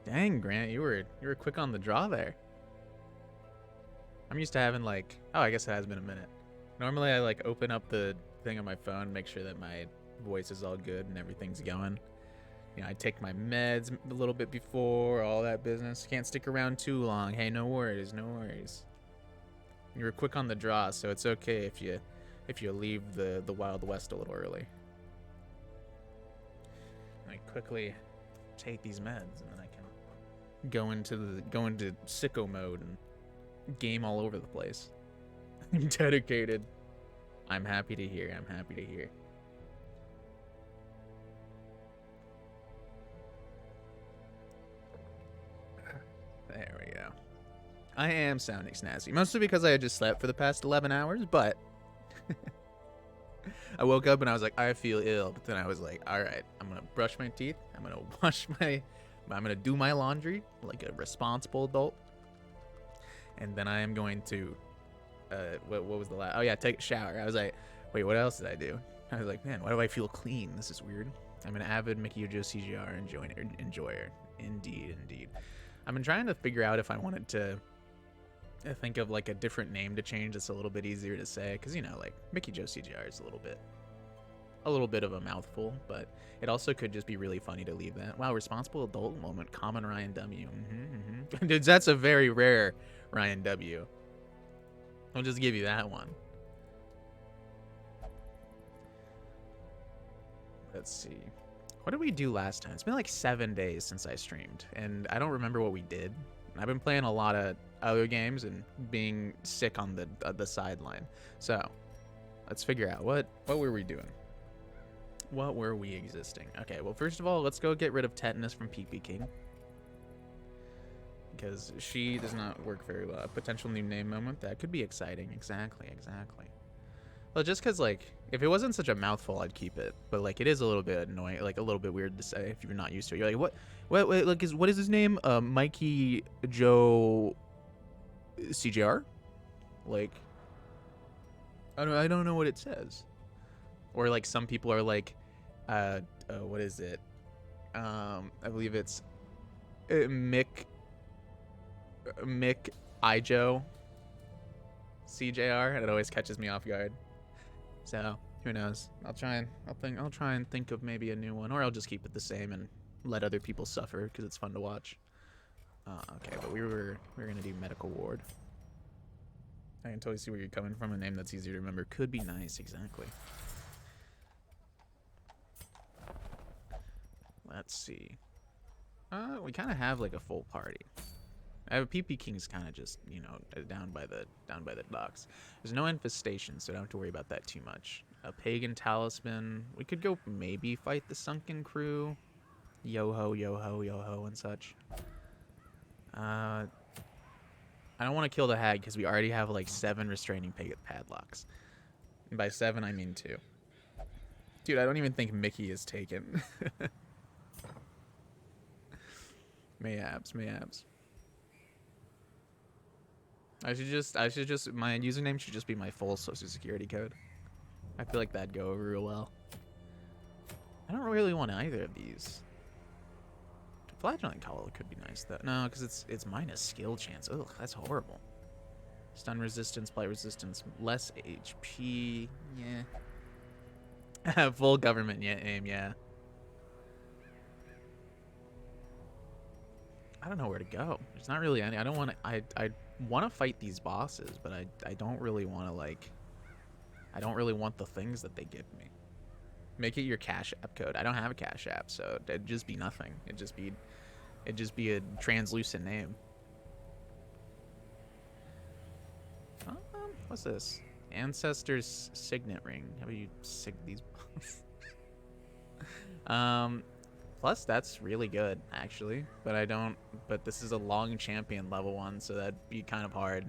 Dang, Grant, you were quick on the draw there. I'm used to having like, oh, I guess it has been a minute. Normally I like open up the thing on my phone, make sure that my voice is all good and everything's going. You know, I take my meds a little bit before, all that business. Can't stick around too long. Hey, no worries, no worries. You were quick on the draw, so it's okay if you leave the Wild West a little early. I quickly take these meds and then I can go into sicko mode and game all over the place. I'm dedicated. I'm happy to hear. I'm happy to hear. There we go. I am sounding snazzy, mostly because I had just slept for the past 11 hours, but I woke up and I was like, I feel ill, but then I was like, all right, I'm going to brush my teeth. I'm going to do my laundry like a responsible adult. And then I am going to, what was the last? Oh yeah, take a shower. I was like, wait, what else did I do? I was like, man, why do I feel clean? This is weird. I'm an avid Mickey Joe CGR enjoyer. Indeed, indeed. I've been trying to figure out if I wanted to think of like a different name to change that's a little bit easier to say, because you know, like Mickey Joe CGR is a little bit of a mouthful, but it also could just be really funny to leave that. Wow, responsible adult moment, common Ryan W. Dude, that's a very rare Ryan W. I'll just give you that one. Let's see. What did we do last time? It's been like 7 days since I streamed, and I don't remember what we did. I've been playing a lot of other games and being sick on the sideline. So, let's figure out what were we doing? What were we existing? Okay, well, first of all, let's go get rid of Tetanus from PP King, because she does not work very well. A potential new name moment, that could be exciting. Exactly. Well, just because, like, if it wasn't such a mouthful, I'd keep it. But, like, it is a little bit annoying, like, a little bit weird to say if you're not used to it. You're like, what is his name? Mikey Joe CGR? Like, I don't know what it says. Or, like, some people are like, what is it? I believe it's Mick Ijo CJR, and it always catches me off guard. So who knows? I'll try and think of maybe a new one, or I'll just keep it the same and let other people suffer because it's fun to watch. Okay, but we're gonna do medical ward. I can totally see where you're coming from. A name that's easy to remember could be nice. Exactly. Let's see. We kind of have like a full party. I have PP King's kind of just, you know, down by the docks. There's no infestation, so I don't have to worry about that too much. A pagan talisman. We could go maybe fight the sunken crew. Yo-ho, yo-ho, yo-ho, and such. I don't want to kill the hag because we already have like 7 restraining padlocks. And by 7, I mean 2. Dude, I don't even think Mickey is taken. Mayabs. I should just, my username should just be my full social security code. I feel like that'd go over real well. I don't really want either of these. Flagellant Collar could be nice though. No, because it's minus skill chance. Ugh, that's horrible. Stun resistance, blight resistance, less HP. Yeah. Full government aim. Yeah. I don't know where to go. There's not really any. I don't want to. I want to fight these bosses, but I don't really want to like. I don't really want the things that they give me. Make it your Cash App code. I don't have a Cash App, so it'd just be nothing. It'd just be a translucent name. What's this? Ancestors Signet Ring. How about you sig these? Plus that's really good actually, but this is a long champion level 1, so that'd be kind of hard.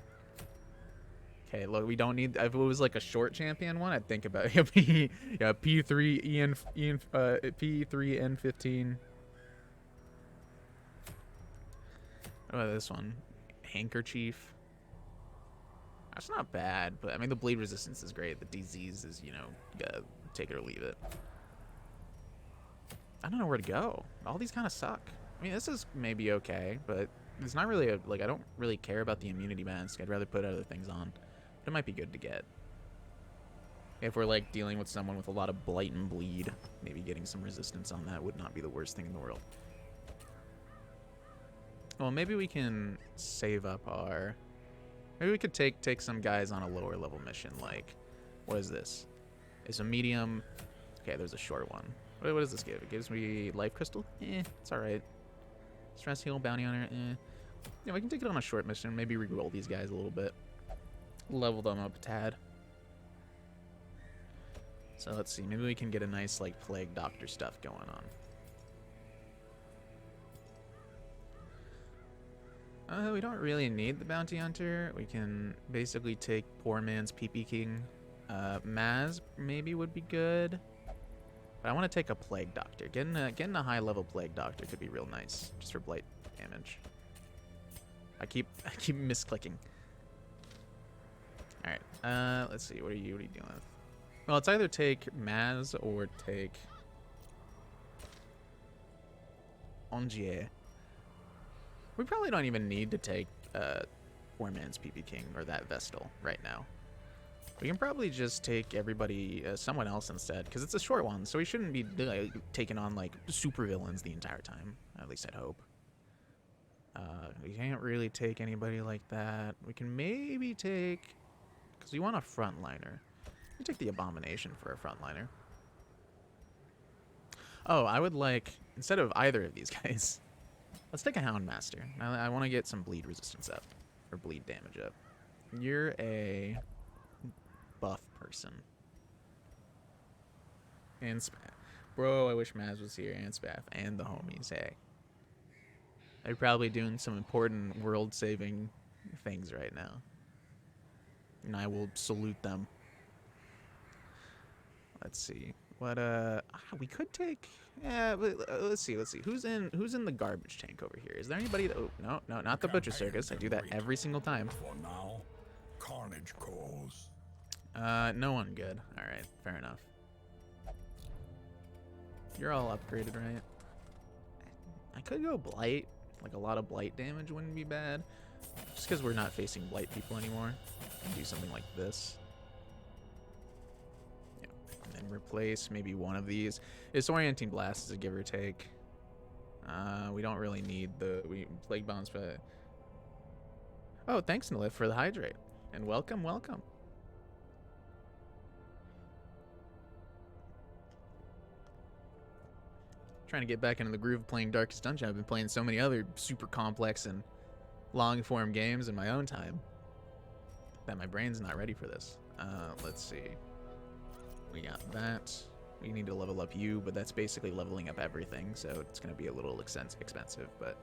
Okay, look, we don't need, if it was like a short champion one, I'd think about it. Yeah, P3 P3N15. What about this one? Handkerchief. That's not bad, but I mean the bleed resistance is great. The disease is, you know, take it or leave it. I don't know where to go. All these kind of suck. I mean, this is maybe okay, but it's not really a, like, I don't really care about the immunity mask. I'd rather put other things on. But it might be good to get. If we're, like, dealing with someone with a lot of blight and bleed, maybe getting some resistance on that would not be the worst thing in the world. Well, maybe we can save up our... Maybe we could take some guys on a lower level mission, like... What is this? It's a medium... Okay, there's a short one. What does this give? It gives me life crystal? It's alright. Stress heal, bounty hunter, Yeah, we can take it on a short mission. Maybe reroll these guys a little bit. Level them up a tad. So let's see. Maybe we can get a nice, like, plague doctor stuff going on. We don't really need the bounty hunter. We can basically take poor man's PP King. Maz maybe would be good. But I want to take a plague doctor. Getting a high level plague doctor could be real nice, just for blight damage. I keep misclicking. All right. Let's see. What are you dealing with? Well, it's either take Maz or take Ongier. We probably don't even need to take poor man's PP King or that Vestal right now. We can probably just take everybody, someone else instead, because it's a short one, so we shouldn't be taking on, like, super villains the entire time. At least I'd hope. We can't really take anybody like that. We can maybe take... Because we want a frontliner. We take the Abomination for a frontliner. Oh, I would like... Instead of either of these guys, let's take a Houndmaster. I want to get some bleed resistance up. Or bleed damage up. You're a... buff person. And Spath. Bro, I wish Maz was here. And Spath. And the homies, hey. They're probably doing some important world-saving things right now. And I will salute them. Let's see. What, we could take... Yeah, let's see. Who's in the garbage tank over here? Is there anybody that... Oh, no, not the Butcher Circus. I do that every single time. For now, carnage calls. No one good. Alright, fair enough. You're all upgraded, right? I could go Blight. Like, a lot of Blight damage wouldn't be bad. Just because we're not facing Blight people anymore. And do something like this. Yeah. And then replace maybe one of these. Disorienting Blast is a give or take. We don't really need the... Plague Bombs, but... Oh, thanks, Nalif, for the Hydrate. And welcome. Trying to get back into the groove of playing Darkest Dungeon. I've been playing so many other super complex and long-form games in my own time that my brain's not ready for this. Let's see. We got that. We need to level up you, but that's basically leveling up everything, so it's going to be a little expensive. But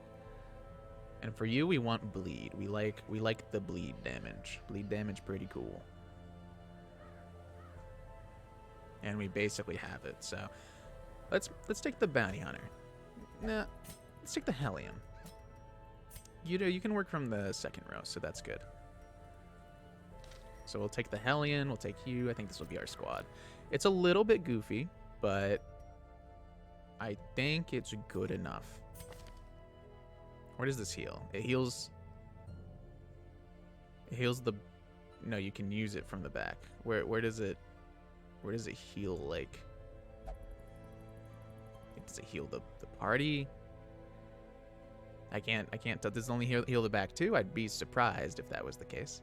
and for you, we want bleed. We like the bleed damage. Bleed damage, pretty cool. And we basically have it. So let's take the bounty hunter. Nah, let's take the Hellion. You can work from the second row, so that's good. So we'll take the Hellion, we'll take you. I think this will be our squad. It's a little bit goofy, but I think it's good enough. Where does this heal? It heals the... No, you can use it from the back. Where does it heal, like... Does it heal the party? I can't tell. Does it only heal the back too? I'd be surprised if that was the case.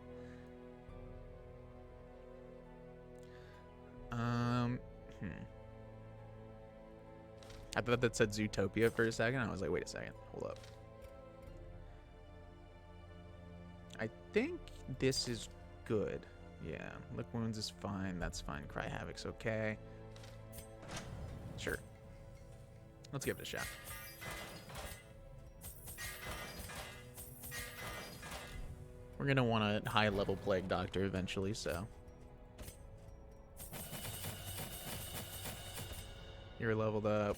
I thought that said Zootopia for a second. I was like, wait a second. Hold up. I think this is good. Yeah. Lick Wounds is fine. That's fine. Cry Havoc's okay. Sure. Let's give it a shot. We're going to want a high-level Plague Doctor eventually, so... You're leveled up,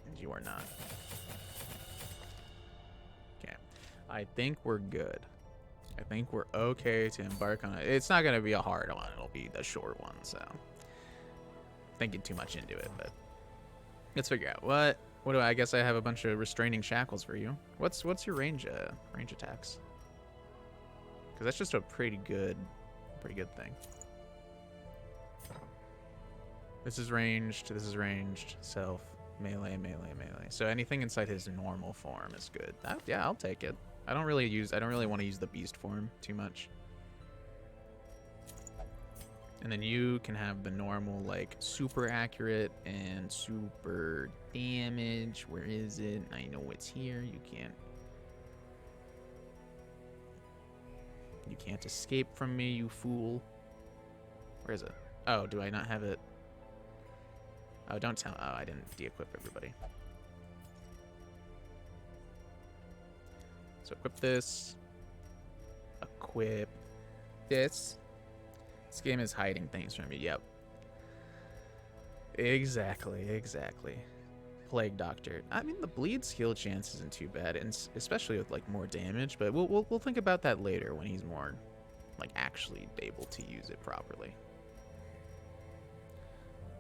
and you are not. Okay. I think we're good. I think we're okay to embark on it. It's not going to be a hard one. It'll be the short one, so... Thinking too much into it, but... Let's figure out what What do I guess I have a bunch of restraining shackles for you. What's your range attacks? Because that's just a pretty good thing. This is ranged, self, melee. So anything inside his normal form is good. Yeah, I'll take it. I don't really want to use the beast form too much. And then you can have the normal, like, super accurate and super damage. Where is it? I know it's here. You can't escape from me, you fool. Where is it? Oh, do I not have it? Oh, don't tell. Oh, I didn't de-equip everybody. So equip this. Equip this. This game is hiding things from me. Yep. Exactly. Plague Doctor. I mean, the bleed skill chance isn't too bad, and especially with like more damage. But we'll think about that later when he's more like actually able to use it properly.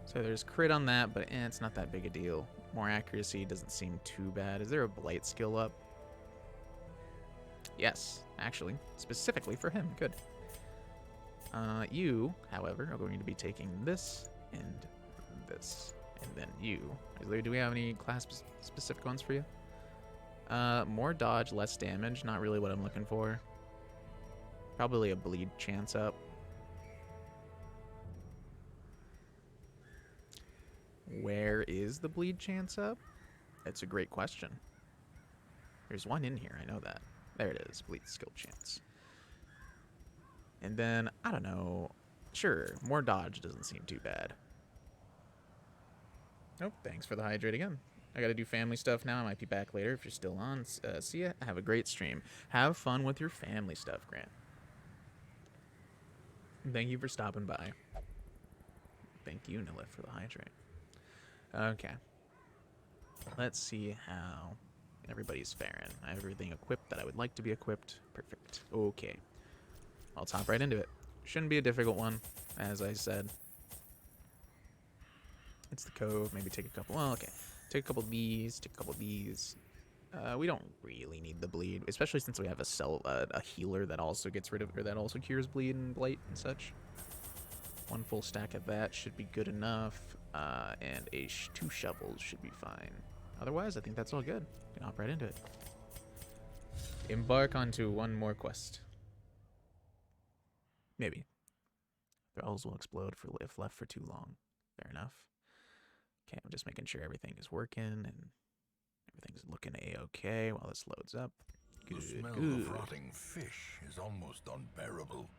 So there's crit on that, but it's not that big a deal. More accuracy doesn't seem too bad. Is there a blight skill up? Yes, actually, specifically for him. Good. You, however, are going to be taking this and this, and then you. Do we have any class-specific ones for you? More dodge, less damage. Not really what I'm looking for. Probably a bleed chance up. Where is the bleed chance up? That's a great question. There's one in here, I know that. There it is, bleed skill chance. And then, I don't know, sure, more dodge doesn't seem too bad. Nope, thanks for the hydrate again. I gotta do family stuff now. I might be back later if you're still on. See ya. Have a great stream. Have fun with your family stuff, Grant. Thank you for stopping by. Thank you, Nilith, for the hydrate. Okay. Let's see how everybody's faring. I have everything equipped that I would like to be equipped. Perfect. Okay. I'll top right into it. Shouldn't be a difficult one, as I said. It's the cove. Maybe take a couple. Well, okay. Take a couple of these. Take a couple of these. We don't really need the bleed, especially since we have a healer that also gets rid of, or that also cures bleed and blight and such. One full stack of that should be good enough, and 2 shovels should be fine. Otherwise, I think that's all good. We can hop right into it. Embark onto one more quest. Maybe. Thralls will explode if left for too long. Fair enough. Okay, I'm just making sure everything is working and everything's looking a-okay while this loads up. The smell of rotting fish is almost unbearable.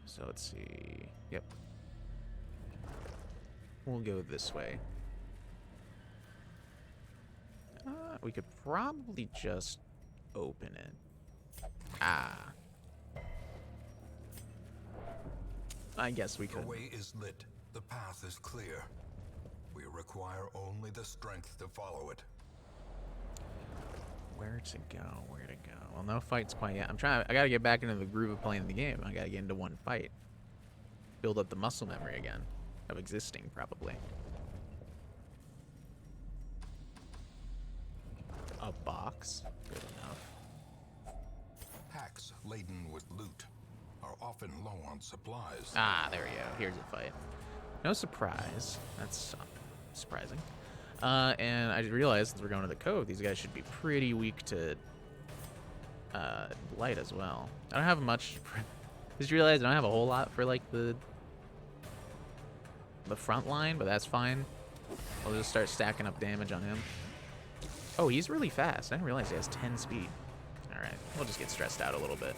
So let's see. Yep. We'll go this way. We could probably just open it. Ah. I guess we could. The way is lit. The path is clear. We require only the strength to follow it. Where to go? Where to go? Well, no fights quite yet. I gotta get back into the groove of playing the game. I gotta get into one fight. Build up the muscle memory again. Of existing, probably. A box. Good enough. Packs laden with loot are often low on supplies. Ah, there we go. Here's a fight. No surprise. That's surprising. And I realized since we're going to the cove, these guys should be pretty weak to light as well. I don't have much. Just realized I don't have a whole lot for like the front line, but that's fine. I'll just start stacking up damage on him. Oh, he's really fast. I didn't realize he has 10 speed. All right, we'll just get stressed out a little bit.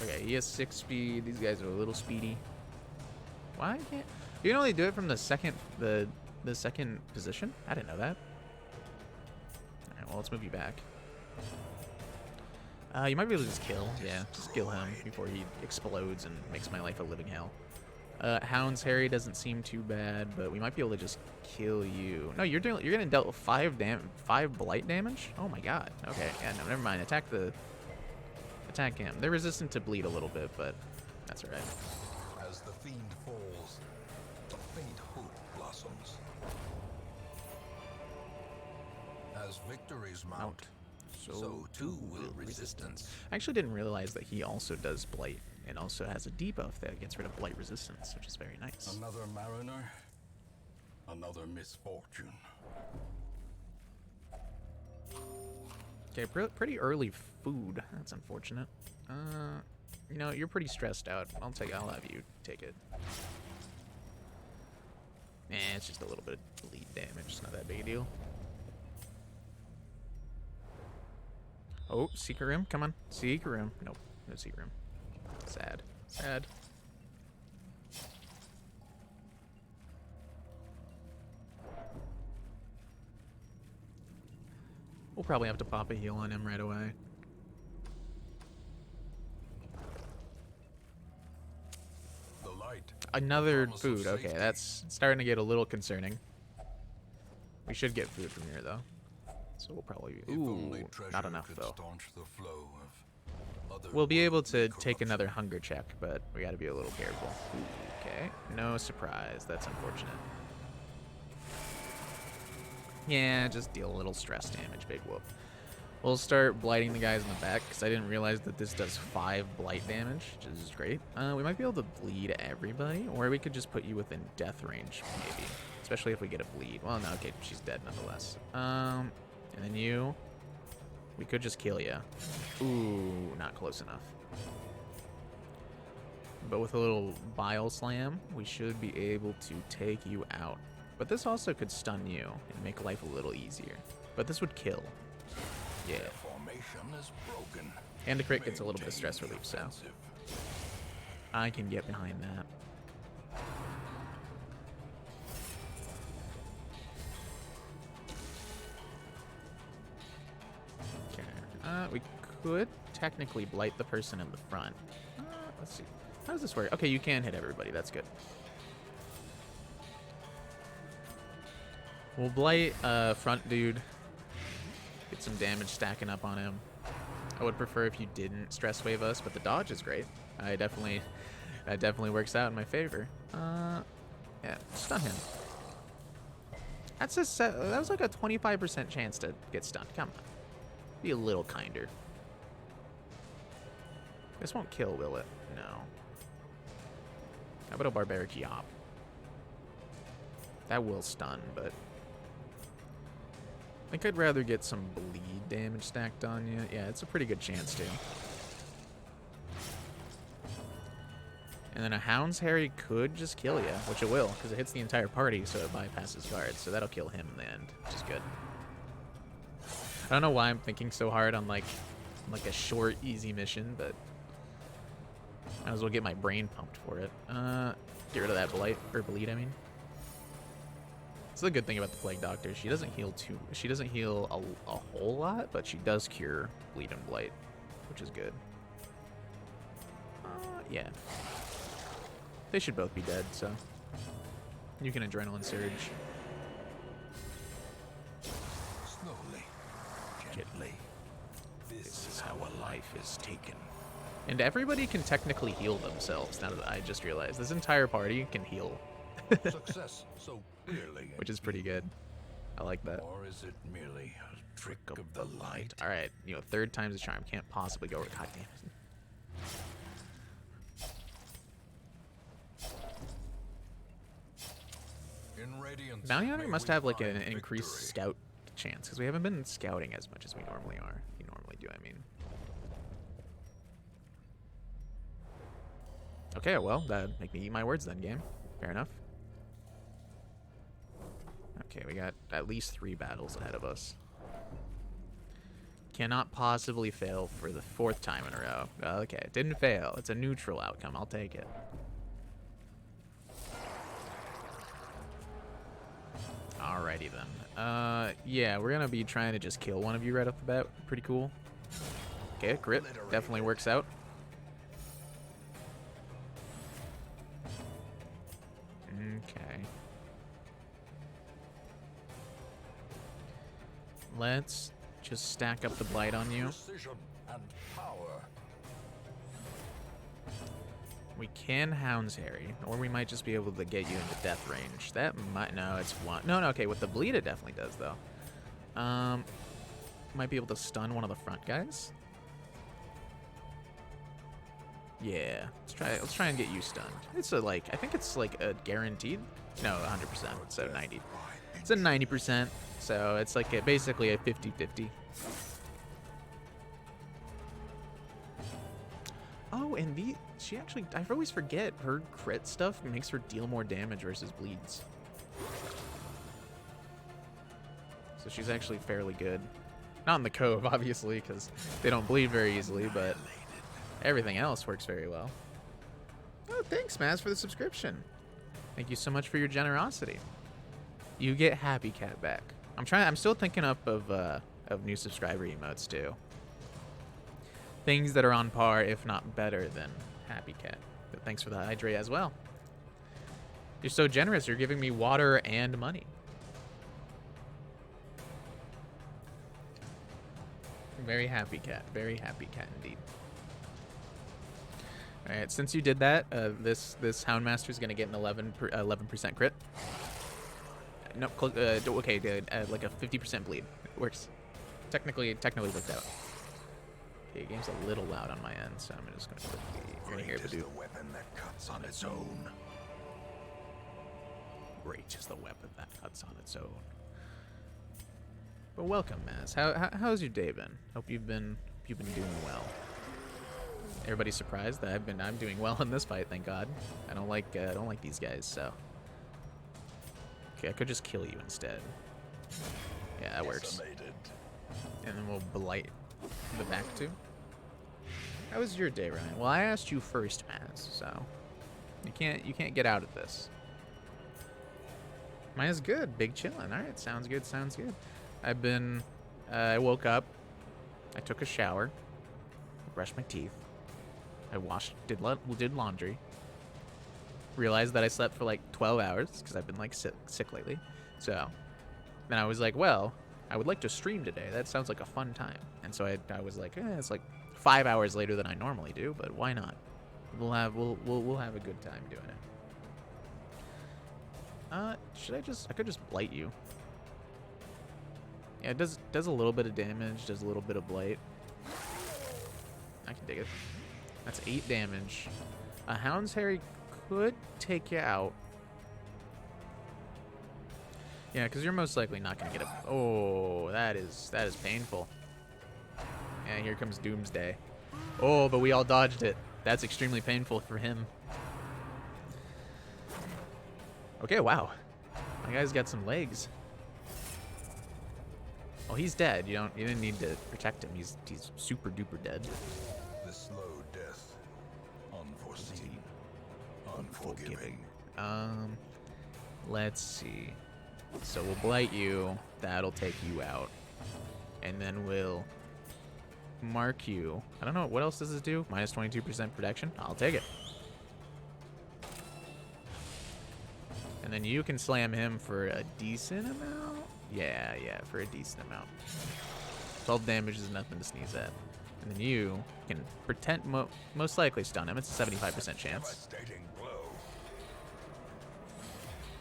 Okay, he has 6 speed. These guys are a little speedy. Why can't you can only do it from the second second position? I didn't know that. All right, well, let's move you back. You might be able to just kill. Yeah, just kill him before he explodes and makes my life a living hell. Hound's Harry doesn't seem too bad, but we might be able to just kill you. No, you're getting dealt with 5 blight damage. Oh my god. Okay, yeah, no, never mind. Attack him. They're resistant to bleed a little bit, but that's alright. As the fiend falls, a faint hope blossoms. As victories mount, so too will resistance. I actually didn't realize that he also does Blight and also has a debuff that gets rid of Blight resistance, which is very nice. Another mariner, another misfortune. Okay, pretty early food. That's unfortunate. You know, you're pretty stressed out. I'll have you take it. It's just a little bit of bleed damage. It's not that big a deal. Oh, secret room. Come on. Secret room. Nope. No secret room. Sad. Sad. We'll probably have to pop a heal on him right away. The light. Another Promise of food. Okay, safety. that's starting to get a little concerning. We should get food from here, though. So we'll probably... If only Ooh, treasure not enough, could though. staunch the flow of other We'll be able to worldly take corruption. another hunger check, but we gotta be a little careful. Okay, no surprise. That's unfortunate. Yeah, just deal a little stress damage, big whoop. We'll start blighting the guys in the back, because I didn't realize that this does 5 blight damage, which is great. We might be able to bleed everybody, or we could just put you within death range, maybe. Especially if we get a bleed. Well, no, okay, she's dead nonetheless. And then you... We could just kill you. Ooh, not close enough. But with a little Bile Slam, we should be able to take you out. But this also could stun you and make life a little easier. But this would kill. Yeah. Their formation is broken. And the crit gets a little bit of stress Maintain the relief, so offensive. I can get behind that. Okay. We could technically blight the person in the front. Let's see. How does this work? Okay, you can hit everybody. That's good. We'll blight front dude. Get some damage stacking up on him. I would prefer if you didn't stress wave us, but the dodge is great. That definitely works out in my favor. Yeah, stun him. That was like a 25% chance to get stunned. Come on. Be a little kinder. This won't kill, will it? No. How about a barbaric yop? That will stun, but I think I'd rather get some bleed damage stacked on you. Yeah, it's a pretty good chance to. And then a Hound's Harry could just kill you, which it will, because it hits the entire party, so it bypasses guards. So that'll kill him in the end, which is good. I don't know why I'm thinking so hard on like a short, easy mission, but might as well get my brain pumped for it. Get rid of that blight or bleed, I mean. It's the good thing about the Plague Doctor. She doesn't heal a whole lot, but she does cure bleed and blight, which is good. Yeah. They should both be dead, so you can Adrenaline Surge. Slowly, gently. This is how a life is taken. And everybody can technically heal themselves, now that I just realized. This entire party can heal, Success so clearly. which is pretty good. I like that. Or is it merely a trick of the light? All right, you know, 3rd time's a charm. Can't possibly go. God damn it. In Radiance, Bounty Hunter may must we have like an find increased victory. scout chance, because we haven't been scouting as much as we normally are. We normally do, I mean. Okay, well, that make me eat my words then, game. Fair enough. Okay, we got at least 3 battles ahead of us. Cannot possibly fail for the 4th time in a row. Okay, it didn't fail. It's a neutral outcome. I'll take it. Alrighty then. Yeah, we're gonna be trying to just kill one of you right off the bat. Pretty cool. Okay, crit. Definitely works out. Okay. Let's just stack up the blight on you. Precision and power. We can Hound's Harry, or we might just be able to get you into death range. That might... No, it's one... No, okay, with the bleed it definitely does, though. Might be able to stun one of the front guys. Yeah, let's try and get you stunned. It's a like, I think it's like a guaranteed, no, 100%, so 90. It's a 90%, so it's like basically a 50-50. Oh, and she actually, I always forget, her crit stuff makes her deal more damage versus bleeds. So she's actually fairly good. Not in the Cove, obviously, because they don't bleed very easily, but everything else works very well. Oh, thanks, Maz, for the subscription. Thank you so much for your generosity. You get Happy Cat back. I'm still thinking up of new subscriber emotes too. Things that are on par, if not better, than Happy Cat. But thanks for the hydrate as well. You're so generous. You're giving me water and money. Very happy cat. Very happy cat indeed. All right, since you did that, this Houndmaster is gonna get an 11% crit. No, okay, good. Like a 50% bleed. It works. Technically worked out. Okay, game's a little loud on my end, so I'm just gonna quickly. You're gonna hear it do. The weapon that cuts on its own. Rage is the weapon that cuts on its own. But welcome, Maz. How's your day been? Hope you've been doing well. Everybody's surprised that I'm doing well in this fight. Thank God. I don't like these guys. So okay, I could just kill you instead. Yeah, that works. And then we'll blight the back two. How was your day, Ryan? Well, I asked you first, Maz. So you can't get out of this. Mine is good. Big chillin'. All right, sounds good. Sounds good. I woke up, I took a shower, brushed my teeth, I did laundry, realized that I slept for like 12 hours because I've been like sick lately. So then I was like, well, I would like to stream today. That sounds like a fun time. And so I was like, it's like 5 hours later than I normally do, but why not? We'll have a good time doing it. I could just blight you. Yeah, it does a little bit of damage, does a little bit of blight. I can dig it. That's 8 damage. A Hound's Harry could take you out. Yeah, because you're most likely not gonna get a. Oh, that is painful. Yeah, here comes Doomsday. Oh, but we all dodged it. That's extremely painful for him. Okay, wow. My guy's got some legs. Well, he's dead. You didn't need to protect him. He's super duper dead. The slow death, unforeseen, unforgiving. Let's see. So we'll blight you. That'll take you out, and then we'll mark you. I don't know what else does this do. Minus 22% protection. I'll take it. And then you can slam him for a decent amount. Yeah, for a decent amount. 12 damage is nothing to sneeze at. And then you can pretend most likely stun him. It's a 75% chance.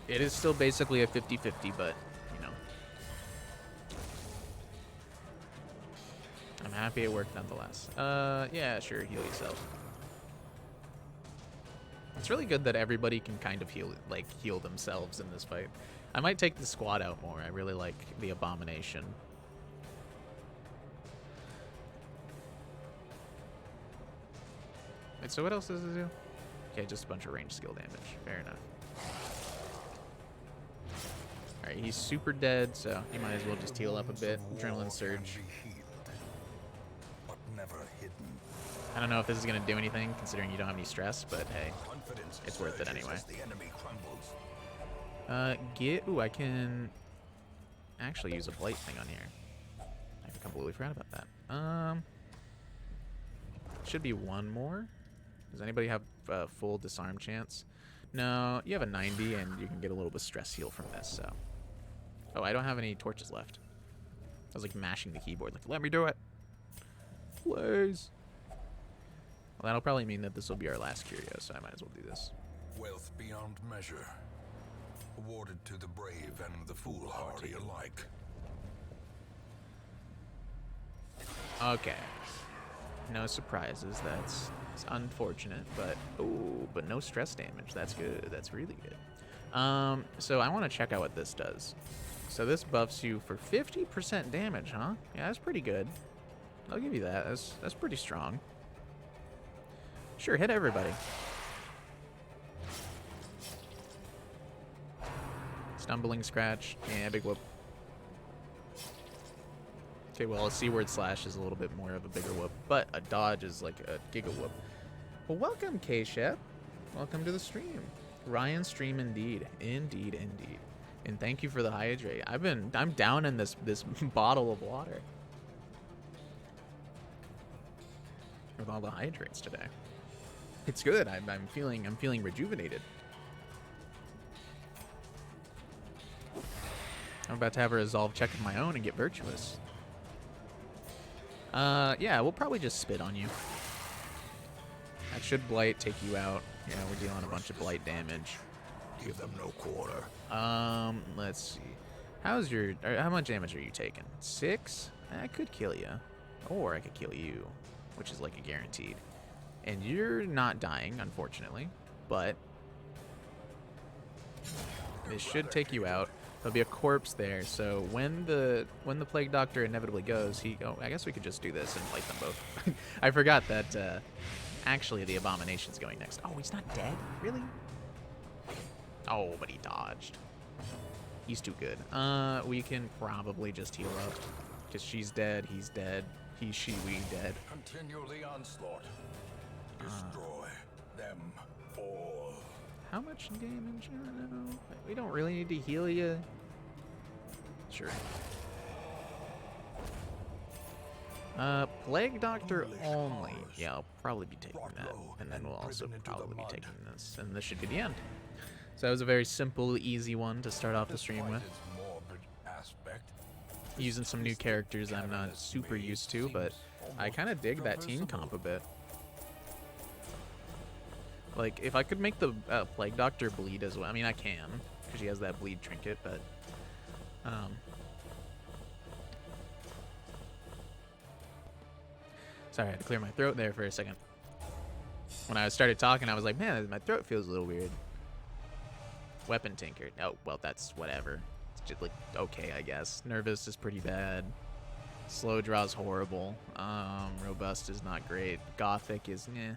It is still basically a 50-50, but, you know. I'm happy it worked nonetheless. Yeah, sure, heal yourself. It's really good that everybody can kind of heal themselves in this fight. I might take the squad out more. I really like the Abomination. Wait, so what else does it do? Okay, just a bunch of ranged skill damage. Fair enough. Alright, he's super dead, so you might as well just heal up a bit. Adrenaline surge. I don't know if this is going to do anything, considering you don't have any stress, but hey, it's worth it anyway. Ooh, I can actually use a blight thing on here. I completely forgot about that. Should be one more. Does anybody have a full disarm chance? No, you have a 90, and you can get a little bit of stress heal from this, so. Oh, I don't have any torches left. I was like mashing the keyboard, like, let me do it. Please. Well, that'll probably mean that this will be our last curio, so I might as well do this. Wealth beyond measure, awarded to the brave and the foolhardy alike. Okay. No surprises. That's unfortunate, but but no stress damage. That's good. That's really good. So I want to check out what this does. So this buffs you for 50% damage, huh? Yeah, that's pretty good. I'll give you that. That's pretty strong. Sure, hit everybody. Stumbling scratch. Yeah, big whoop. Okay, well, a C-word slash is a little bit more of a bigger whoop, but a dodge is like a giga whoop. Well, welcome, K-Shep. Welcome to the stream. Ryan stream indeed. Indeed, indeed. And thank you for the hydrate. I'm down in this bottle of water. With all the hydrates today. It's good. I'm feeling rejuvenated. I'm about to have a resolve check of my own and get virtuous. Yeah, we'll probably just spit on you. That should blight take you out. Yeah, we're dealing a bunch of blight damage. Give them no quarter. Let's see. How much damage are you taking? 6? I could kill you. Or I could kill you, which is like a guaranteed. And you're not dying, unfortunately, but this should take you out. There'll be a corpse there, so when the Plague Doctor inevitably goes, I guess we could just do this and fight them both. I forgot that actually the Abomination's going next. Oh, he's not dead? Really? Oh, but he dodged. He's too good. We can probably just heal up, because she's dead, he's dead, he, she, we dead. Continue the onslaught. Destroy them all. How much damage? I don't know. We don't really need to heal you. Sure. Plague Doctor only. Yeah, I'll probably be taking that. And then we'll also probably be taking this. And this should be the end. So that was a very simple, easy one to start off the stream with. Using some new characters I'm not super used to, but I kind of dig that team comp a bit. Like, if I could make the Plague Doctor bleed as well. I mean, I can, because she has that bleed trinket, but... Sorry, I had to clear my throat there for a second. When I started talking, I was like, man, my throat feels a little weird. Weapon Tinker. Oh, well, that's whatever. It's just, like, okay, I guess. Nervous is pretty bad. Slow Draw's horrible. Robust is not great. Gothic is, eh.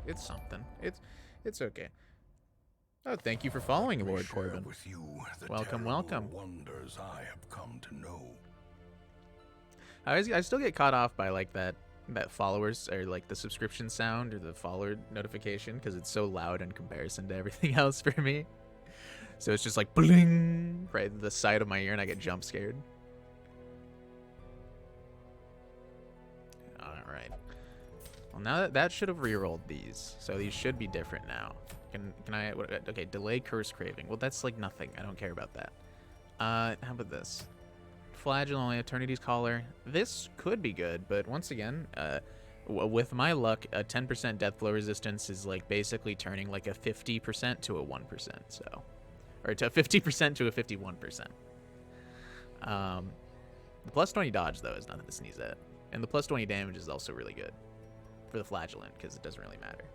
It's something. It's okay. Oh, thank you for following, Lord Corbin. With you the welcome, welcome. Wonders I have come to know. I still get caught off by like that followers or like the subscription sound or the follower notification because it's so loud in comparison to everything else for me. So it's just like bling right at the side of my ear and I get jump scared. All right. Well, now that should have rerolled these, so these should be different now. Can I? Okay, delay curse craving. Well, that's like nothing. I don't care about that. How about this? Flagellum, Eternity's Collar. This could be good, but once again, with my luck, a 10% death blow resistance is like basically turning like a 50% to a 1%. So, or to a 50% to a 51%. The plus 20 dodge though is nothing to sneeze at, and the plus 20 damage is also really good for the Flagellant because it doesn't really matter.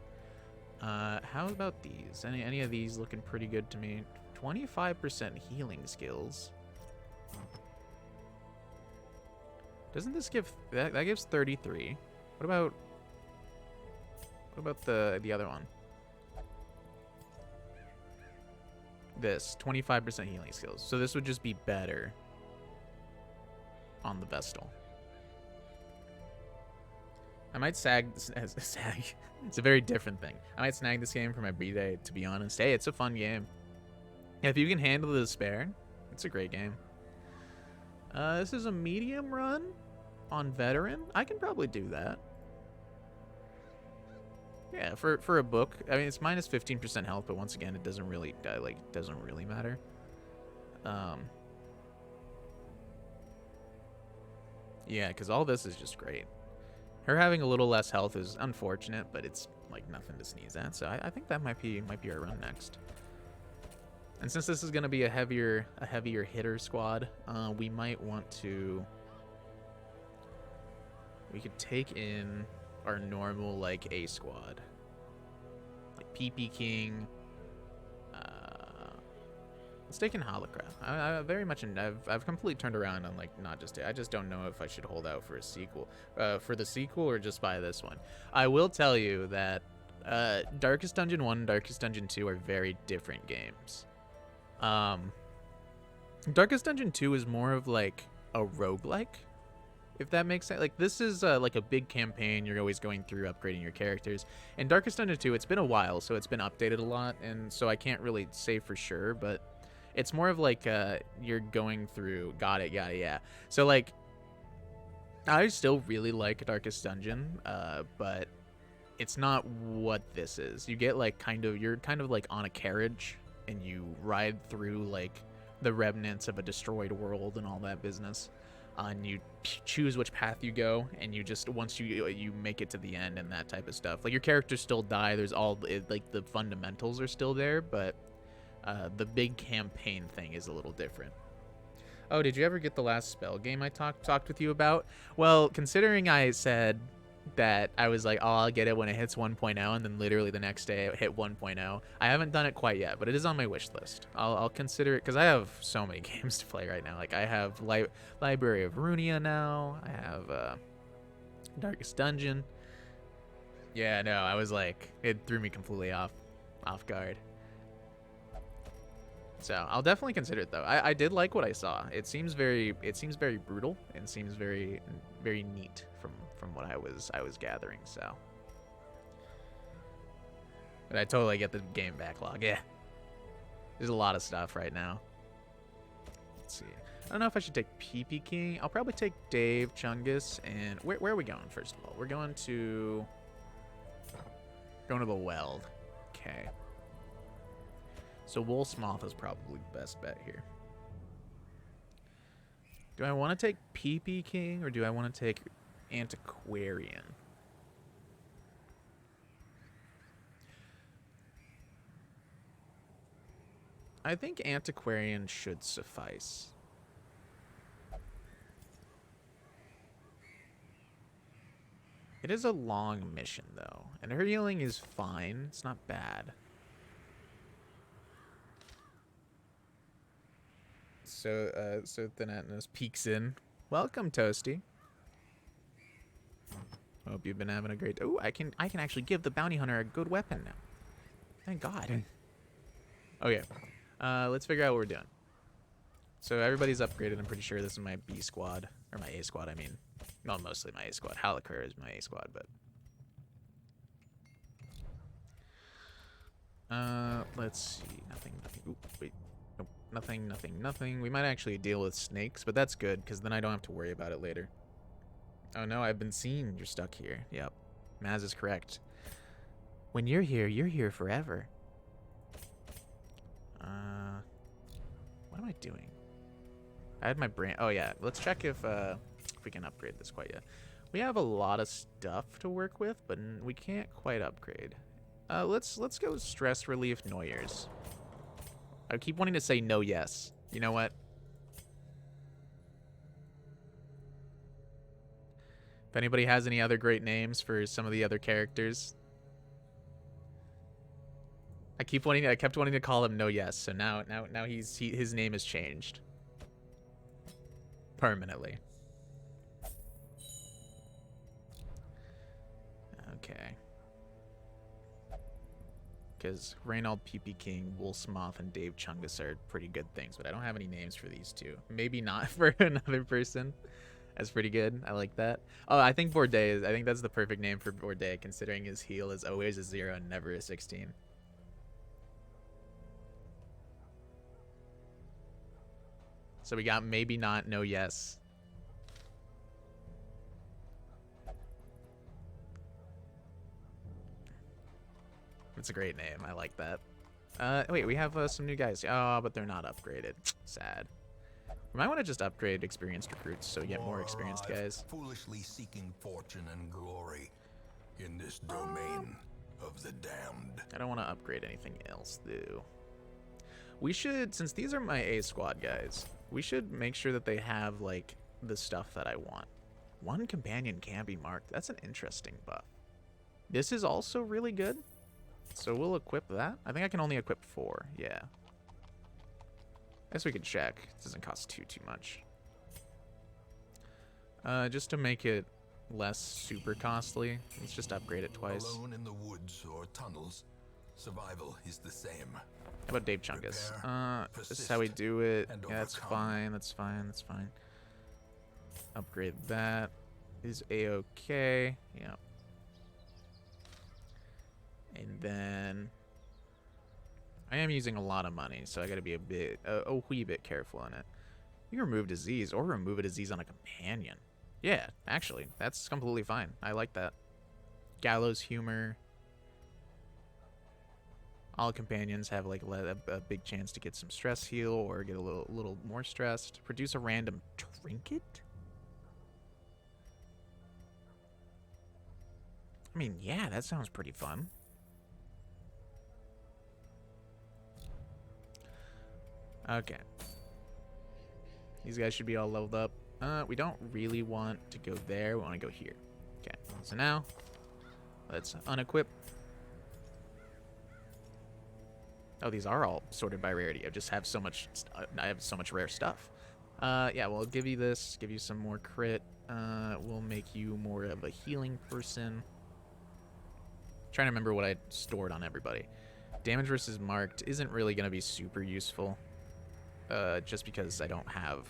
How about these? Any of these looking pretty good to me? 25% healing skills. Doesn't this give that gives 33? What about the other one? This 25% healing skills. So this would just be better on the Vestal. I might sag. It's a very different thing. I might snag this game for my B-Day, to be honest. Hey, it's a fun game. If you can handle the despair, it's a great game. This is a medium run on veteran. I can probably do that. Yeah, for a book. I mean, it's minus 15% health, but once again, it doesn't really doesn't really matter. Yeah, because all this is just great. Her having a little less health is unfortunate, but it's like nothing to sneeze at. So I think that might be our run next. And since this is going to be a heavier hitter squad, we might want to we could take in our normal, like, A squad. Like, PP King. Let's take in Holocraft. I very much, I've completely turned around on, like, not just it. I just don't know if I should hold out for a sequel, for the sequel or just buy this one. I will tell you that Darkest Dungeon 1 and Darkest Dungeon 2 are very different games. Darkest Dungeon 2 is more of, like, a roguelike, if that makes sense. Like, this is like a big campaign. You're always going through upgrading your characters. In Darkest Dungeon 2, it's been a while, so it's been updated a lot, and so I can't really say for sure, but it's more of like you're going through. Got it, yeah. So, like, I still really like Darkest Dungeon, but it's not what this is. You get, like, you're kind of like on a carriage, and you ride through, like, the remnants of a destroyed world and all that business. And you choose which path you go, and you just, once you make it to the end and that type of stuff. Like, your characters still die. There's all, like, the fundamentals are still there, but the big campaign thing is a little different. Oh, did you ever get the last spell game I talked with you about? Well, considering I said that I was like, oh, I'll get it when it hits 1.0, and then literally the next day it hit 1.0. I haven't done it quite yet, but it is on my wish list. I'll consider it, because I have so many games to play right now. Like, I have Library of Runia now. I have Darkest Dungeon. Yeah, no, I was like, it threw me completely off guard. So I'll definitely consider it, though. I did like what I saw. It seems very brutal and seems very neat from what I was gathering. So, but I totally get the game backlog. Yeah, there's a lot of stuff right now. Let's see. I don't know if I should take PP King. I'll probably take Dave Chungus. And where are we going? First of all, we're going to the Weld. Okay. So Wolfsmoth is probably the best bet here. Do I want to take PP King or do I want to take Antiquarian? I think Antiquarian should suffice. It is a long mission, though, and her healing is fine. It's not bad. So Thanatnos peeks in. Welcome, Toasty. Hope you've been having a great. Oh, I can actually give the bounty hunter a good weapon now. Thank God. Okay, let's figure out what we're doing. So everybody's upgraded. I'm pretty sure this is my B squad or my A squad. I mean, well, mostly my A squad. Halakir is my A squad, but let's see. Nothing. Ooh, wait. Nope. Nothing. We might actually deal with snakes, but that's good, because then I don't have to worry about it later. Oh no, I've been seen. You're stuck here. Yep. Maz is correct. When you're here forever. What am I doing? I had my brain. Oh yeah, let's check if we can upgrade this quite yet. We have a lot of stuff to work with, but we can't quite upgrade. Let's go stress relief Noyers. I keep wanting to say no yes. You know what? If anybody has any other great names for some of the other characters. I kept wanting to call him no yes, so now his name has changed. Permanently. Okay. Because Reynald, PP King, Wolfsmoth, and Dave Chungus are pretty good things, but I don't have any names for these two. Maybe not for another person. That's pretty good. I like that. Oh, I think Bourdain I think that's the perfect name for Bourdain, considering his heal is always a 0 and never a 16. So we got maybe not, no yes. It's a great name. I like that. Wait, we have some new guys. Oh, but they're not upgraded. Sad. We might want to just upgrade experienced recruits so we get more experienced guys. Foolishly seeking fortune and glory in this domain of the damned. I don't want to upgrade anything else, though. We should, since these are my A squad guys, we should make sure that they have, like, the stuff that I want. One companion can be marked. That's an interesting buff. This is also really good. So we'll equip that. I think I can only equip 4. Yeah. I guess we could check. It doesn't cost too much. Just to make it less super costly, let's just upgrade it twice. Alone in the woods or tunnels, survival is the same. How about Dave Chungus? Prepare, This is how we do it. and Yeah, that's overcome. fine. That's fine. That's fine. Upgrade that. Is A-okay. Yeah. And then I am using a lot of money, so I got to be a wee bit careful in it. You can remove disease or remove a disease on a companion. Yeah, actually, that's completely fine. I like that. Gallows humor. All companions have like a big chance to get some stress heal or get a little more stressed. Produce a random trinket? I mean, yeah, that sounds pretty fun. Okay. These guys should be all leveled up. We don't really want to go there. We want to go here. Okay. So now, let's unequip. Oh, these are all sorted by rarity. I just have so much. I have so much rare stuff. Yeah. We'll give you this. Give you some more crit. We'll make you more of a healing person. Trying to remember what I stored on everybody. Damage versus marked isn't really going to be super useful. Just because I don't have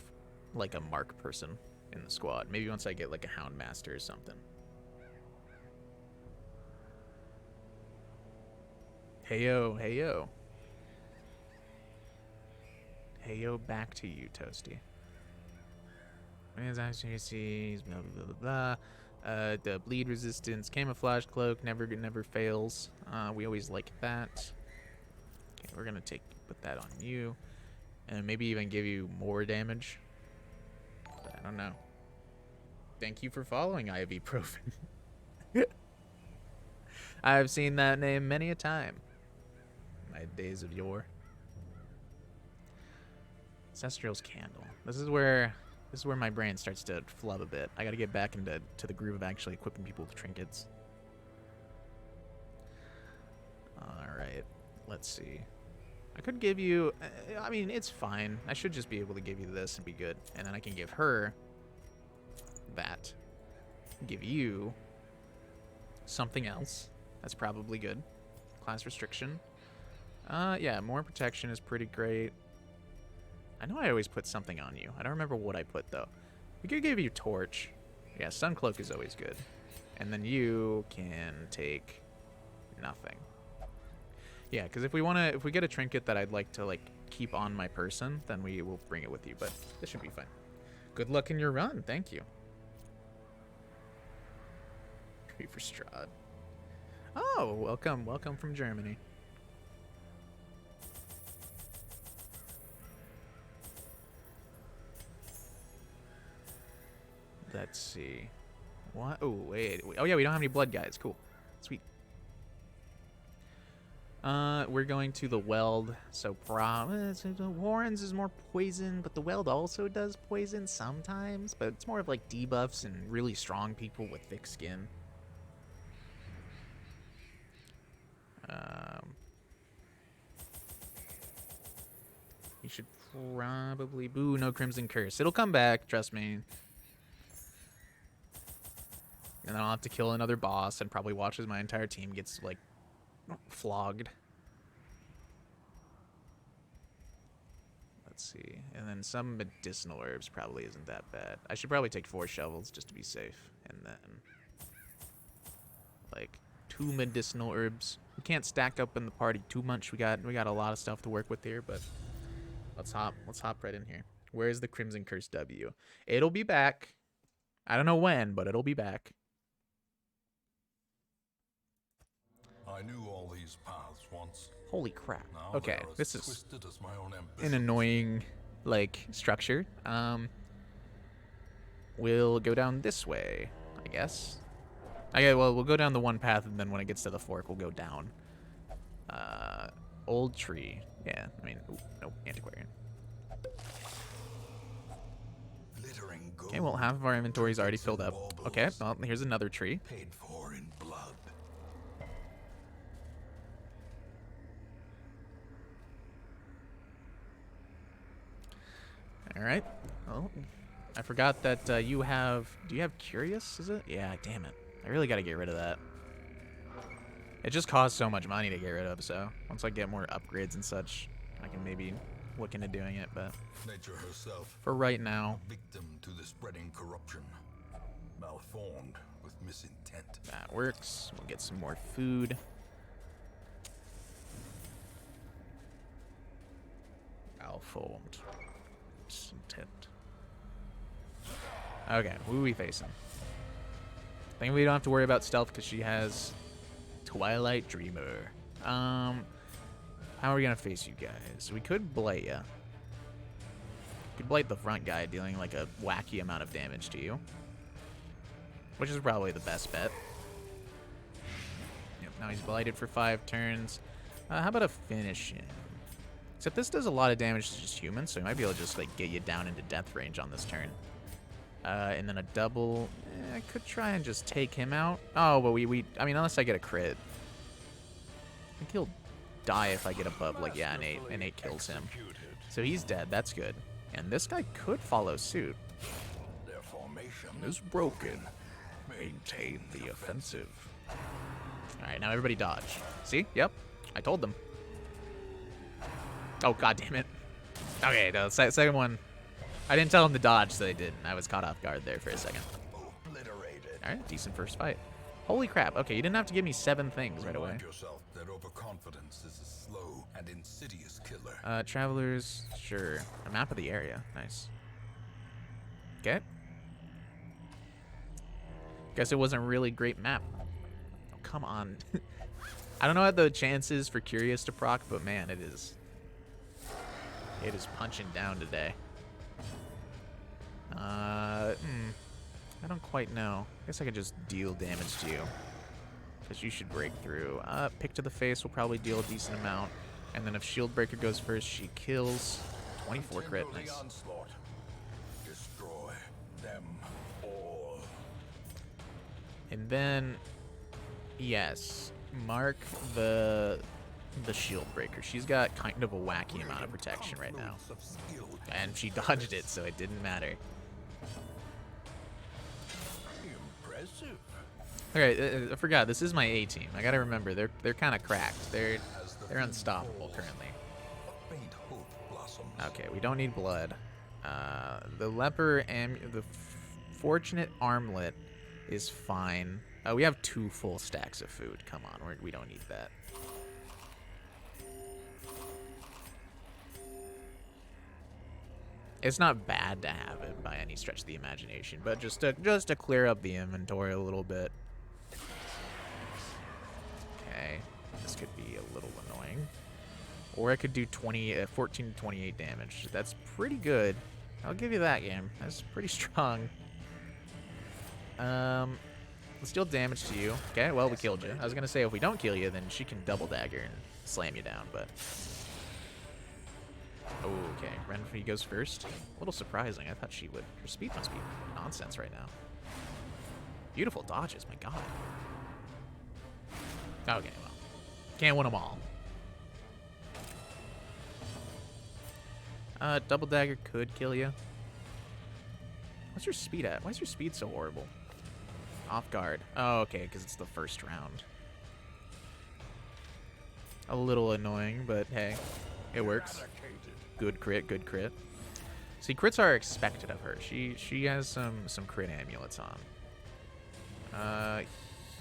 like a mark person in the squad. Maybe once I get like a Hound Master or something. Heyo, heyo. Heyo, back to you, Toasty. Blah, blah, blah, blah. The bleed resistance, camouflage cloak, never fails. We always like that. Okay, we're gonna put that on you. And maybe even give you more damage. But I don't know. Thank you for following Ibuprofen. I've seen that name many a time. My days of yore. Ancestral's Candle. This is where my brain starts to flub a bit. I gotta get back into the groove of actually equipping people with trinkets. Alright. Let's see. I could give you, I mean, it's fine. I should just be able to give you this and be good. And then I can give her that. Give you something else. That's probably good. Class restriction. Yeah, more protection is pretty great. I know I always put something on you. I don't remember what I put, though. We could give you Torch. Yeah, Sun Cloak is always good. And then you can take nothing. Yeah, because if we get a trinket that I'd like to like keep on my person, then we will bring it with you. But this should be fine. Good luck in your run. Thank you. For Strahd. Oh, welcome from Germany. Let's see. What? Oh wait. Oh yeah, we don't have any blood guys. Cool. Sweet. We're going to the Weld, so Warren's is more poison, but the Weld also does poison sometimes, but it's more of like debuffs and really strong people with thick skin. You should probably... Boo, no Crimson Curse. It'll come back, trust me. And then I'll have to kill another boss and probably watch as my entire team gets, like, flogged. Let's see. And then some medicinal herbs probably isn't that bad. I should probably take 4 shovels just to be safe. And then, like, 2 medicinal herbs. We can't stack up in the party too much. We got a lot of stuff to work with here, but let's hop right in here. Where's the Crimson Curse W? It'll be back. I don't know when, but it'll be back. I knew all these paths once. Holy crap. Now Okay, they're as this is twisted as my own an ambition. annoying, like, structure. We'll go down this way, I guess. Okay, well, we'll go down the one path, and then when it gets to the fork, we'll go down. Old tree. Yeah, I mean, ooh, nope, antiquarian. Glittering gold Okay, well, half of our inventory is already filled up. Okay, well, here's another tree. Paid for in blood. All right. Oh, I forgot that you have... Do you have Curious, is it? Yeah, damn it. I really got to get rid of that. It just costs so much money to get rid of, so once I get more upgrades and such, I can maybe look into doing it, but Nature herself, for right now, a victim to the spreading corruption. Malformed with misintent. that works. We'll get some more food. Malformed. Misintent. Okay, who are we facing? I think we don't have to worry about stealth because she has Twilight Dreamer. How are we gonna face you guys? We could blight ya. Could blight the front guy, dealing like a wacky amount of damage to you, which is probably the best bet. Yep, now he's blighted for 5 turns. How about a finish him? Except this does a lot of damage to just humans, so he might be able to just like get you down into death range on this turn. And then a double. I could try and just take him out. Oh, but I mean, unless I get a crit. I think he'll die if I get above, like, yeah, an 8 kills him. So he's dead. That's good. And this guy could follow suit. Their formation Is broken. Maintain the offensive. All right, now everybody dodge. See? Yep. I told them. Oh, god damn it. Okay, the second one. I didn't tell them to dodge, so they didn't. I was caught off guard there for a second. obliterated. All right, decent first fight. Holy crap. Okay, you didn't have to give me 7 things right away. Remind yourself that overconfidence is a slow and insidious killer. Travelers, sure. A map of the area. Nice. Okay. Guess it wasn't a really great map. Oh, come on. I don't know what the chances for Curious to proc, but man, it is. It is punching down today. I don't quite know. I guess I could just deal damage to you, because you should break through. Pick to the face will probably deal a decent amount. And then if Shield Breaker goes first, she kills. 24 crit, Continue the nice. onslaught. Destroy them all. And then, yes, mark the Shield Breaker. She's got kind of a wacky amount of protection right now. Confluence of skill. And she dodged it, so it didn't matter. Impressive. Okay, I forgot, this is my A team. I gotta remember, they're kind of cracked. They're unstoppable currently. A faint hope blossoms. Okay, we don't need blood. The leper and the fortunate armlet is fine. We have 2 full stacks of food. Come on, we don't need that. It's not bad to have it by any stretch of the imagination, but just to clear up the inventory a little bit. Okay, this could be a little annoying. Or I could do 14 to 28 damage. That's pretty good. I'll give you that, game. That's pretty strong. Let's deal damage to you. Okay, well, we killed you. I was gonna say, if we don't kill you, then she can double dagger and slam you down, but... Oh, okay. Renfrey goes first. A little surprising. I thought she would. Her speed must be nonsense right now. Beautiful dodges, my god. Okay, well. Can't win them all. Double dagger could kill you. What's your speed at? Why is your speed so horrible? Off guard. Oh, okay, because it's the first round. A little annoying, but hey, it works. Good crit, good crit. See, crits are expected of her. She has some crit amulets on.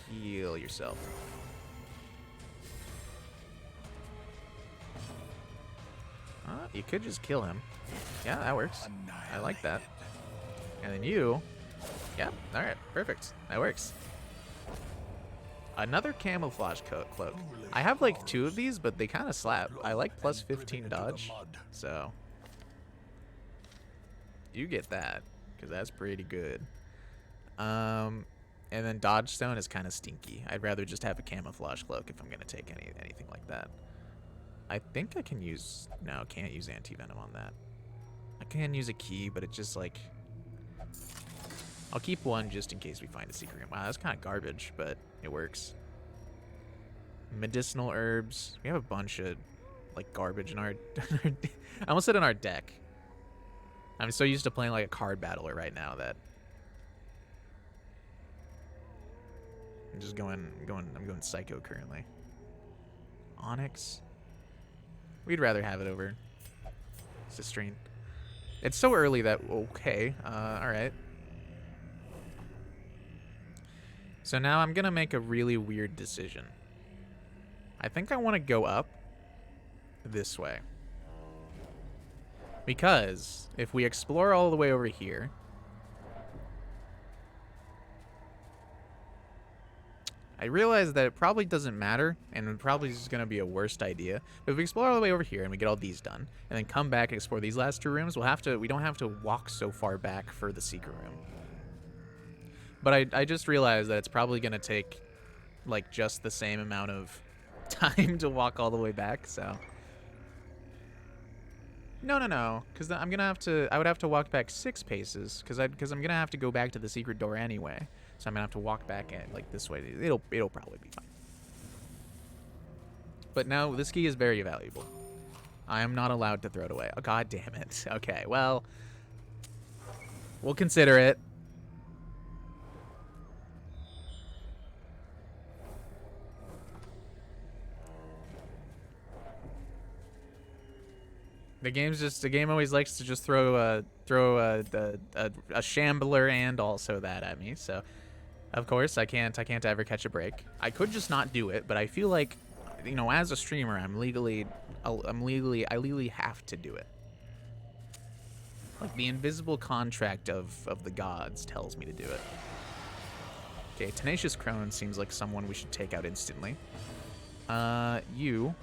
Heal yourself. You could just kill him. Yeah, that works. I like that. And then you... Yeah, alright, perfect. That works. Another camouflage cloak. I have like 2 of these, but they kind of slap. I like plus 15 dodge, so... You get that, because that's pretty good. And then dodge stone is kind of stinky. I'd rather just have a camouflage cloak if I'm going to take anything like that. I think I can use... No, can't use anti-venom on that. I can use a key, but it just like... I'll keep one just in case we find a secret room. Wow, that's kind of garbage, but it works. Medicinal herbs. We have a bunch of like garbage in our I almost said in our deck. I'm so used to playing like a card battler right now that I'm just going psycho currently. Onyx. We'd rather have it over Cistrine. It's so early that okay. All right. So now I'm gonna make a really weird decision. I think I want to go up this way. Because if we explore all the way over here, I realize that it probably doesn't matter, and it probably is going to be a worst idea. But if we explore all the way over here and we get all these done, and then come back and explore these last two rooms, we don't have to walk so far back for the secret room. But I just realized that it's probably going to take like just the same amount of time to walk all the way back, so no, because I'm gonna have to. I would have to walk back 6 paces, because I'm gonna have to go back to the secret door anyway. So I'm gonna have to walk back at like this way. It'll probably be fine. But now this key is very valuable. I am not allowed to throw it away. Oh, God damn it. Okay, well, we'll consider it. The game always likes to just throw a shambler and also that at me. So, of course, I can't ever catch a break. I could just not do it, but I feel like, you know, as a streamer, I legally have to do it. Like the invisible contract of the gods tells me to do it. Okay, Tenacious Crone seems like someone we should take out instantly. You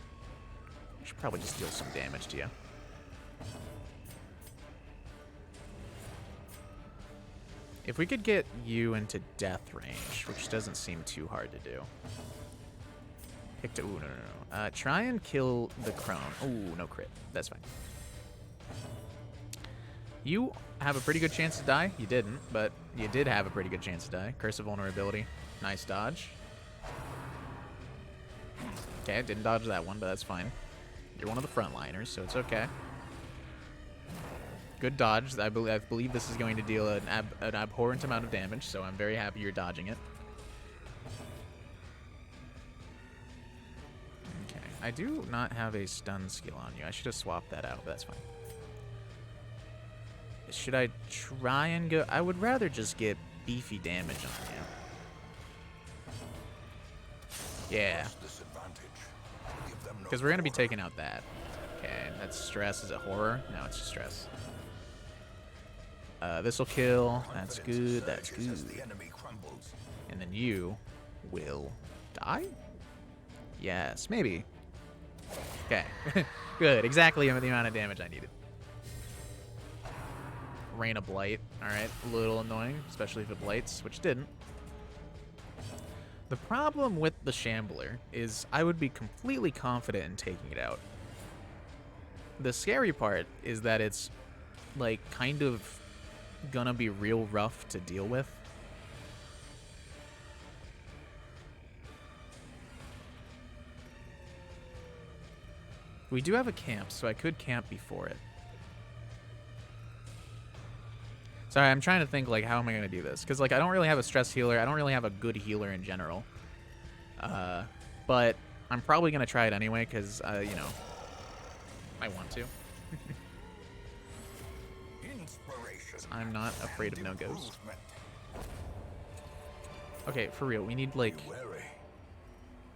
should probably just deal some damage to you. If we could get you into death range, which doesn't seem too hard to do. Ooh, no. Try and kill the crone. Ooh, no crit. That's fine. You have a pretty good chance to die. You didn't, but you did have a pretty good chance to die. Curse of Vulnerability. Nice dodge. Okay, I didn't dodge that one, but that's fine. You're one of the frontliners, so it's okay. Good dodge. I believe this is going to deal an abhorrent amount of damage, so I'm very happy you're dodging it. Okay. I do not have a stun skill on you. I should have swapped that out, but that's fine. Should I try and go? I would rather just get beefy damage on you. Yeah. Because we're going to be taking out that. Okay, that's stress. Is it horror? No, it's just stress. This will kill. That's good. That's good. And then you will die? Yes, maybe. Okay. Good. Exactly the amount of damage I needed. Rain of Blight. Alright. A little annoying, especially if it blights, which didn't. The problem with the Shambler is I would be completely confident in taking it out. The scary part is that it's, like, kind of gonna be real rough to deal with. We do have a camp, so I could camp before it. Sorry, I'm trying to think, like, how am I gonna do this? Because, like, I don't really have a stress healer. I don't really have a good healer in general. But I'm probably gonna try it anyway, because, you know, I want to. I'm not afraid of no-goes. Okay, for real, we need, like...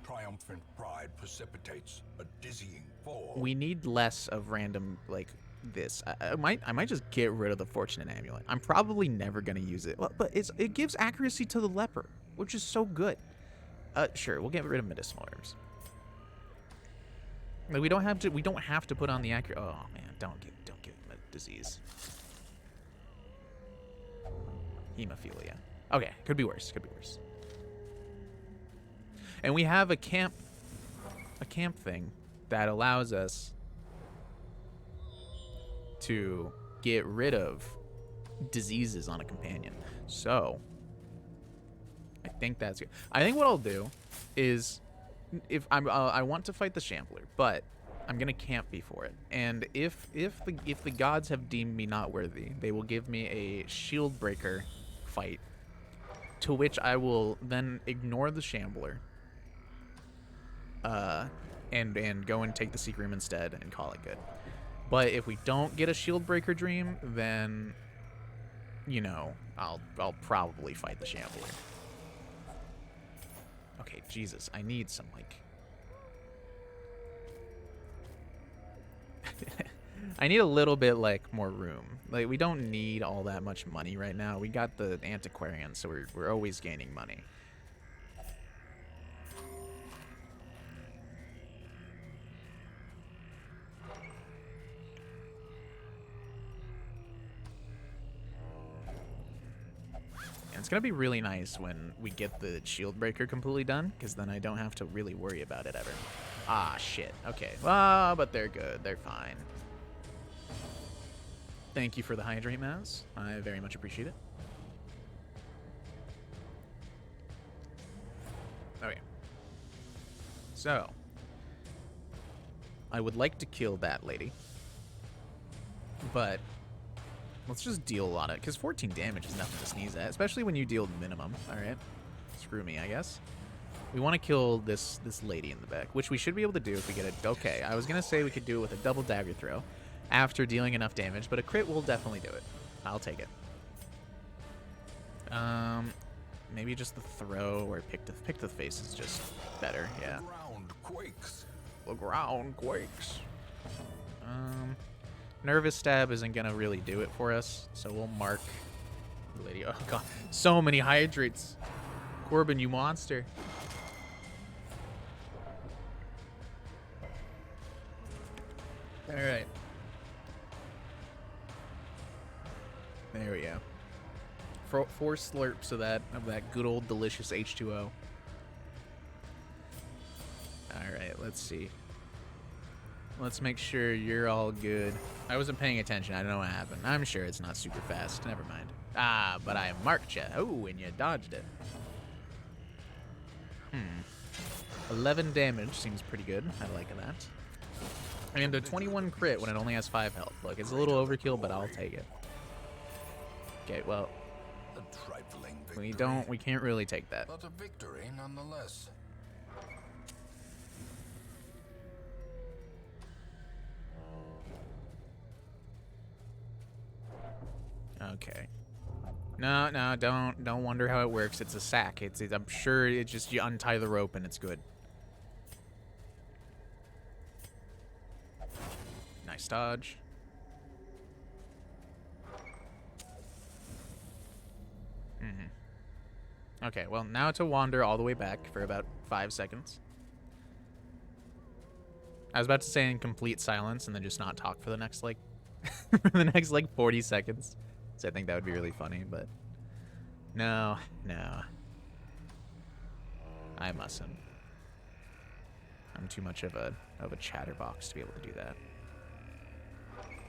Triumphant pride precipitates a dizzying fall. We need less of random, like, this. I might just get rid of the Fortunate Amulet. I'm probably never going to use it. But it gives accuracy to the leper, which is so good. Sure, we'll get rid of medicinal herbs. Like, we don't have to put on the accurate... Oh, man, don't give him a disease. Hemophilia. Okay, could be worse. And we have a camp thing that allows us to get rid of diseases on a companion. So I think that's good. I think what I'll do is, if I want to fight the Shambler, but I'm gonna camp before it. And if the gods have deemed me not worthy, they will give me a shield breaker fight, to which I will then ignore the Shambler, and go and take the secret room instead and call it good. But if we don't get a shield breaker dream, then, you know, I'll probably fight the Shambler. Okay, Jesus, I need some, like... I need a little bit, like, more room. Like, we don't need all that much money right now. We got the antiquarian, so we're always gaining money. And it's gonna be really nice when we get the shield breaker completely done, because then I don't have to really worry about it ever. Ah, shit. Okay. Well, but they're good. They're fine. Thank you for the hydrate, Maz. I very much appreciate it. Okay. So, I would like to kill that lady, but let's just deal a lot of, because 14 damage is nothing to sneeze at, especially when you deal minimum. All right. Screw me, I guess. We want to kill this lady in the back, which we should be able to do if we get it. Okay, I was going to say we could do it with a double dagger throw after dealing enough damage, but a crit will definitely do it. I'll take it. Maybe just the throw or pick the face is just better. Yeah. The ground quakes. The ground quakes. Nervous stab isn't going to really do it for us, so we'll mark the lady. Oh, God. So many hydrates. Corbin, you monster. All right. There we go. Four slurps of that good old delicious H2O. All right, let's see. Let's make sure you're all good. I wasn't paying attention. I don't know what happened. I'm sure it's not super fast. Never mind. Ah, but I marked you. Oh, and you dodged it. 11 damage seems pretty good. I like that. And a 21 crit when it only has 5 health. Look, it's a little overkill, but I'll take it. Okay, well, A trifling victory, we can't really take that. but a victory nonetheless. Okay. No, don't wonder how it works. It's a sack. I'm sure it's just you untie the rope and it's good. Nice dodge. Okay, well, now to wander all the way back for about 5 seconds. I was about to say in complete silence and then just not talk for the next, like, for the next, like, 40 seconds. So I think that would be really funny, but no. I mustn't. I'm too much of a chatterbox to be able to do that.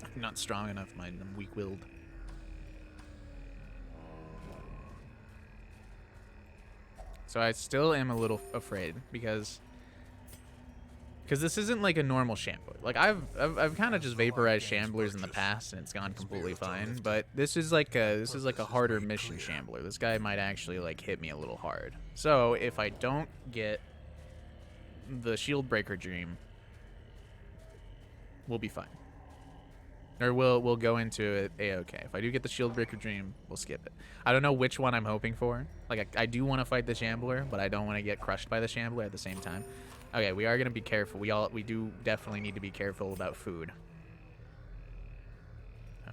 I'm not strong enough, I'm weak-willed. So I still am a little afraid because this isn't like a normal Shambler. Like I've kind of just vaporized Shamblers in the past and it's gone completely fine, but this is like a harder mission Shambler. This guy might actually like hit me a little hard. So if I don't get the shield breaker dream, we'll be fine. Or we'll go into it a-okay. If I do get the shield breaker dream, we'll skip it. I don't know which one I'm hoping for. Like I do want to fight the Shambler, but I don't want to get crushed by the Shambler at the same time. Okay, we are gonna be careful. We do definitely need to be careful about food.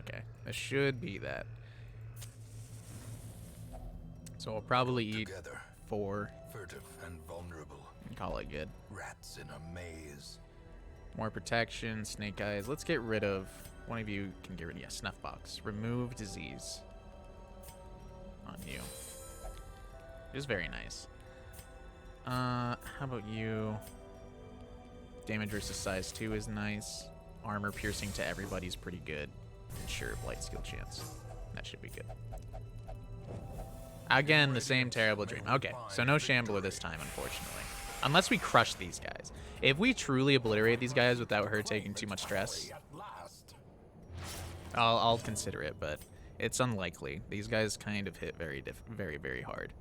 Okay, this should be that. So I'll probably eat Together, 4 furtive and vulnerable. and call it good. Rats in a maze. More protection, snake eyes. Let's get rid of one of you. Can get rid of snuff box. Remove disease on you. It is very nice. How about you? Damage versus size 2 is nice. Armor piercing to everybody's pretty good. And sure, blight skill chance. That should be good. Again, the same terrible dream. Okay, so no Shambler this time, unfortunately. Unless we crush these guys. If we truly obliterate these guys without her taking too much stress, I'll consider it, but it's unlikely. These guys kind of hit very, very hard.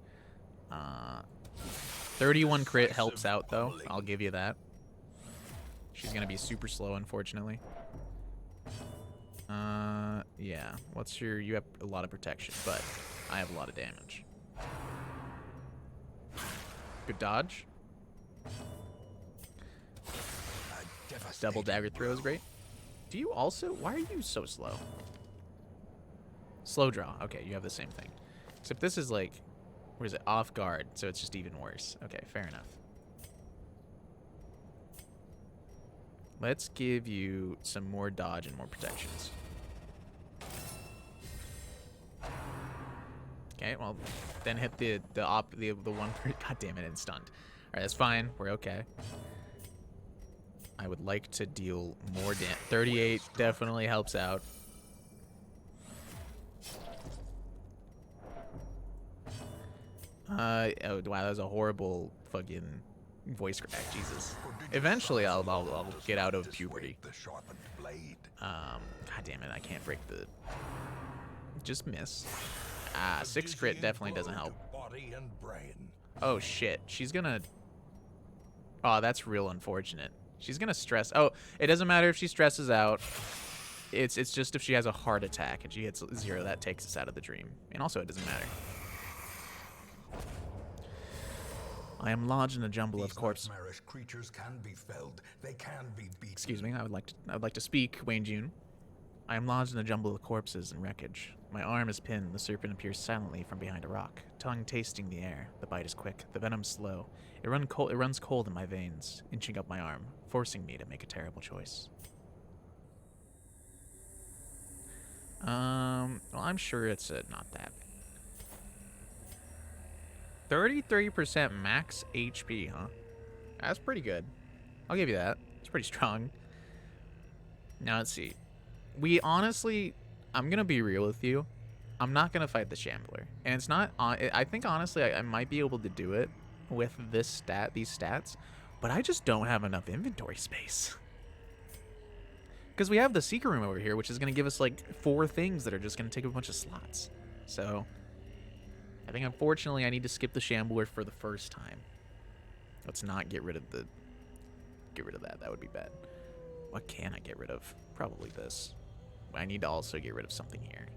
31 crit helps out, though. I'll give you that. She's gonna be super slow, unfortunately. Yeah. What's your... You have a lot of protection, but I have a lot of damage. Good dodge. Double dagger throw is great. Do you also... Why are you so slow? Slow draw. Okay, you have the same thing. Except this is like... Where is it? Off guard, so it's just even worse. Okay, fair enough. Let's give you some more dodge and more protections. Okay, well, then hit the one. God damn it, and stunned. All right, that's fine. We're okay. I would like to deal more damage. 38 definitely helps out. Oh wow, that was a horrible fucking voice crack. Jesus. Eventually, I'll get out of puberty. God damn it, I can't break the. Just miss. 6 crit definitely doesn't help. Oh shit, she's gonna. Oh, that's real unfortunate. She's gonna stress. Oh, it doesn't matter if she stresses out. It's just if she has a heart attack and she hits 0, that takes us out of the dream. And also, it doesn't matter. I am lodged in a jumble of corpses. Creatures can be felled. They can be beaten. Excuse me. I would like to speak, Wayne June. I am lodged in a jumble of corpses and wreckage. My arm is pinned. The serpent appears silently from behind a rock, tongue tasting the air. The bite is quick. The venom slow. It runs cold in my veins, inching up my arm, forcing me to make a terrible choice. Well, I'm sure it's not that. 33% max HP, huh? That's pretty good. I'll give you that. It's pretty strong. Now, let's see. We honestly... I'm going to be real with you. I'm not going to fight the Shambler. And it's not... I think, honestly, I might be able to do it with these stats. But I just don't have enough inventory space. Because we have the secret room over here, which is going to give us, like, 4 things that are just going to take a bunch of slots. So... I think, unfortunately, I need to skip the Shambler for the first time. Let's not get rid of the... Get rid of that. That would be bad. What can I get rid of? Probably this. I need to also get rid of something here.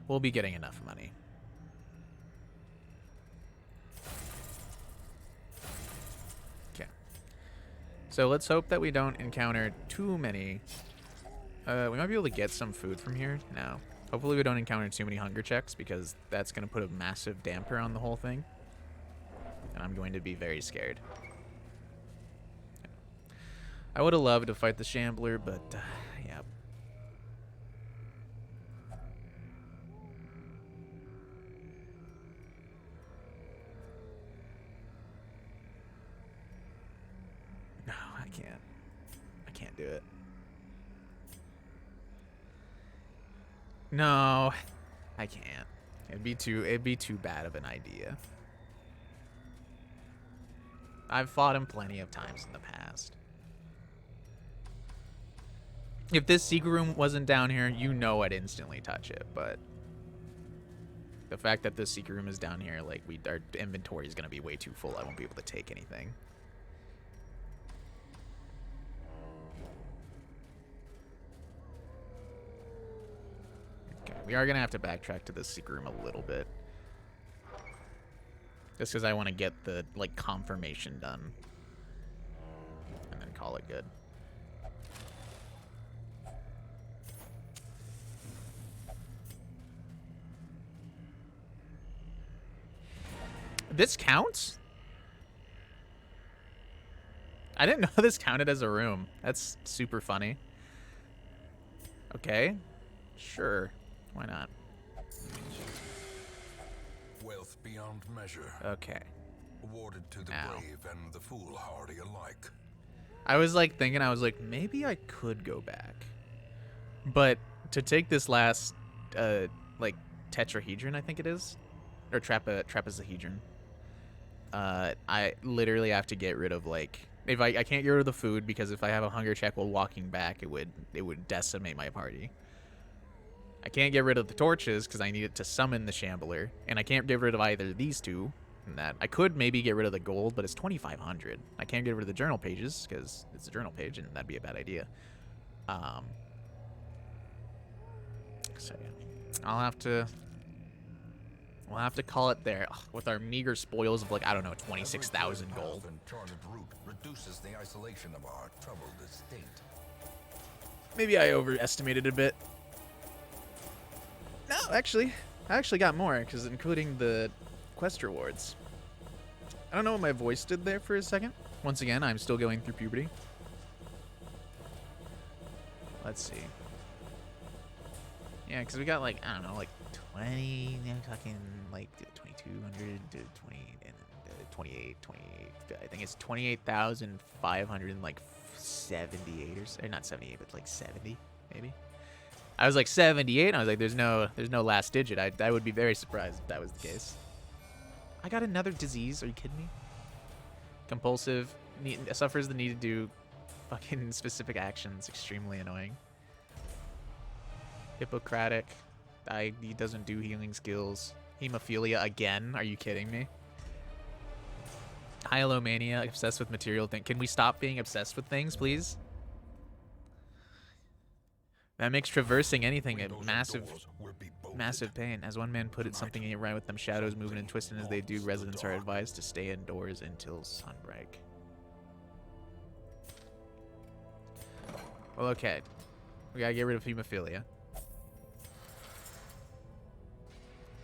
We'll be getting enough money. Okay. So let's hope that we don't encounter too many... we might be able to get some food from here. No. Hopefully we don't encounter too many hunger checks, because that's going to put a massive damper on the whole thing. And I'm going to be very scared. I would have loved to fight the Shambler, but yeah. No, I can't. I can't do it. No, I can't. It'd be too bad of an idea. I've fought him plenty of times in the past. If this secret room wasn't down here, you know I'd instantly touch it, but the fact that this secret room is down here, like, our inventory is gonna be way too full. I won't be able to take anything. Okay, we are gonna have to backtrack to this secret room a little bit. Just because I want to get the, like, confirmation done. And then call it good. This counts? I didn't know this counted as a room. That's super funny. Okay. Sure. Why not? Wealth beyond measure. Okay. Awarded to the brave and the foolhardy alike. I was like thinking, I was like, maybe I could go back. But to take this last, like, tetrahedron, I think it is, or trapezohedron, I literally have to get rid of, like, if I can't get rid of the food, because if I have a hunger check while walking back, it would decimate my party. I can't get rid of the torches because I need it to summon the Shambler, and I can't get rid of either of these two. And that I could maybe get rid of the gold, but it's 2,500. I can't get rid of the journal pages because it's a journal page, and that'd be a bad idea. So yeah, we'll have to call it there. Ugh, with our meager spoils of, like, I don't know, 26,000 gold. Charted route reduces the isolation of our troubled estate. Maybe I overestimated a bit. No, actually, I actually got more, because including the quest rewards. I don't know what my voice did there for a second. Once again, I'm still going through puberty. Let's see. Yeah, because we got, like, I don't know, like 20, I'm talking like 2,200 to 20, and 28, I think it's 28,578 or not 78, but like 70, maybe. I was like 78, and I was like, there's no last digit. I would be very surprised if that was the case. I got another disease. Are you kidding me? Compulsive. Suffers the need to do fucking specific actions. Extremely annoying. Hippocratic. He doesn't do healing skills. Hemophilia again. Are you kidding me? Hyalomania. Obsessed with material things. Can we stop being obsessed with things, please? That makes traversing anything a massive pain. As one man put it, something ain't right with them shadows moving and twisting as they do. Residents are advised to stay indoors until sunbreak. Well, okay. We gotta get rid of hemophilia.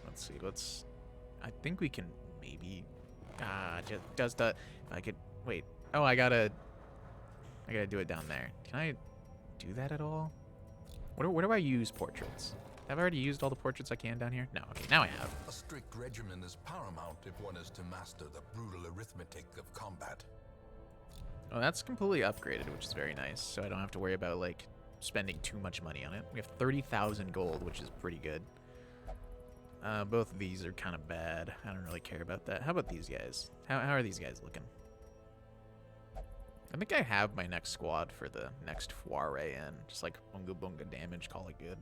Let's see. I think we can maybe. Does the? If I could wait. Oh, I gotta do it down there. Can I do that at all? Where do I use portraits? Have I already used all the portraits I can down here? No. Okay, now I have. A strict regimen is paramount if one is to master the brutal arithmetic of combat. Oh, that's completely upgraded, which is very nice. So I don't have to worry about, like, spending too much money on it. We have 30,000 gold, which is pretty good. Both of these are kind of bad. I don't really care about that. How about these guys? How are these guys looking? I think I have my next squad for the next foray in. Just like bunga bunga damage, call it good.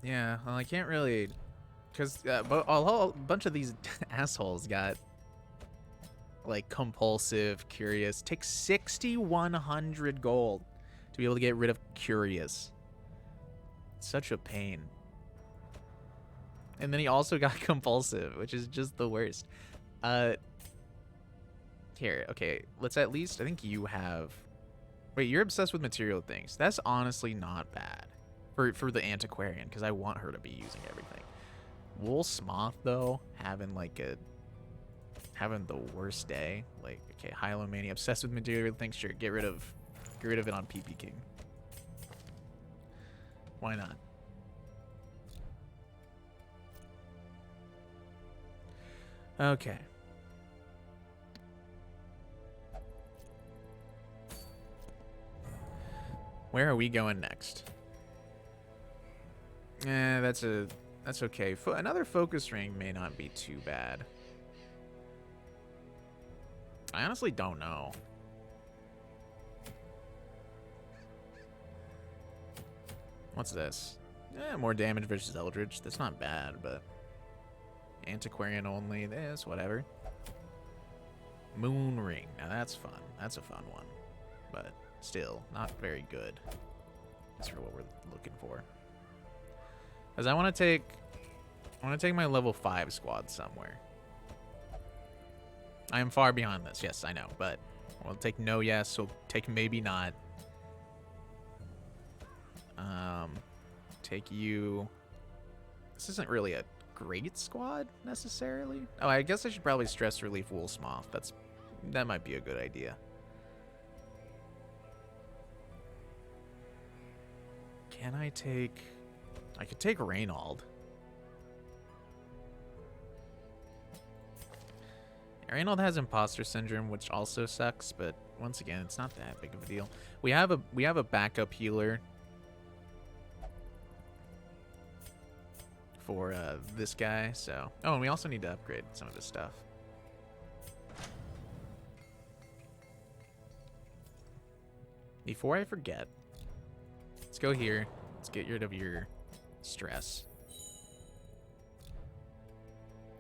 Yeah, well, I can't really, because a whole bunch of these assholes got, like, compulsive, curious. Takes 6,100 gold to be able to get rid of curious. Such a pain. And then he also got compulsive, which is just the worst. Here, okay, let's at least, I think you have, wait, you're obsessed with material things. That's honestly not bad for the antiquarian, because I want her to be using everything. Wool Smoth, though, having the worst day. Like, okay, Hyalomania, obsessed with material things, sure, get rid of it on PP King. Why not? Okay. Where are we going next? That's okay. Another focus ring may not be too bad. I honestly don't know. What's this? More damage versus Eldritch. That's not bad, but Antiquarian only. This, whatever. Moon Ring. Now that's fun. That's a fun one, but still not very good. That's for what we're looking for. Because I want to take my level 5 squad somewhere. I am far beyond this. Yes, I know, but we'll take no yes. We'll take maybe not. Take you. This isn't really a great squad necessarily. Oh, I guess I should probably stress relief Wool Smoth. That might be a good idea. Can I take? I could take Reynald. Reynold has imposter syndrome, which also sucks, but once again, it's not that big of a deal. We have a backup healer for this guy, so... Oh, and we also need to upgrade some of his stuff. Before I forget, let's go here. Let's get rid of your stress.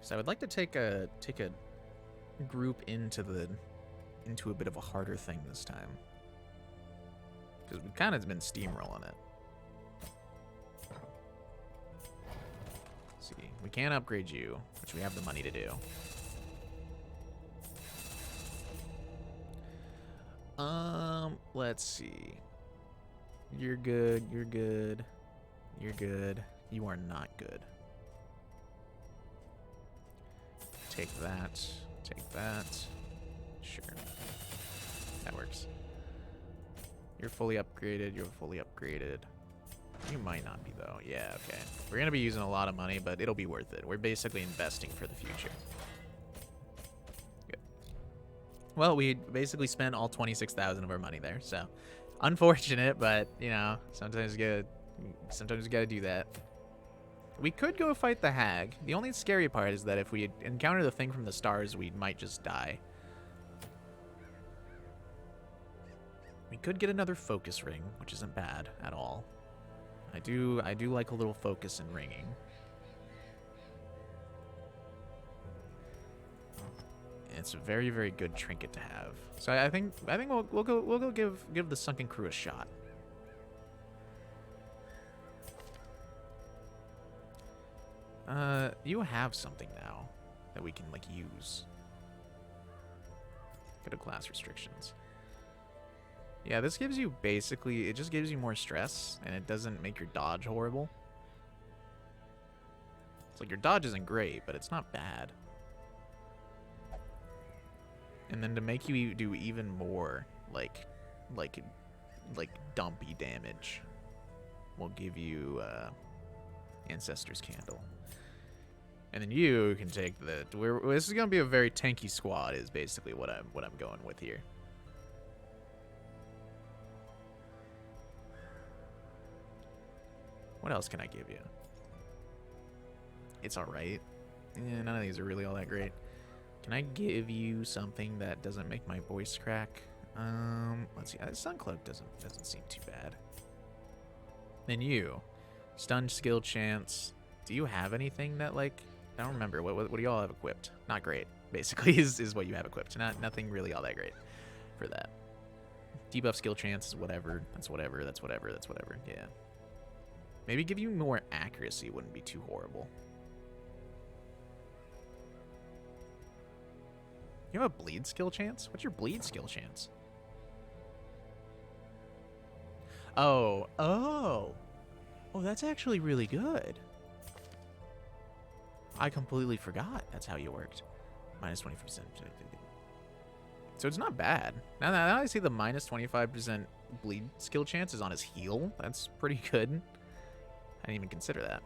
So I would like to take a group into a bit of a harder thing this time, because we've kind of been steamrolling it. Let's see, we can't upgrade you, which we have the money to do. Let's see. You're good. You're good. You're good. You are not good. Take that. Take that. Sure. That works. You're fully upgraded. You're fully upgraded. You might not be, though. Yeah, okay. We're going to be using a lot of money, but it'll be worth it. We're basically investing for the future. Good. Well, we basically spent all 26,000 of our money there, so unfortunate, but, you know, sometimes you gotta do that. We could go fight the hag. The only scary part is that if we encounter the thing from the stars, we might just die. We could get another focus ring, which isn't bad at all. I do like a little focus in ringing. It's a very, very good trinket to have. So I think we'll go give the Sunken Crew a shot. You have something now that we can, like, use. Go to class restrictions. Yeah, this gives you basically, it just gives you more stress, and it doesn't make your dodge horrible. It's like your dodge isn't great, but it's not bad. And then to make you do even more, like dumpy damage, we'll give you Ancestor's Candle. And then you can take the... this is going to be a very tanky squad, is basically what I'm going with here. What else can I give you? It's alright. Yeah, none of these are really all that great. Can I give you something that doesn't make my voice crack? Let's see. Suncloak doesn't seem too bad. Then you. Stun skill chance. Do you have anything that, like... I don't remember. What do y'all have equipped? Not great, basically, is what you have equipped. Nothing really all that great for that. Debuff skill chance is whatever. That's whatever. That's whatever. That's whatever. Yeah. Maybe give you more accuracy wouldn't be too horrible. You have a bleed skill chance? What's your bleed skill chance? Oh, that's actually really good. I completely forgot that's how you worked. Minus 25%. So it's not bad. Now that I see the minus 25% bleed skill chance is on his heal, that's pretty good. I didn't even consider that.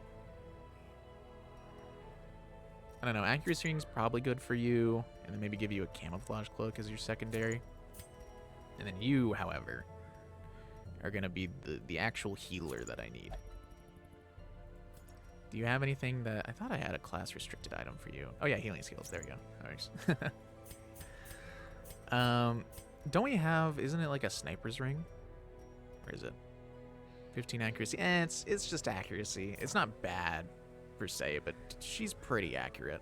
I don't know, accuracy ring's probably good for you, and then maybe give you a camouflage cloak as your secondary. And then you, however, are gonna be the actual healer that I need. Do you have anything that... I thought I had a class restricted item for you. Oh yeah, healing skills. There we go. That works. Don't we have... Isn't it like a sniper's ring? Where is it? 15 accuracy. It's just accuracy. It's not bad per se, but she's pretty accurate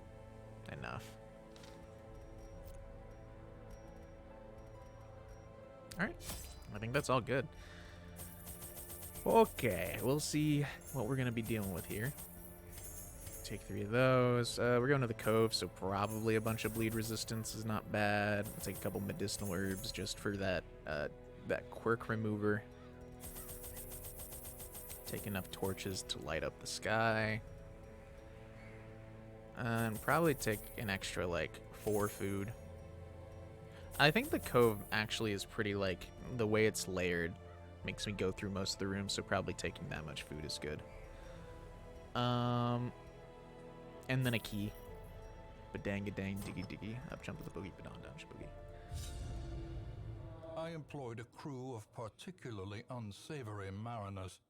enough. Alright. I think that's all good. Okay, we'll see what we're going to be dealing with here. Take 3 of those. We're going to the Cove, so probably a bunch of bleed resistance is not bad. I'll take a couple medicinal herbs just for that quirk remover. Take enough torches to light up the sky. And probably take an extra, like, 4 food. I think the Cove actually is pretty, like, the way it's layered makes me go through most of the rooms, so probably taking that much food is good. And then a key. Badanga dang diggy diggy. Up jump with the boogie, badon down boogie. I employed a crew of particularly unsavory mariners,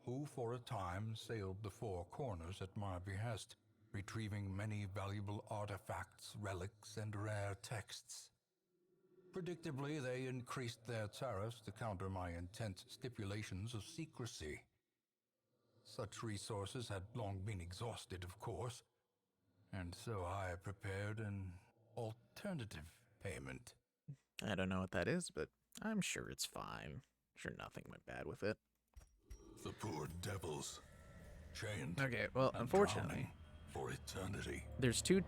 who for a time sailed the four corners at my behest, retrieving many valuable artifacts, relics, and rare texts. Predictably, they increased their tariffs to counter my intense stipulations of secrecy. Such resources had long been exhausted, of course, and so I prepared an alternative payment. I don't know what that is, but I'm sure it's fine. Sure nothing went bad with it. The poor devils, chained. Okay, well, and unfortunately, drowning for eternity. there's two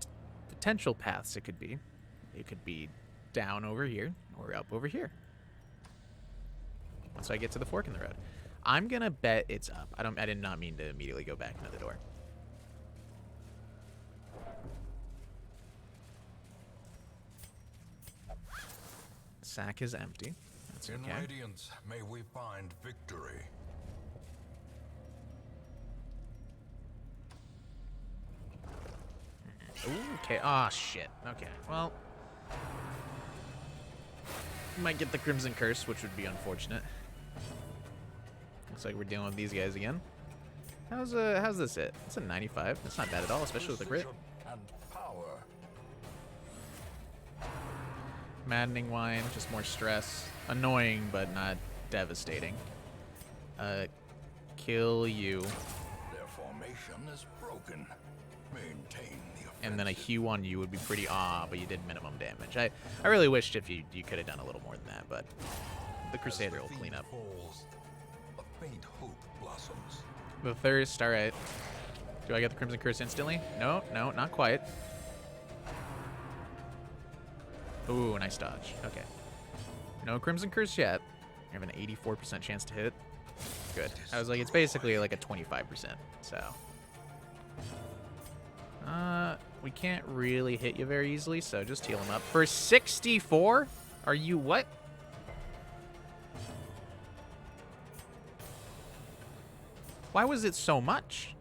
potential paths it could be. It could be down over here or up over here. Once I get to the fork in the road. I'm gonna bet it's up. I did not mean to immediately go back into the door. Sack is empty. That's In okay. Radiance, may we find victory. Ooh, okay. Ah, shit. Okay. Well, might get the Crimson Curse, which would be unfortunate. Looks like we're dealing with these guys again. How's this hit? It's a 95. That's not bad at all, especially with the crit. Precision and power. Maddening Wine, just more stress. Annoying, but not devastating. Kill you. Their formation is broken. Maintain the offensive. And then a Hue on you would be pretty but you did minimum damage. I really wished if you could have done a little more than that, but the Crusader will clean up. Falls, a faint hope blossoms. The Thirst, alright. Do I get the Crimson Curse instantly? No, not quite. Ooh, nice dodge. Okay. No Crimson Curse yet. You have an 84% chance to hit. Good. I was like, it's basically like a 25%, so. We can't really hit you very easily, so just heal him up. For 64? Are you what? Why was it so much?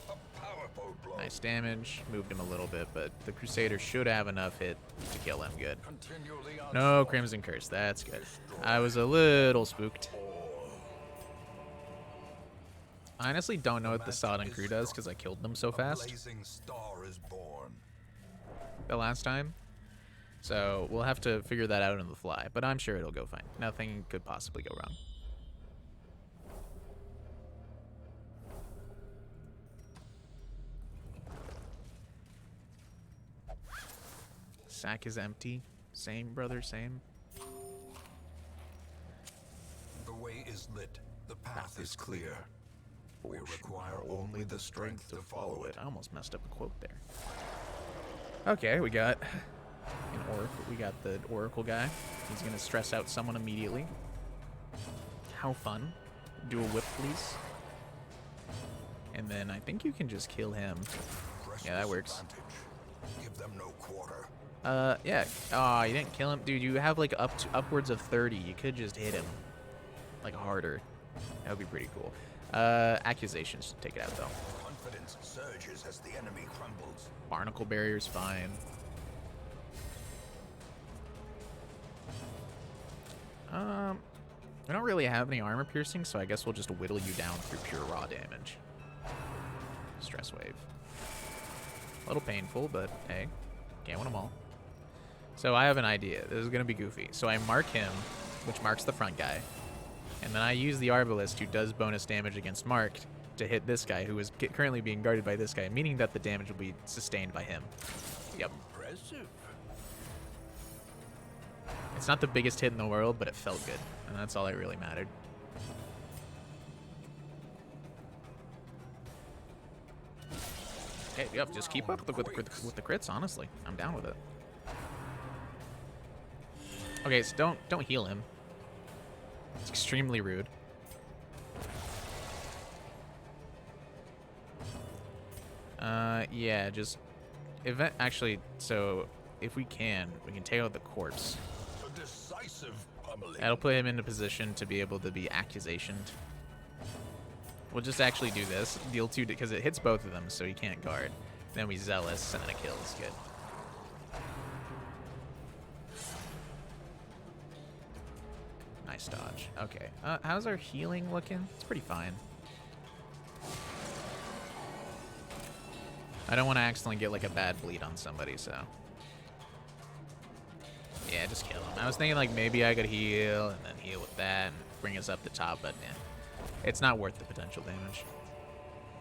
A powerful blow. Nice damage. Moved him a little bit, but the Crusader should have enough hit to kill him. Good. Continue the No onslaught. Crimson Curse. That's good. I was a little spooked. I honestly don't know what the Sodden crew does because I killed them so A fast blazing star is born. the last time. So we'll have to figure that out on the fly, but I'm sure it'll go fine. Nothing could possibly go wrong. Sack is empty. Same, brother, same. The way is lit. The path is clear. We require only the strength to follow it. I almost messed up a quote there. Okay, we got an oracle. We got the oracle guy. He's gonna stress out someone immediately. How fun! Do a whip, please. And then I think you can just kill him. Press Yeah, that this works. advantage. Give them no quarter. Yeah. Aw, you didn't kill him, dude. You have like upwards of 30. You could just hit him like harder. That would be pretty cool. Accusations. Take it out though. Confidence surges as the enemy crumbles. Barnacle barrier's fine. We don't really have any armor piercing, so I guess we'll just whittle you down through pure raw damage. Stress wave. A little painful, but hey, can't win them all. So I have an idea. This is gonna be goofy. So I mark him, which marks the front guy, and then I use the Arbalist, who does bonus damage against marked, to hit this guy, who is currently being guarded by this guy, meaning that the damage will be sustained by him. Yep. Impressive. It's not the biggest hit in the world, but it felt good, and that's all that really mattered. Okay, yep, just keep up with the crits, honestly. I'm down with it. Okay, so don't heal him. It's extremely rude. Yeah, just actually, so if we can take out the corpse. A decisive pummeling. That'll put him in a position to be able to be accusationed. We'll just actually do this. Deal 2, because it hits both of them, so he can't guard. Then we Zealous, and then a kill is good. Nice dodge. Okay. How's our healing looking? It's pretty fine. I don't want to accidentally get like a bad bleed on somebody, so. Yeah, just kill him. I was thinking like maybe I could heal and then heal with that and bring us up the top, but yeah. It's not worth the potential damage.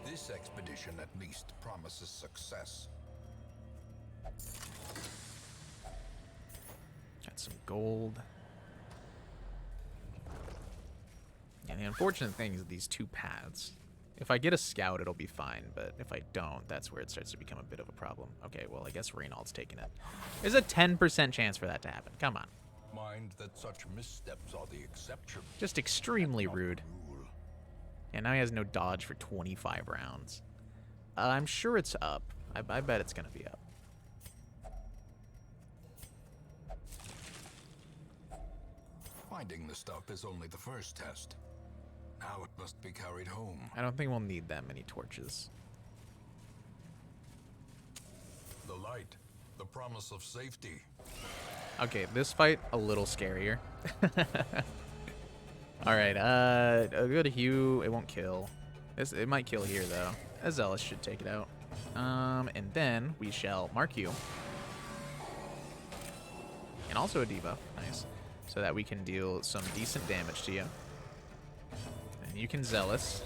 This expedition at least promises success. Got some gold. And the unfortunate thing is these two paths. If I get a scout, it'll be fine, but if I don't, that's where it starts to become a bit of a problem. Okay, well, I guess Reynald's taking it. There's a 10% chance for that to happen. Come on. Mind that such missteps are the exception. Just extremely not the rude. rule. Yeah, now he has no dodge for 25 rounds. I'm sure it's up. I bet it's going to be up. Finding the stuff is only the first test. Now it must be carried home. I don't think we'll need that many torches. The light, the promise of safety. Okay, this fight, a little scarier. Alright, I'll go to Hugh. It won't kill. It might kill here, though. A Zealous should take it out. And then we shall mark you. And also a debuff. Nice. So that we can deal some decent damage to you. And you can Zealous.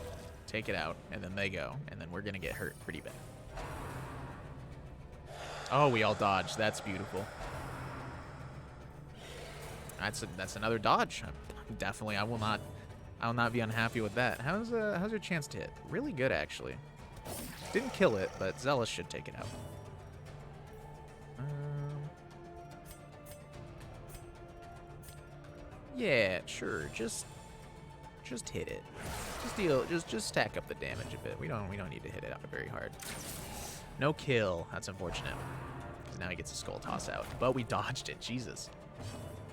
Take it out. And then they go. And then we're going to get hurt pretty bad. Oh, we all dodged. That's beautiful. That's another dodge. Definitely, I will not be unhappy with that. How's your chance to hit? Really good, actually. Didn't kill it, but Zealous should take it out. Yeah, sure. Just hit it. Just stack up the damage a bit. We don't need to hit it out very hard. No kill. That's unfortunate. Because now he gets a skull toss out. But we dodged it. Jesus.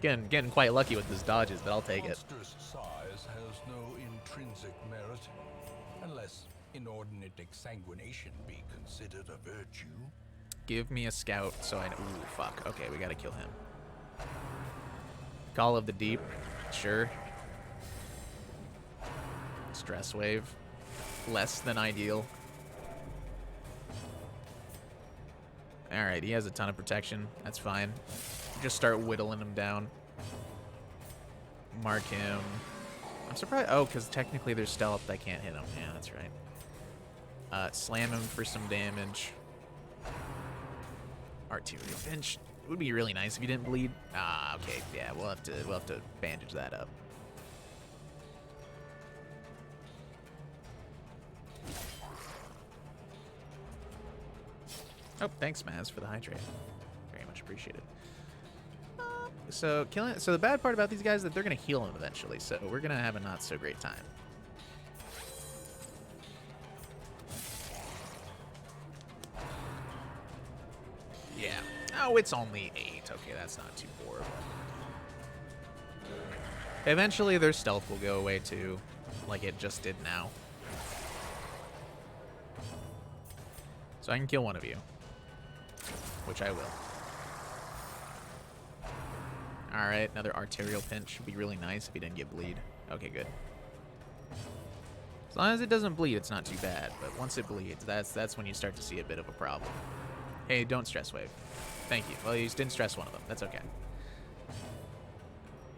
Getting quite lucky with his dodges, but I'll take it. Monstrous size has no intrinsic merit, unless inordinate exsanguination be considered a virtue. Give me a scout so I know. Ooh, fuck. Okay, we gotta kill him. Call of the Deep. Sure. Stress wave. Less than ideal. Alright, he has a ton of protection. That's fine. Just start whittling him down. Mark him. I'm surprised. Oh, because technically there's stealth. I can't hit him. Yeah, that's right. Slam him for some damage. Arterial pinch. It would be really nice if he didn't bleed. Ah, okay. Yeah, we'll have to bandage that up. Oh, thanks, Maz, for the hydrate. Very much appreciated. So the bad part about these guys is that they're gonna heal him eventually, so we're gonna have a not so great time. Yeah. Oh, it's only 8. Okay, that's not too horrible. Eventually, their stealth will go away too, like it just did now. So I can kill one of you, which I will. Alright, another arterial pinch would be really nice if he didn't get bleed. Okay, good. As long as it doesn't bleed, it's not too bad. But once it bleeds, that's when you start to see a bit of a problem. Hey, don't stress wave. Thank you. Well, you didn't stress one of them. That's okay.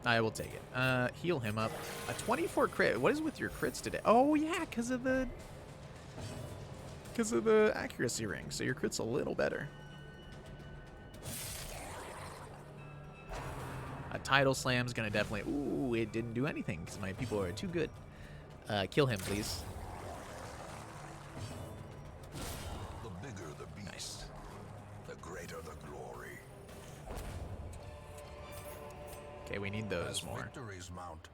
I will take it. Heal him up. A 24 crit. What is with your crits today? Oh, yeah, because of the accuracy ring. So your crit's a little better. A tidal slam's gonna definitely. Ooh, it didn't do anything because my people are too good. Kill him, please. The bigger the beast, Nice. the greater the glory. Okay, we need those As more. victories mount,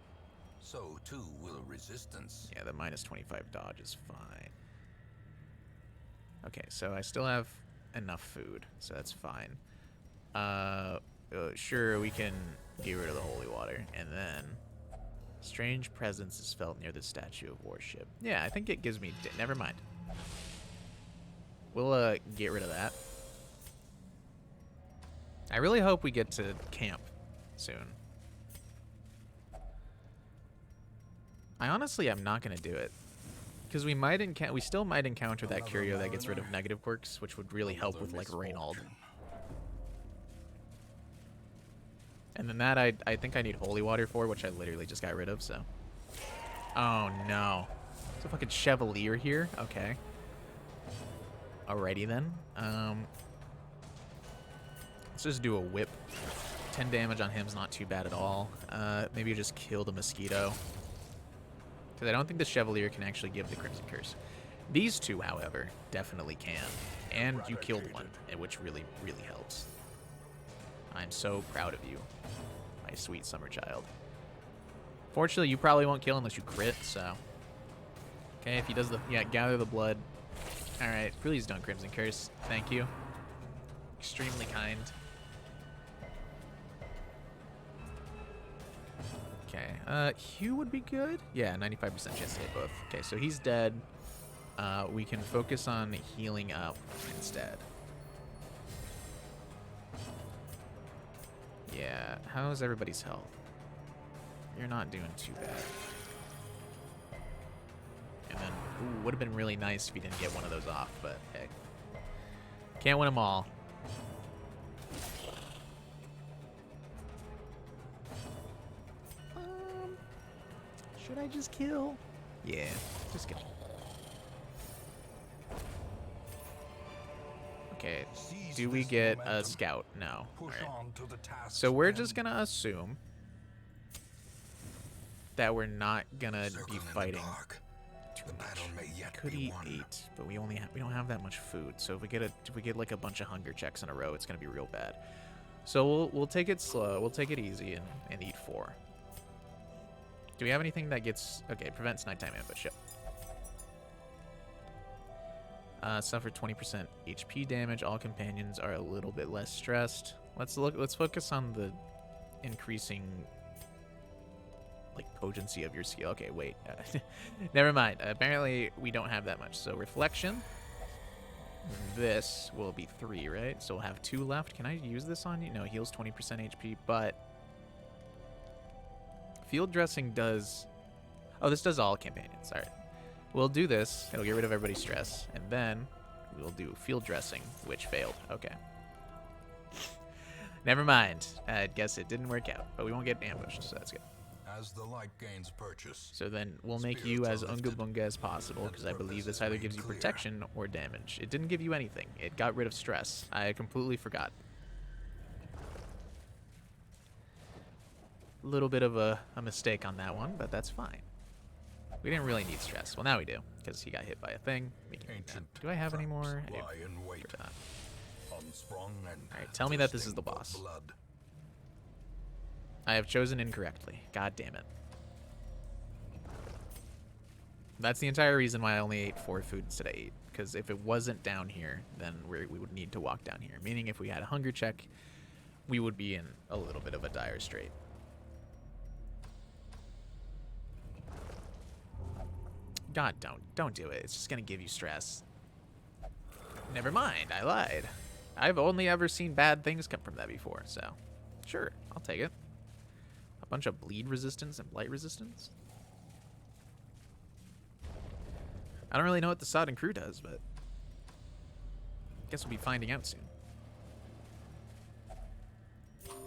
so too will resistance. Yeah, the minus 25 dodge is fine. Okay, so I still have enough food, so that's fine. Sure, we can get rid of the holy water, and then strange presence is felt near the statue of worship. Yeah, I think it gives me. Never mind. We'll get rid of that. I really hope we get to camp soon. I honestly am not gonna do it. Because we still might encounter that curio that gets rid of negative quirks, which would really help with like Reynold. And then that I think I need holy water for, which I literally just got rid of, so. Oh no. There's a fucking Chevalier here? Okay. Alrighty then. Let's just do a whip. 10 damage on him's not too bad at all. Maybe just kill the mosquito. Because I don't think the Chevalier can actually give the Crimson Curse. These two, however, definitely can. And you killed one, which really, really helps. I'm so proud of you, my sweet summer child. Fortunately, you probably won't kill unless you crit, so. Okay, if he does the, yeah, gather the blood. Alright, please don't Crimson Curse. Thank you. Extremely kind. Okay, Hugh would be good. Yeah, 95% chance to hit both. Okay, so he's dead. We can focus on healing up instead. Yeah, how's everybody's health? You're not doing too bad. And then, ooh, would have been really nice if you didn't get one of those off, but hey. Can't win them all. Should I just kill? Yeah, just kill. Okay, do we get a scout? No. Alright. So we're just gonna assume that we're not gonna be fighting too much. Could eat 8, but we don't have that much food. So if we get like a bunch of hunger checks in a row, it's gonna be real bad. So we'll take it slow. We'll take it easy and eat 4. Do we have anything that gets... Okay, prevents nighttime ambush. Yep. Suffer 20% HP damage. All companions are a little bit less stressed. Let's focus on the increasing like potency of your skill. Okay, wait. Never mind. Apparently we don't have that much. So reflection. This will be 3, right? So we'll have 2 left. Can I use this on you? No, heals 20% HP, but field dressing does... Oh, this does all companions. All right. We'll do this. It'll get rid of everybody's stress. And then we'll do field dressing, which failed. Okay. Never mind. I guess it didn't work out. But we won't get ambushed, so that's good. As the light gains purchase, so then we'll make you as Unga Bunga as possible, because I believe this either gives you protection or damage. It didn't give you anything. It got rid of stress. I completely forgot. A little bit of a mistake on that one, but that's fine. We didn't really need stress. Well, now we do, because he got hit by a thing. We can, do I have any more? I do. Alright, tell me that this is the boss. I have chosen incorrectly. God damn it. That's the entire reason why I only ate 4 food instead of 8. Because if it wasn't down here, then we would need to walk down here. Meaning if we had a hunger check, we would be in a little bit of a dire strait. God, don't do it. It's just going to give you stress. Never mind. I lied. I've only ever seen bad things come from that before, so sure, I'll take it. A bunch of bleed resistance and blight resistance. I don't really know what the Sodden Crew does, but I guess we'll be finding out soon.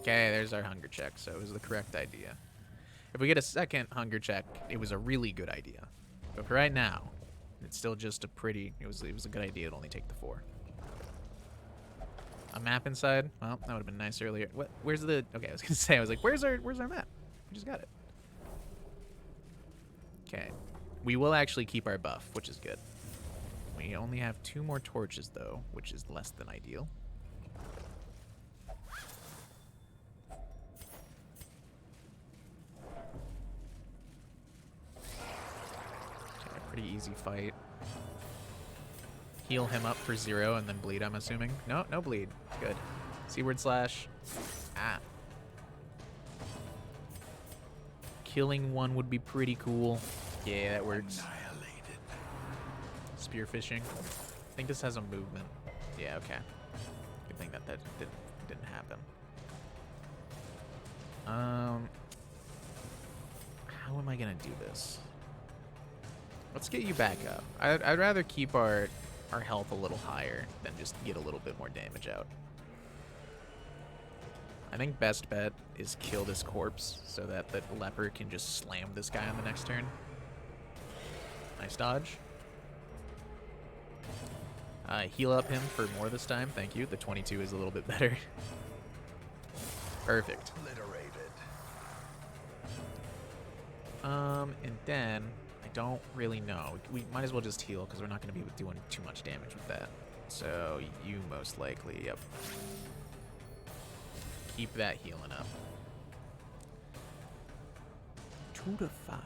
Okay, there's our hunger check, so it was the correct idea. If we get a second hunger check, it was a really good idea. But for right now, it's still just a pretty... It was a good idea to only take the 4. A map inside? Well, that would have been nice earlier. What? Where's the... Okay, I was gonna say, I was like, where's our map? We just got it. Okay. We will actually keep our buff, which is good. We only have 2 more torches, though, which is less than ideal. Okay, pretty easy fight. Heal him up for 0 and then bleed, I'm assuming. No, no bleed. Good. Seaward slash. Ah. Killing one would be pretty cool. Yeah, that works. Spear fishing. think this has a movement. Yeah, okay. Good thing that didn't happen. How am I gonna do this? Let's get you back up. I'd rather keep our health a little higher than just get a little bit more damage out. I think best bet is kill this corpse so that the leper can just slam this guy on the next turn. Nice dodge. Heal up him for more this time. Thank you. The 22 is a little bit better. Perfect. And then I don't really know. We might as well just heal because we're not going to be doing too much damage with that. So you most likely, yep. Keep that healing up. 2 to 5.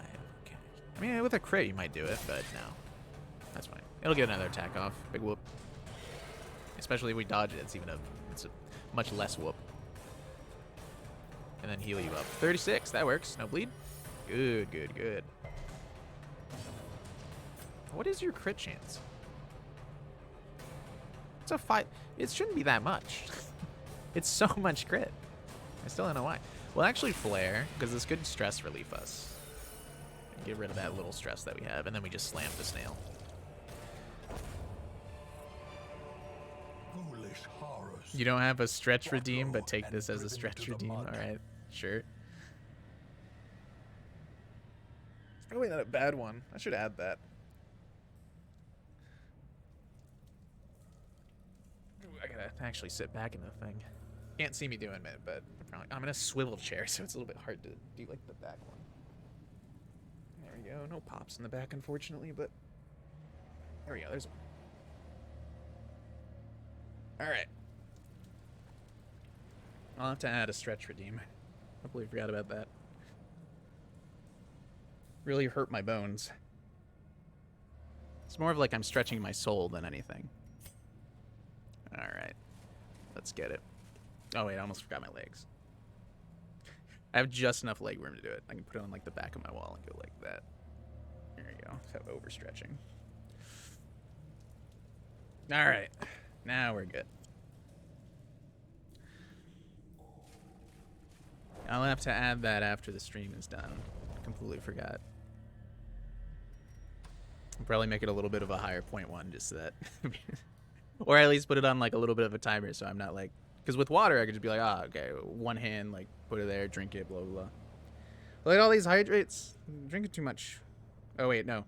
Okay. I mean, with a crit you might do it, but no. That's fine. It'll get another attack off. Big whoop. Especially if we dodge it, it's a much less whoop. And then heal you up. 36, that works. No bleed. Good, good, good. What is your crit chance? It's a 5. It shouldn't be that much. It's so much crit. I still don't know why. We'll actually flare, because this could stress relief us. Get rid of that little stress that we have, and then we just slam the snail. You don't have a stretch redeem, but take this as a stretch redeem. Alright, sure. It's probably not a bad one. I should add that. Ooh, I gotta actually sit back in the thing. Can't see me doing it, but I'm in a swivel chair, so it's a little bit hard to do like the back one. There we go. No pops in the back, unfortunately, but there we go. There's one. All right. I'll have to add a stretch redeem. Hopefully, forgot about that. Really hurt my bones. It's more of like I'm stretching my soul than anything. All right. Let's get it. Oh, wait, I almost forgot my legs. I have just enough leg room to do it. I can put it on like the back of my wall and go like that. There you go. Without overstretching. All right. Now we're good. I'll have to add that after the stream is done. Completely forgot. I'll probably make it a little bit of a higher 0.1 just so that... or at least put it on like a little bit of a timer so I'm not like... Because with water, I could just be like, ah, okay, one hand, like, put it there, drink it, blah, blah, blah. Look at all these hydrates. I'm drinking too much. Oh, wait, no.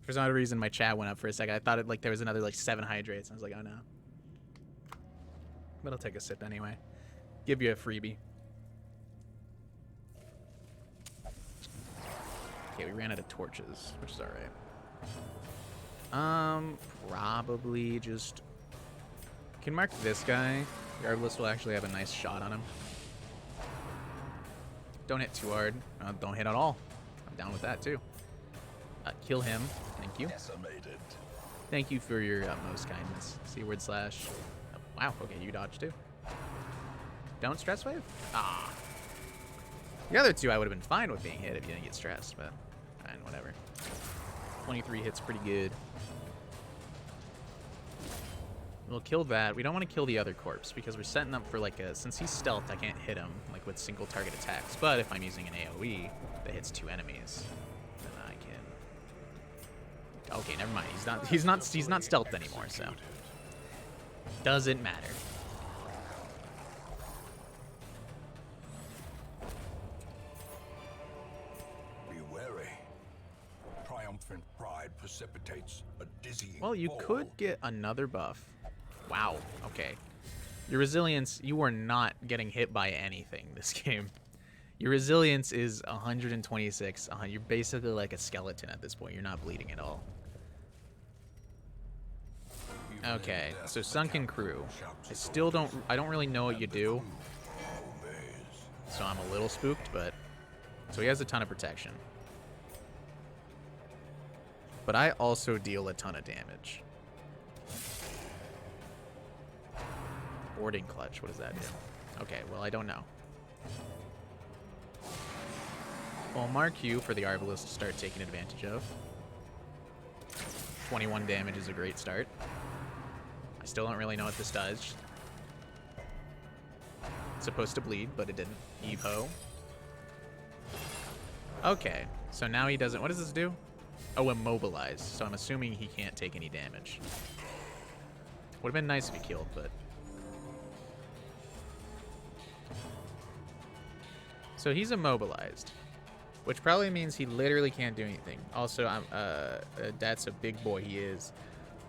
For some odd reason, my chat went up for a second. I thought like there was another, like, 7 hydrates. I was like, oh, no. But I'll take a sip anyway. Give you a freebie. Okay, we ran out of torches, which is all right. Probably just... Can mark this guy. The Arbalist will actually have a nice shot on him. Don't hit too hard. Don't hit at all. I'm down with that too. Kill him. Thank you. Decimated. Thank you for your utmost kindness. Seaward slash. Oh, wow. Okay, you dodged too. Don't stress wave? Ah. The other two I would have been fine with being hit if you didn't get stressed, but fine, whatever. 23 hits pretty good. We'll kill that. We don't want to kill the other corpse because we're setting up for like a... Since he's stealthed, I can't hit him like with single target attacks. But if I'm using an AoE that hits 2 enemies, then I can... Okay, never mind. He's not stealthed anymore, so doesn't matter. Be wary. Triumphant pride precipitates a dizzying Well, you fall. could get another buff. Wow, okay. Your resilience, you are not getting hit by anything this game. Your resilience is 126. You're basically like a skeleton at this point. You're not bleeding at all. Okay, so Sunken Crew. I don't really know what you do. So I'm a little spooked, but... So he has a ton of protection. But I also deal a ton of damage. Boarding clutch, what does that do? Okay, well, I don't know. Well, mark you for the Arbalist to start taking advantage of. 21 damage is a great start. still don't really know what this does. It's supposed to bleed, but it didn't. Evo. Okay, so now he doesn't. What does this do? Oh, immobilize. So I'm assuming he can't take any damage. Would have been nice if he killed, but. So he's immobilized, which probably means he literally can't do anything. Also, that's a big boy. He is.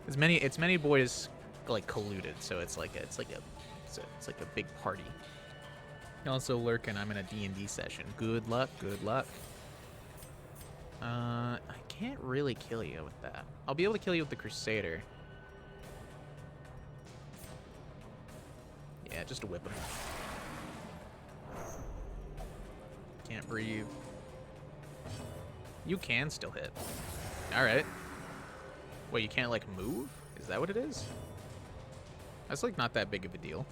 It's many boys like colluded, so it's like a big party. Also lurking. I'm in a D&D session. Good luck. Good luck. I can't really kill you with that. I'll be able to kill you with the Crusader. Yeah, just whip him. Can't breathe. You can still hit. Alright. Wait, you can't, like, move? Is that what it is? That's, like, not that big of a deal.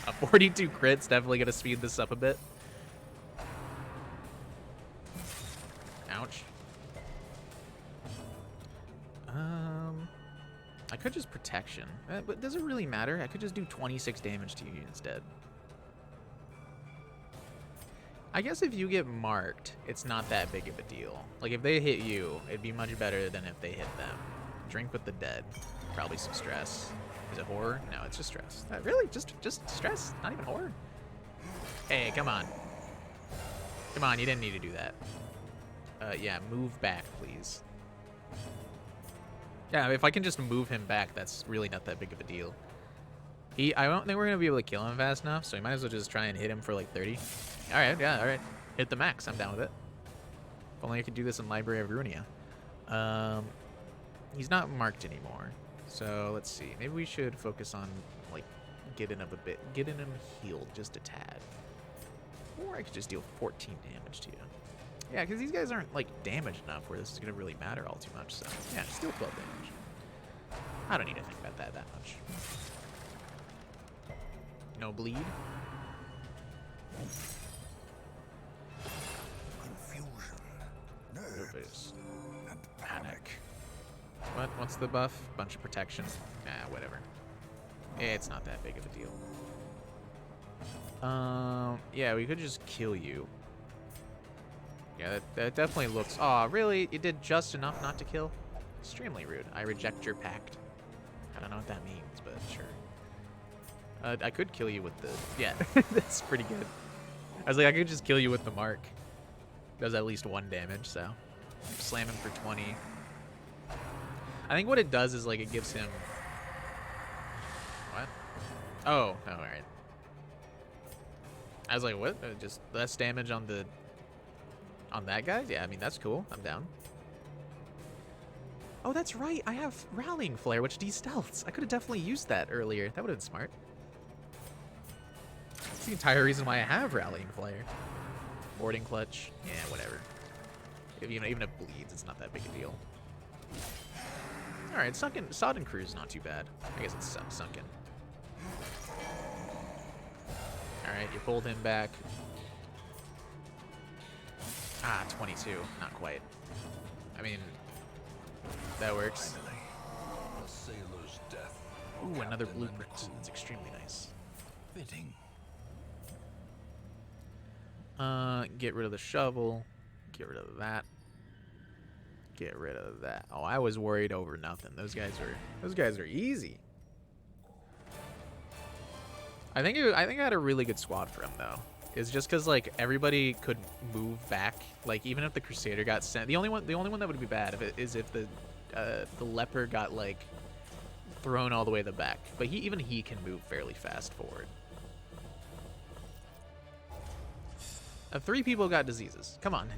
A 42 crit's definitely gonna speed this up a bit. Ouch. I could just protection, but does it really matter? I could just do 26 damage to you instead. I guess if you get marked, it's not that big of a deal. Like, if they hit you, it'd be much better than if they hit them. Drink with the dead. Probably some stress. Is it horror? No, it's just stress. Really? Just stress? Not even horror? Hey, come on. Come on, you didn't need to do that. Yeah, move back, please. Yeah, if I can just move him back, that's really not that big of a deal. I don't think we're going to be able to kill him fast enough, so we might as well just try and hit him for like 30. Alright, yeah, alright. Hit the max, I'm down with it. If only I could do this in Library of Runia. He's not marked anymore, so let's see. Maybe we should focus on, like, getting him healed just a tad. Or I could just deal 14 damage to you. Yeah, because these guys aren't, like, damaged enough where this is going to really matter all too much, so yeah, still 12 damage. I don't need to think about that much. No bleed. Confusion, nerves, and Panic. What's the buff? Bunch of protection. Nah, whatever. It's not that big of a deal. Yeah, we could just kill you. Yeah, that definitely looks... Aw, really? You did just enough not to kill? Extremely rude. I reject your pact. I don't know what that means, but sure. I could kill you with the... Yeah, that's pretty good. I was like, I could just kill you with the mark. Does at least 1 damage, so... Slam him for 20. I think what it does is, like, it gives him... What? Oh, alright. I was like, what? Just less damage on the... On that guy? Yeah, I mean, that's cool. I'm down. Oh, that's right. I have Rallying Flare, which de-stealths. I could have definitely used that earlier. That would have been smart. That's the entire reason why I have Rallying Flare. Boarding Clutch. Yeah, whatever. Even if it bleeds, it's not that big a deal. Alright, Sodden Crew is not too bad. I guess it's sunken. Alright, you pulled him back. Ah, 22. Not quite. I mean, that works. a sailor's death. Ooh, another Captain and blueprint. crew. It's extremely nice. Fitting. Get rid of the shovel. Get rid of that. Get rid of that. Oh, I was worried over nothing. Those guys are easy. I think I had a really good squad for him though. It's just because like everybody could move back. Like even if the Crusader got sent, the only one that would be bad is if the leper got like thrown all the way to the back. But even he can move fairly fast forward. 3 people got diseases. Come on.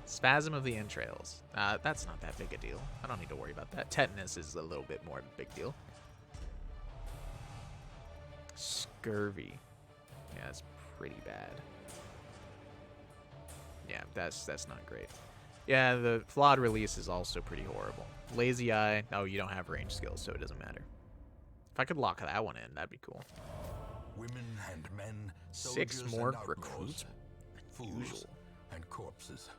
Spasm of the entrails. That's not that big a deal. I don't need to worry about that. Tetanus is a little bit more of a big deal. Scurvy. Yeah, that's pretty bad. Yeah, that's not great. Yeah, the flawed release is also pretty horrible. Lazy Eye. Oh, you don't have range skills, so it doesn't matter. If I could lock that one in, that'd be cool. Women and men, 6 soldiers more and outlaws, recruits. fools Usual. and corpses.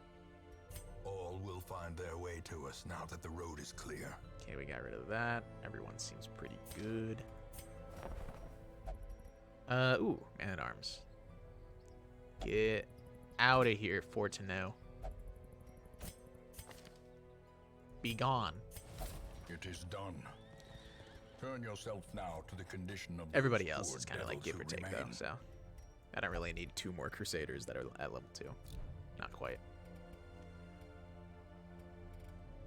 All will find their way to us now that the road is clear. Okay, we got rid of that. Everyone seems pretty good. Ooh, man-at-arms. Get out of here, Fortuno. Be gone. It is done. Turn yourself now to the condition of Everybody those else poor is kind of like give or devils who take, though, remain. so I don't really need 2 more Crusaders that are at level 2. Not quite.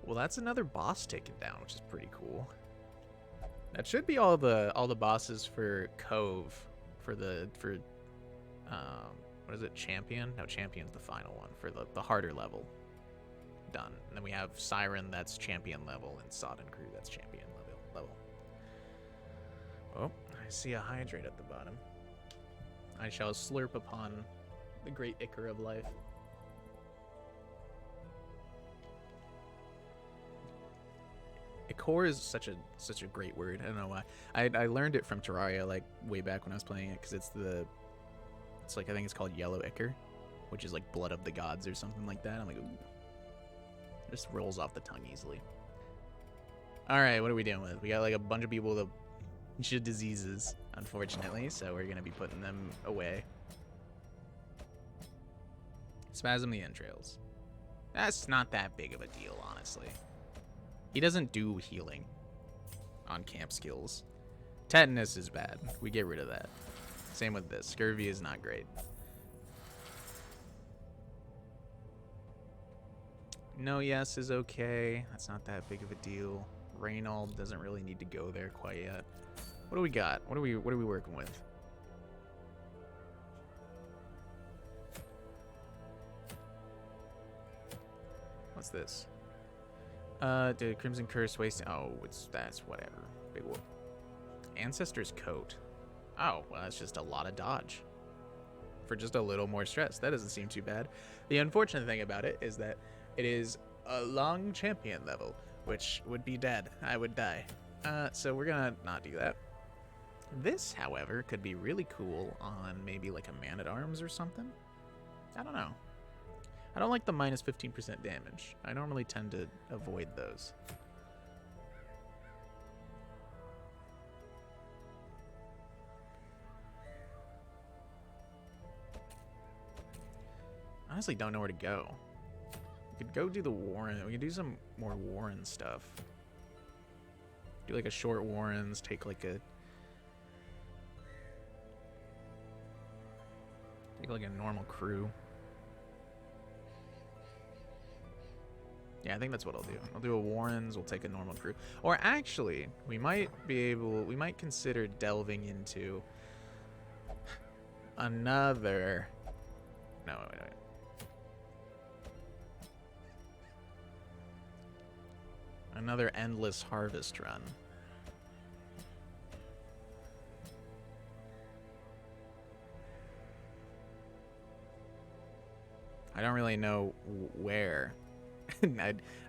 Well, that's another boss taken down, which is pretty cool. That should be all the bosses for Cove, for what is it, Champion? No, Champion's the final one for the harder level. Done. And then we have Siren, that's Champion level, and Sodden Crew, that's Champion level. Oh, I see a hydrate at the bottom. I shall slurp upon the great ichor of life. Ichor is such a great word. I don't know why. I learned it from Terraria like way back when I was playing it, because it's like, I think it's called Yellow Ichor, which is like blood of the gods or something like that. I'm like, ooh. It just rolls off the tongue easily. All right, what are we dealing with? We got like a bunch of people with a bunch of diseases, unfortunately, so we're gonna be putting them away. Spasm the entrails. That's not that big of a deal, honestly. He doesn't do healing on camp skills. Tetanus is bad. We get rid of that. Same with this. Scurvy is not great. No yes is okay. That's not that big of a deal. Reynald doesn't really need to go there quite yet. What do we got? What are we working with? What's this? Dude, Crimson Curse wasting. Oh, that's whatever. Big whoop. Ancestor's Coat. Oh, well, that's just a lot of dodge for just a little more stress. That doesn't seem too bad. The unfortunate thing about it is that it is a long champion level, which would be dead. I would die. So we're gonna not do that. This, however, could be really cool on maybe like a man-at-arms or something. I don't know. I don't like the minus 15% damage. I normally tend to avoid those. Honestly, don't know where to go. We could go do the Warren. We could do some more Warren stuff. Do like a short Warrens, take like a normal crew. Yeah, I think that's what I'll do. I'll do a Warrens, we'll take a normal crew. Or actually, we might consider delving into another... No, wait. Another endless harvest run. I don't really know where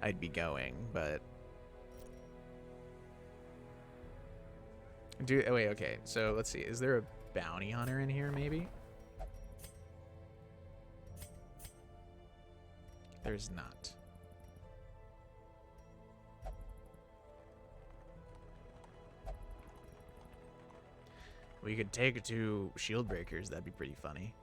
I'd be going, but wait, okay. So let's see. Is there a bounty hunter in here maybe? There's not. We could take it to shield breakers. That'd be pretty funny.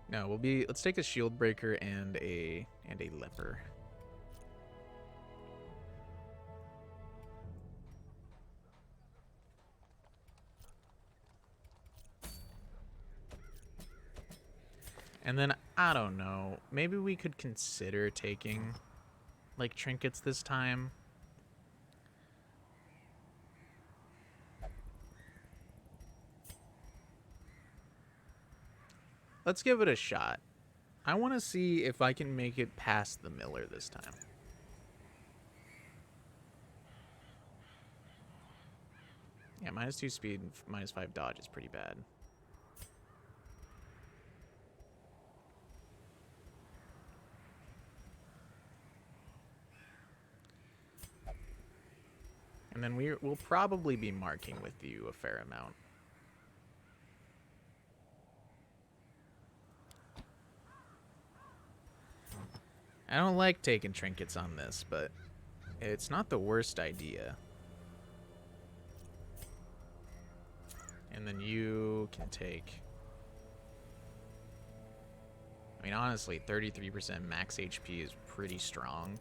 No, let's take a shield breaker and a leper. And then I don't know, maybe we could consider taking like trinkets this time. Let's give it a shot. I want to see if I can make it past the Miller this time. Yeah, -2 speed, -5 dodge is pretty bad. And then we'll probably be marking with you a fair amount. I don't like taking trinkets on this, but it's not the worst idea. And then you can take... I mean, honestly, 33% max HP is pretty strong.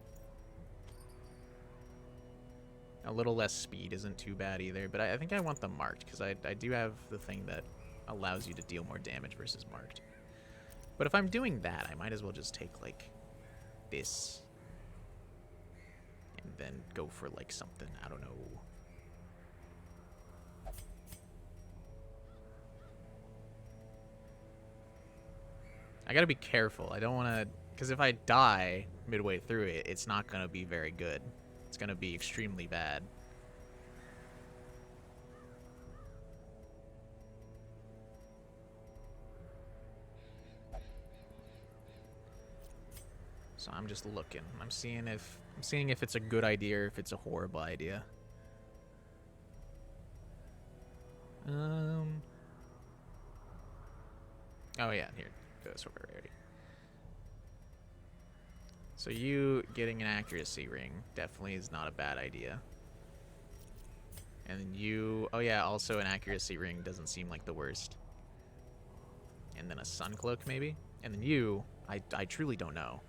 A little less speed isn't too bad either, but I think I want the marked, because I do have the thing that allows you to deal more damage versus marked. But if I'm doing that, I might as well just take, like, this. And then go for, like, something, I don't know. I gotta be careful. I don't want to... Because if I die midway through it, it's not going to be very good. It's going to be extremely bad. So I'm just looking. I'm seeing if it's a good idea or if it's a horrible idea. Oh yeah, here. Goes over already. So you getting an accuracy ring definitely is not a bad idea. And then you... Oh yeah, also an accuracy ring doesn't seem like the worst. And then a sun cloak maybe? And then you... I truly don't know.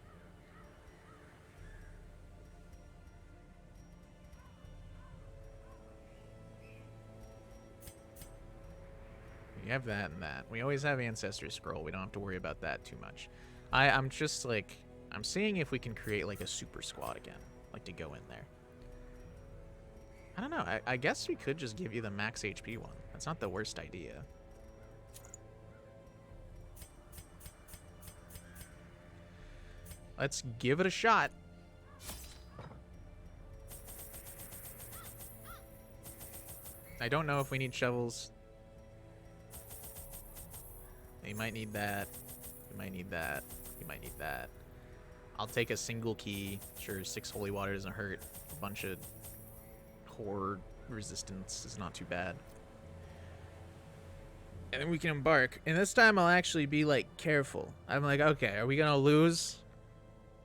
We have that and that. We always have Ancestor Scroll. We don't have to worry about that too much. I'm just like... I'm seeing if we can create like a super squad again. Like to go in there. I don't know. I guess we could just give you the max HP one. That's not the worst idea. Let's give it a shot. I don't know if we need shovels. You might need that. You might need that. You might need that. I'll take a single key. Sure, 6 holy water doesn't hurt. A bunch of horde resistance is not too bad. And then we can embark. And this time I'll actually be, like, careful. I'm like, okay, are we gonna lose?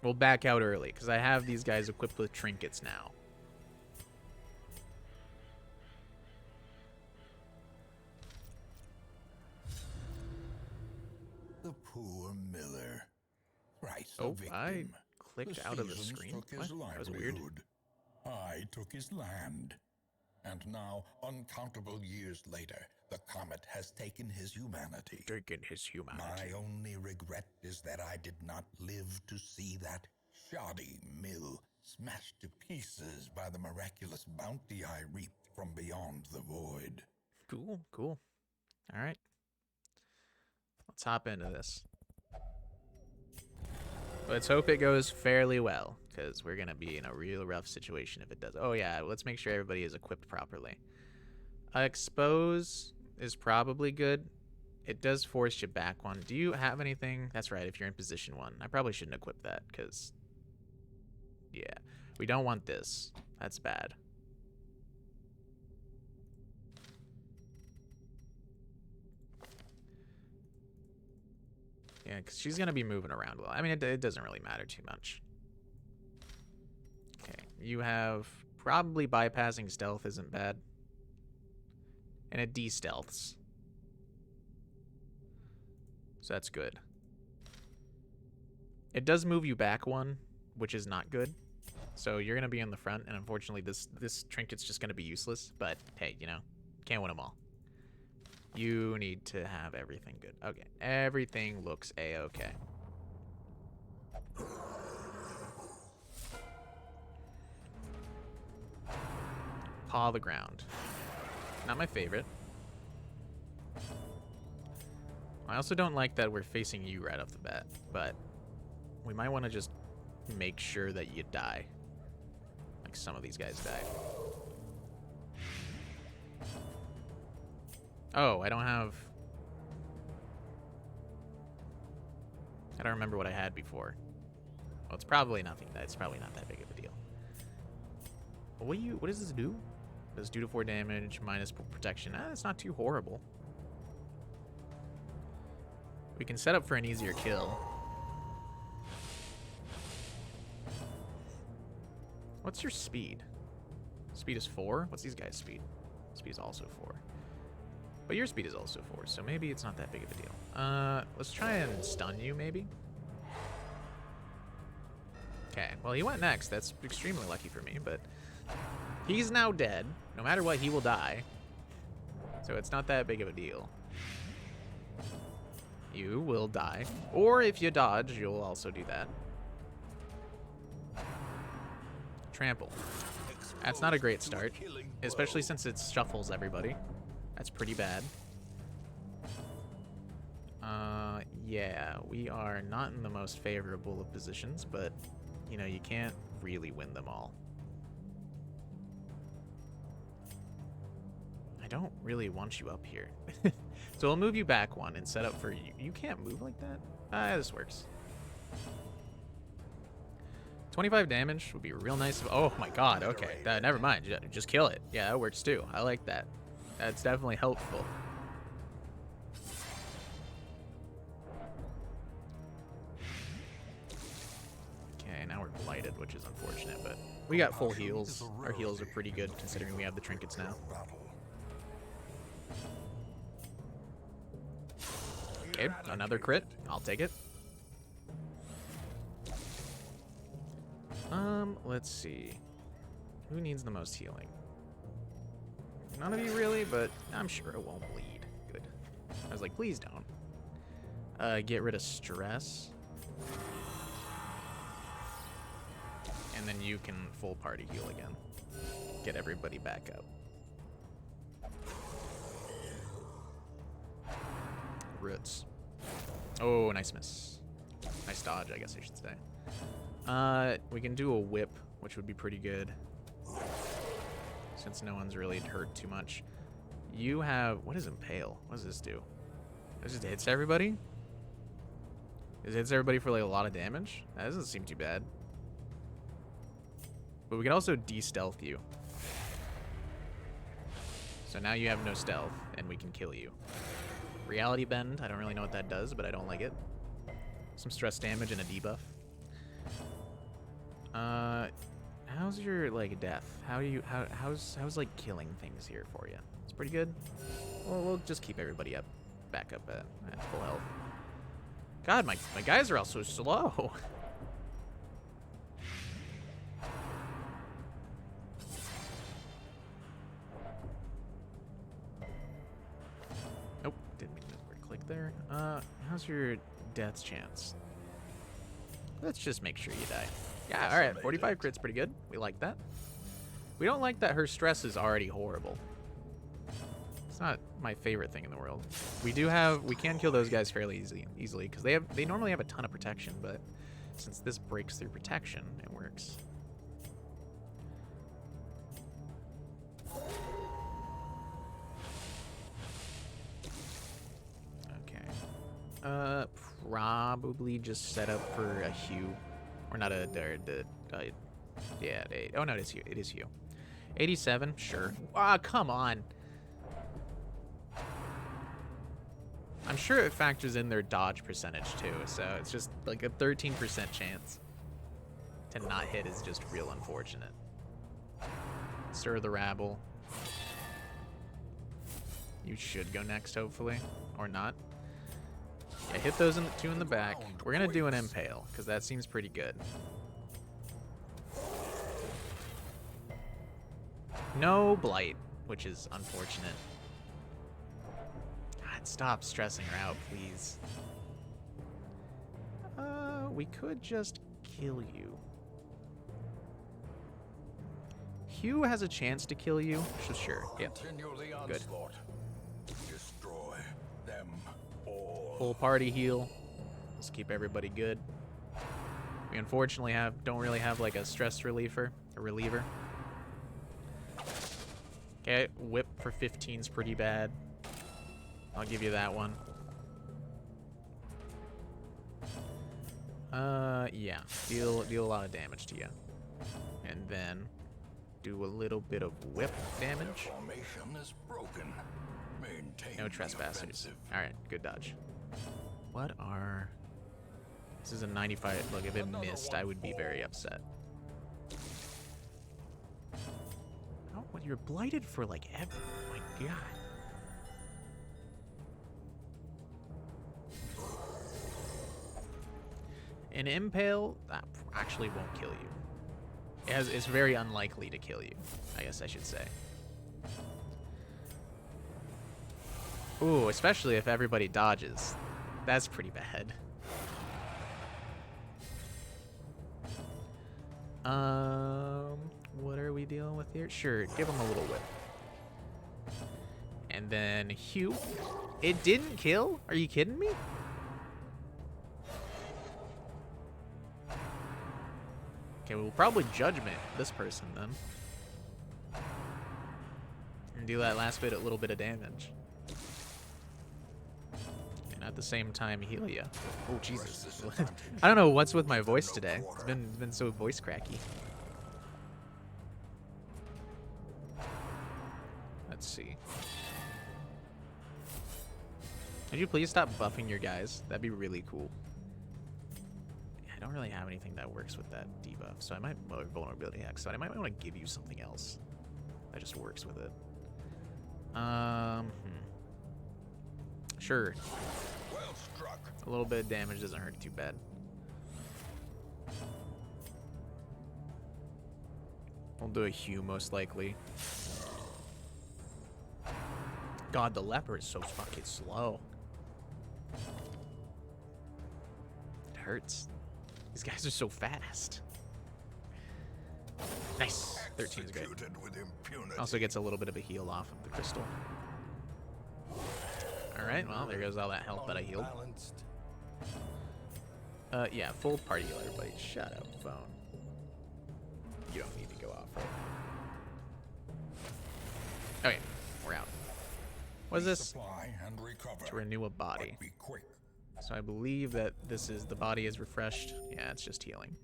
We'll back out early, because I have these guys equipped with trinkets now. The poor miller. Thrice Oh, a victim. I clicked out of the seasons screen. took his What? That was weird. livelihood. I took his land. And now, uncountable years later, the comet has taken his humanity. Taken his humanity. My only regret is that I did not live to see that shoddy mill smashed to pieces by the miraculous bounty I reaped from beyond the void. Cool, cool. All right. Let's hop into this. Let's hope it goes fairly well, because we're going to be in a real rough situation if it does. Oh, yeah, let's make sure everybody is equipped properly. Expose is probably good. It does force you back one. Do you have anything? That's right, if you're in position 1. I probably shouldn't equip that, because... Yeah, we don't want this. That's bad. Yeah, because she's going to be moving around well. I mean, it doesn't really matter too much. Okay, you have... Probably bypassing stealth isn't bad. And it de-stealths. So that's good. It does move you back 1, which is not good. So you're going to be in the front, and unfortunately this trinket's just going to be useless. But hey, you know, can't win them all. You need to have everything good. Okay, everything looks a-okay. Paw the ground. Not my favorite. I also don't like that we're facing you right off the bat, but we might want to just make sure that you die. Like some of these guys died. Oh, I don't have... I don't remember what I had before. Well, it's probably nothing. It's probably not that big of a deal. What does this do? It does 2 to 4 damage, minus protection. It's not too horrible. We can set up for an easier kill. What's your speed? Speed is 4? What's these guys' speed? Speed is also 4. But your speed is also 4, so maybe it's not that big of a deal. Let's try and stun you, maybe? Okay, well, he went next. That's extremely lucky for me, but he's now dead. No matter what, he will die. So it's not that big of a deal. You will die. Or if you dodge, you'll also do that. Trample. That's not a great start, especially since it shuffles everybody. That's pretty bad. Yeah, we are not in the most favorable of positions, but, you know, you can't really win them all. I don't really want you up here. So I'll move you back one and set up for you. You can't move like that? This works. 25 damage would be real nice. Oh my god, okay. Never mind. Just kill it. Yeah, that works too. I like that. That's definitely helpful. Okay, now we're blighted, which is unfortunate, but we got full heals. Our heals are pretty good considering we have the trinkets now. Okay, another crit. I'll take it. Let's see. Who needs the most healing? None of you really, but I'm sure it won't bleed. Good. I was like, please don't. Get rid of stress. And then you can full party heal again. Get everybody back up. Roots. Oh, nice miss. Nice dodge, I guess I should say. We can do a whip, which would be pretty good. Since no one's really hurt too much. You have... What is Impale? What does this do? This just hits everybody? It hits everybody for like a lot of damage? That doesn't seem too bad. But we can also de-stealth you. So now you have no stealth, and we can kill you. Reality Bend, I don't really know what that does, but I don't like it. Some stress damage and a debuff. How's your, like, death? How's like, killing things here for you? It's pretty good? Well, we'll just keep everybody back up at full health. God, my guys are all so slow. Nope, didn't mean to click there. How's your death chance? Let's just make sure you die. Yeah, alright, 45 crit's pretty good. We like that. We don't like that her stress is already horrible. It's not my favorite thing in the world. We can kill those guys fairly easily because they normally have a ton of protection, but since this breaks through protection, it works. Okay. Probably just set up for a Hugh. Or not a, yeah, oh no, it is Hugh. It is Hugh. 87, sure. Ah, come on. I'm sure it factors in their dodge percentage too, so it's just like a 13% chance to not hit is just real unfortunate. Stir the rabble. You should go next, hopefully, or not. Yeah, hit those two in the back. We're gonna do an Impale, because that seems pretty good. No Blight, which is unfortunate. God, stop stressing her out, please. We could just kill you. Hugh has a chance to kill you. Sure, yep. Good. Destroy them all. Full party heal. Let's keep everybody good. We unfortunately don't really have like a stress reliever. Okay, whip for 15 is pretty bad. I'll give you that one. Yeah, deal a lot of damage to you, and then do a little bit of whip damage. Formation is broken. Maintain No trespassers. All right, good dodge. What are? This is a 95. Look, if it missed, I would be very upset. You're blighted for like ever. Oh my god. An impale that actually won't kill you. It's very unlikely to kill you, I guess I should say. Ooh, especially if everybody dodges. That's pretty bad. What are we dealing with here? Sure, give him a little whip. And then Hugh. It didn't kill? Are you kidding me? Okay, we'll probably judgment this person then. And do that last bit, a little bit of damage. And at the same time heal ya. Oh Jesus. I don't know what's with my voice today. It's been so voice cracky. Let's see. Could you please stop buffing your guys? That'd be really cool. I don't really have anything that works with that debuff, so I might, well, vulnerability hex, so I might want to give you something else that just works with it. Sure. Well struck. A little bit of damage doesn't hurt too bad. We'll do a Hugh most likely. God, the leper is so fucking slow. It hurts. These guys are so fast. Nice. 13 is great. Also gets a little bit of a heal off of the crystal. Alright, well, there goes all that health that I healed. Yeah, full party heal, everybody. Shut up, phone. You don't need to go off, right? Okay, we're out. What is this? To renew a body. So I believe that this is, the body is refreshed. Yeah, it's just healing.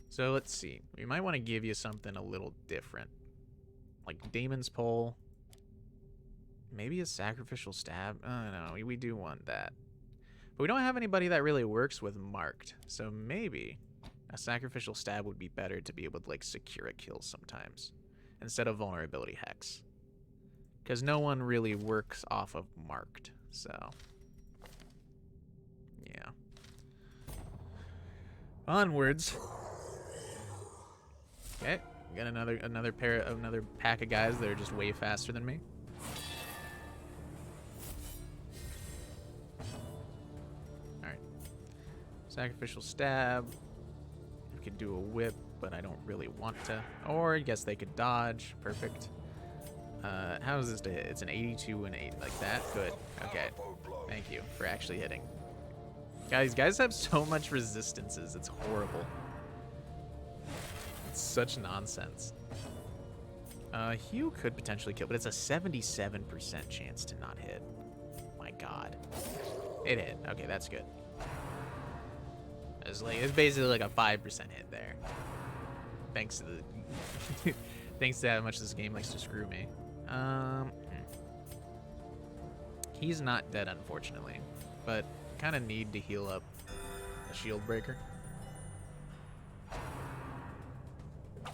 So let's see. We might want to give you something a little different. Like Daemon's Pole. Maybe a sacrificial stab. I don't know. We do want that. But we don't have anybody that really works with marked. So maybe a sacrificial stab would be better to be able to like secure a kill sometimes. Instead of vulnerability hex. Because no one really works off of marked. So yeah. Onwards. Okay, got another pack of guys that are just way faster than me. All right, sacrificial stab. We could do a whip, but I don't really want to. Or I guess they could dodge. Perfect. How is this to hit? It's an 82 and 8 like that. Good. Okay. Thank you for actually hitting. Guys have so much resistances. It's horrible. It's such nonsense. Hugh could potentially kill, but it's a 77% chance to not hit. My God. It hit. Okay, that's good. It's basically like a 5% hit there. Thanks to the thanks to how much this game likes to screw me. He's not dead, unfortunately, but kind of need to heal up a shield breaker. I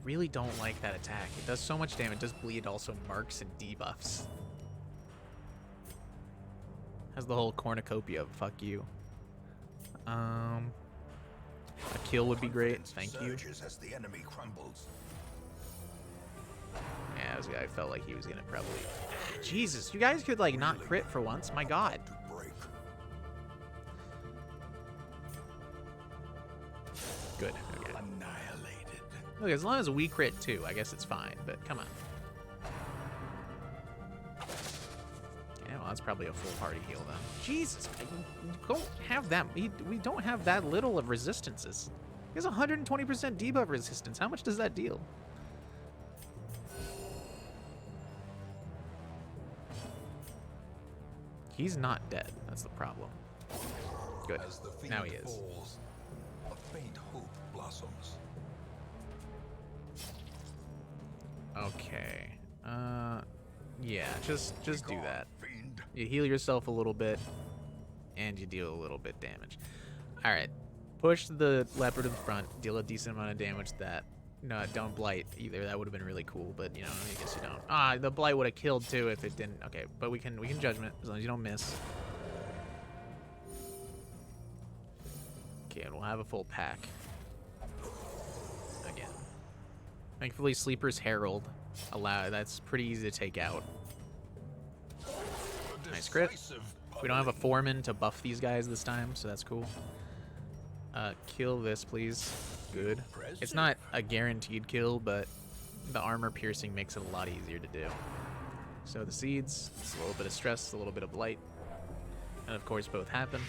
really don't like that attack. It does so much damage. It does bleed, also marks and debuffs. Has the whole cornucopia of fuck you. A kill would be great. Thank you. As the enemy crumbles. Yeah, I felt like he was gonna probably. Jesus, you guys could like not crit for once. My God. Good. Okay. Annihilated. Look, as long as we crit too, I guess it's fine. But come on. Yeah, well, that's probably a full party heal then. Jesus, I don't have that. We don't have that little of resistances. He has 120% debuff resistance. How much does that deal? He's not dead. That's the problem. Good. Now he is. Falls, a faint hope blossoms. Okay. Yeah, just do that. You heal yourself a little bit, and you deal a little bit damage. All right. push the leopard to the front, deal a decent amount of damage to that. No, don't blight either. That would have been really cool, but you know, I guess you don't. Ah, the blight would have killed too if it didn't. Okay, but we can judgment as long as you don't miss. Okay, and we'll have a full pack. Again. Thankfully, Sleeper's Herald that's pretty easy to take out. Nice crit. We don't have a foreman to buff these guys this time, so that's cool. Kill this, please. Good. It's not a guaranteed kill, but the armor piercing makes it a lot easier to do. So the seeds, it's a little bit of stress, a little bit of light. And of course, both happen.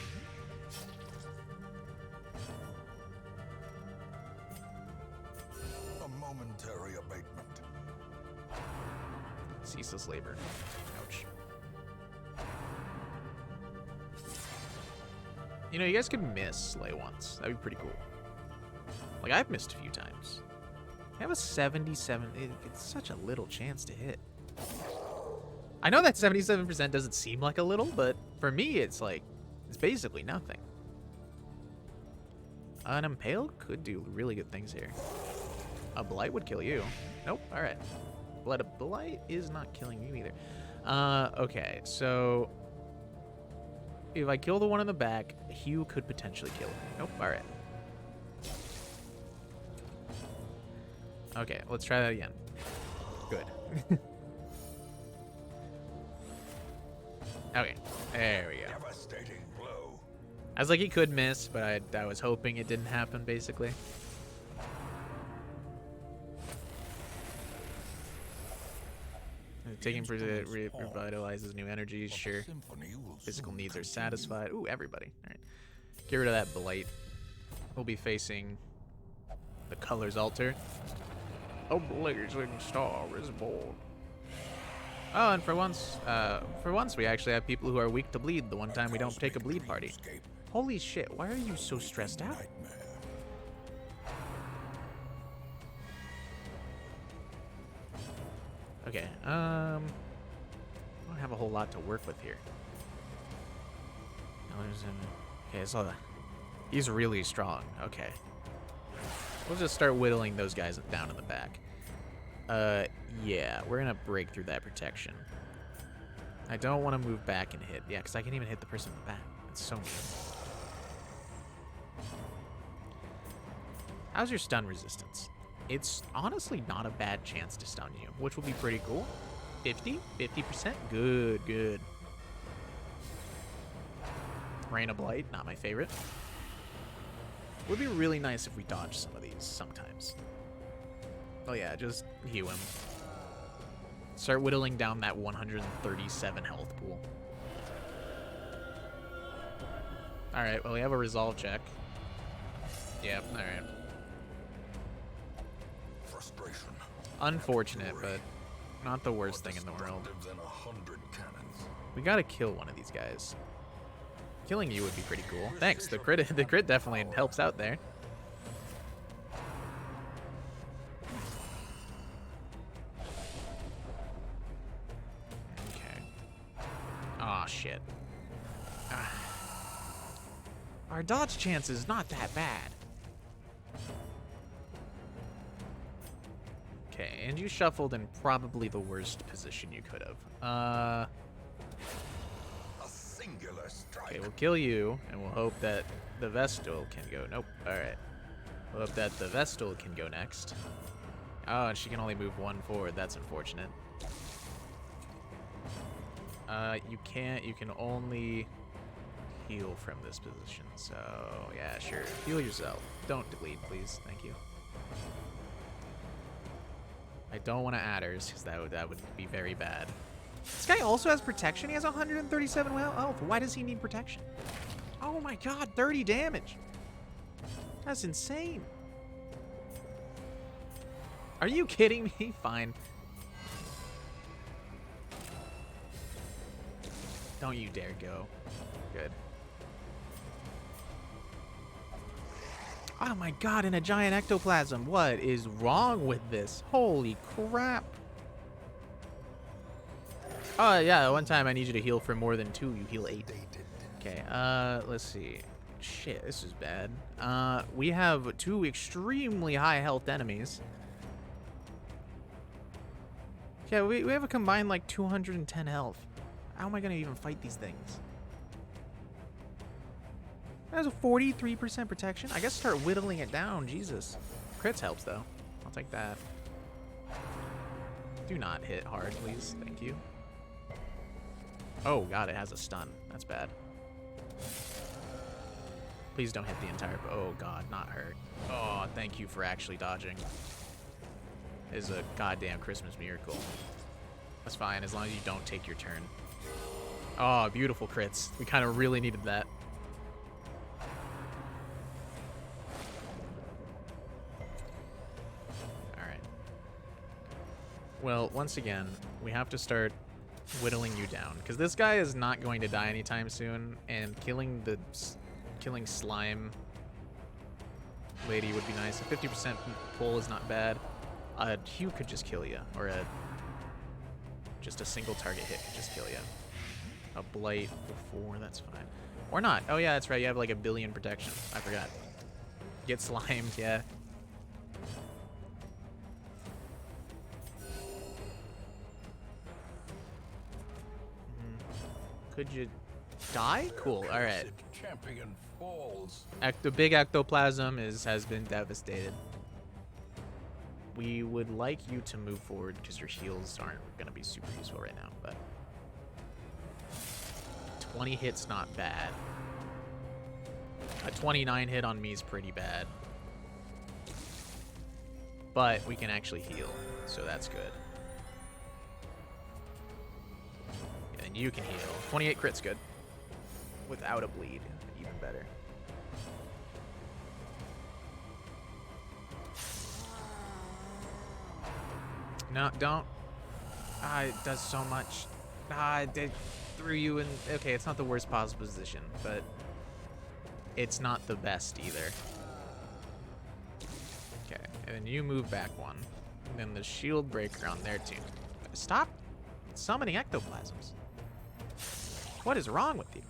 A momentary abatement. Ceaseless labor. Ouch. You know, you guys could miss Slay once. That'd be pretty cool. Like, I've missed a few times. I have a 77. It's such a little chance to hit. I know that 77% doesn't seem like a little, but for me, it's like, it's basically nothing. An Impale could do really good things here. A Blight would kill you. Nope, alright. But a Blight is not killing you either. Okay, so if I kill the one in the back, Hugh could potentially kill him. Nope, alright. Okay, let's try that again. Good. Okay, there we go. Devastating blow. I was like, he could miss, but I was hoping it didn't happen, basically. Taking revitalizes new energies, sure. Physical needs are satisfied. Ooh, everybody. All right. Get rid of that Blight. We'll be facing the Colors Altar. A blazing star is born. Oh, and for once we actually have people who are weak to bleed the one time we don't take a bleed party. Holy shit, why are you so stressed out? Okay, I don't have a whole lot to work with here. Okay, so he's really strong. Okay. We'll just start whittling those guys down in the back. Yeah, we're gonna break through that protection. I don't want to move back and hit. Yeah, because I can't even hit the person in the back. It's so mean. How's your stun resistance? It's honestly not a bad chance to stun you, which will be pretty cool. 50%? Good, good. Rain of Blight, not my favorite. Would be really nice if we dodged some of these sometimes. Oh yeah, just heal him. Start whittling down that 137 health pool. Alright, well we have a resolve check. Yep, alright. Frustration. Unfortunate, but not the worst thing in the world. We gotta kill one of these guys. Killing you would be pretty cool. Thanks, the crit definitely helps out there. Okay. Aw, shit. Our dodge chance is not that bad. Okay, and you shuffled in probably the worst position you could have. Okay, we'll kill you, and we'll hope that the Vestal can go. Nope. Alright. We'll hope that the Vestal can go next. Oh, and she can only move one forward. That's unfortunate. You can't. You can only heal from this position. So, yeah, sure. Heal yourself. Don't bleed, please. Thank you. I don't want to adders, because that would be very bad. This guy also has protection. He has 137 health. Why does he need protection? Oh my god, 30 damage. That's insane. Are you kidding me? Fine. Don't you dare go. Good. Oh my god, and a giant ectoplasm. What is wrong with this? Holy crap. Oh, yeah, one time I need you to heal for more than 2. You heal 8. Okay, let's see. shit, this is bad. We have 2 extremely high health enemies. Yeah, we have a combined like 210 health. How am I gonna even fight these things? That has a 43% protection. I guess start whittling it down. Jesus. Crits helps though. I'll take that. Do not hit hard, please. Thank you. Oh god, it has a stun. That's bad. Please don't hit the entire... Oh god, not her. Oh, thank you for actually dodging. Is a goddamn Christmas miracle. That's fine, as long as you don't take your turn. Oh, beautiful crits. We kind of really needed that. Alright. Well, once again, we have to start whittling you down. Because this guy is not going to die anytime soon, and killing slime lady would be nice. A 50% pull is not bad. Hugh could just kill you, or just a single target hit could just kill you. A blight before, that's fine. Or not. Oh yeah, that's right. You have like a billion protection. I forgot. Get slimed, yeah. Could you die? Cool. All right. Champion falls. The big ectoplasm has been devastated. We would like you to move forward because your heals aren't going to be super useful right now, but 20 hits not bad. A 29 hit on me is pretty bad. But we can actually heal, so that's good. And you can heal. 28 crit's good. Without a bleed, even better. No, don't. Ah, it does so much. Ah, it threw you in. Okay, it's not the worst possible position, but it's not the best either. Okay, and then you move back one. And then the shield breaker on there too. Stop summoning ectoplasms. What is wrong with you?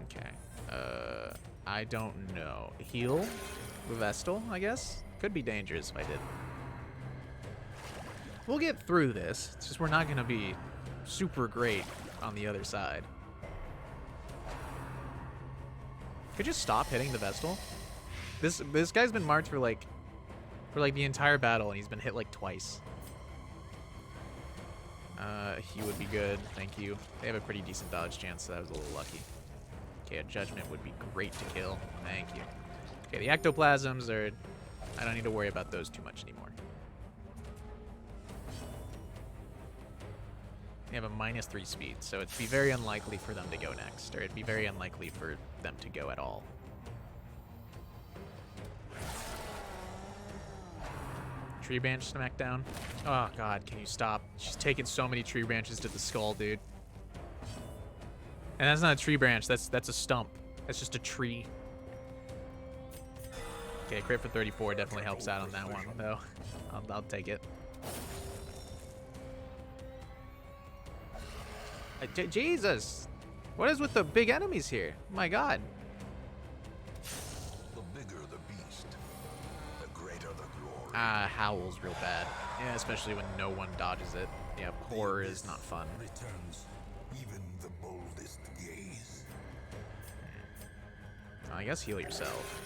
Okay. I don't know. Heal the Vestal, I guess? Could be dangerous if I did. We'll get through this. It's just we're not going to be super great on the other side. Could you stop hitting the Vestal? This guy's been marked for like the entire battle, and he's been hit like twice. He would be good. Thank you. They have a pretty decent dodge chance, so that was a little lucky. Okay, a Judgment would be great to kill. Thank you. Okay, the ectoplasms are... I don't need to worry about those too much anymore. They have a -3 speed, so it'd be very unlikely for them to go next, or it'd be very unlikely for them to go at all. Tree branch smackdown. Oh god, can you stop? She's taking so many tree branches to the skull, dude. And that's not a tree branch, that's a stump. That's just a tree. Okay, crit for 34 definitely helps out on that one, though. I'll take it. Jesus! What is with the big enemies here? Oh my god. The bigger the beast, the greater the glory. Howl's real bad. Yeah, especially when no one dodges it. Yeah, horror is not fun. Returns even the boldest gaze. I guess heal yourself.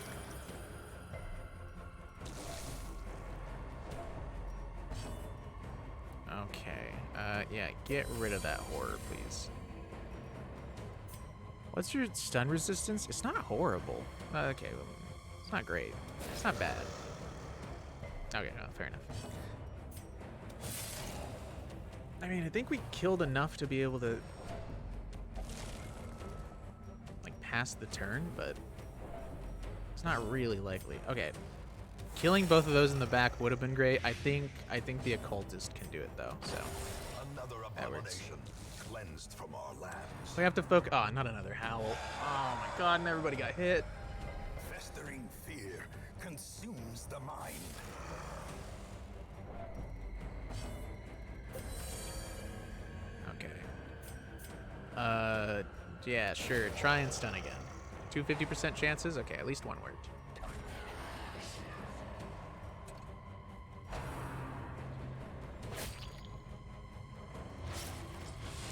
Okay. Yeah, get rid of that horror, please. What's your stun resistance? It's not horrible. Okay, well, it's not great. It's not bad. Okay, no, fair enough. I mean, I think we killed enough to be able to like pass the turn, but it's not really likely. Okay. Killing both of those in the back would have been great. I think the occultist can do it though, so Another abomination cleansed from our lands. we have to focus. Oh, not another howl. Oh my god, and everybody got hit. Festering fear consumes the mind. Okay. Yeah, sure. Try and stun again. 250% chances? Okay, at least one worked.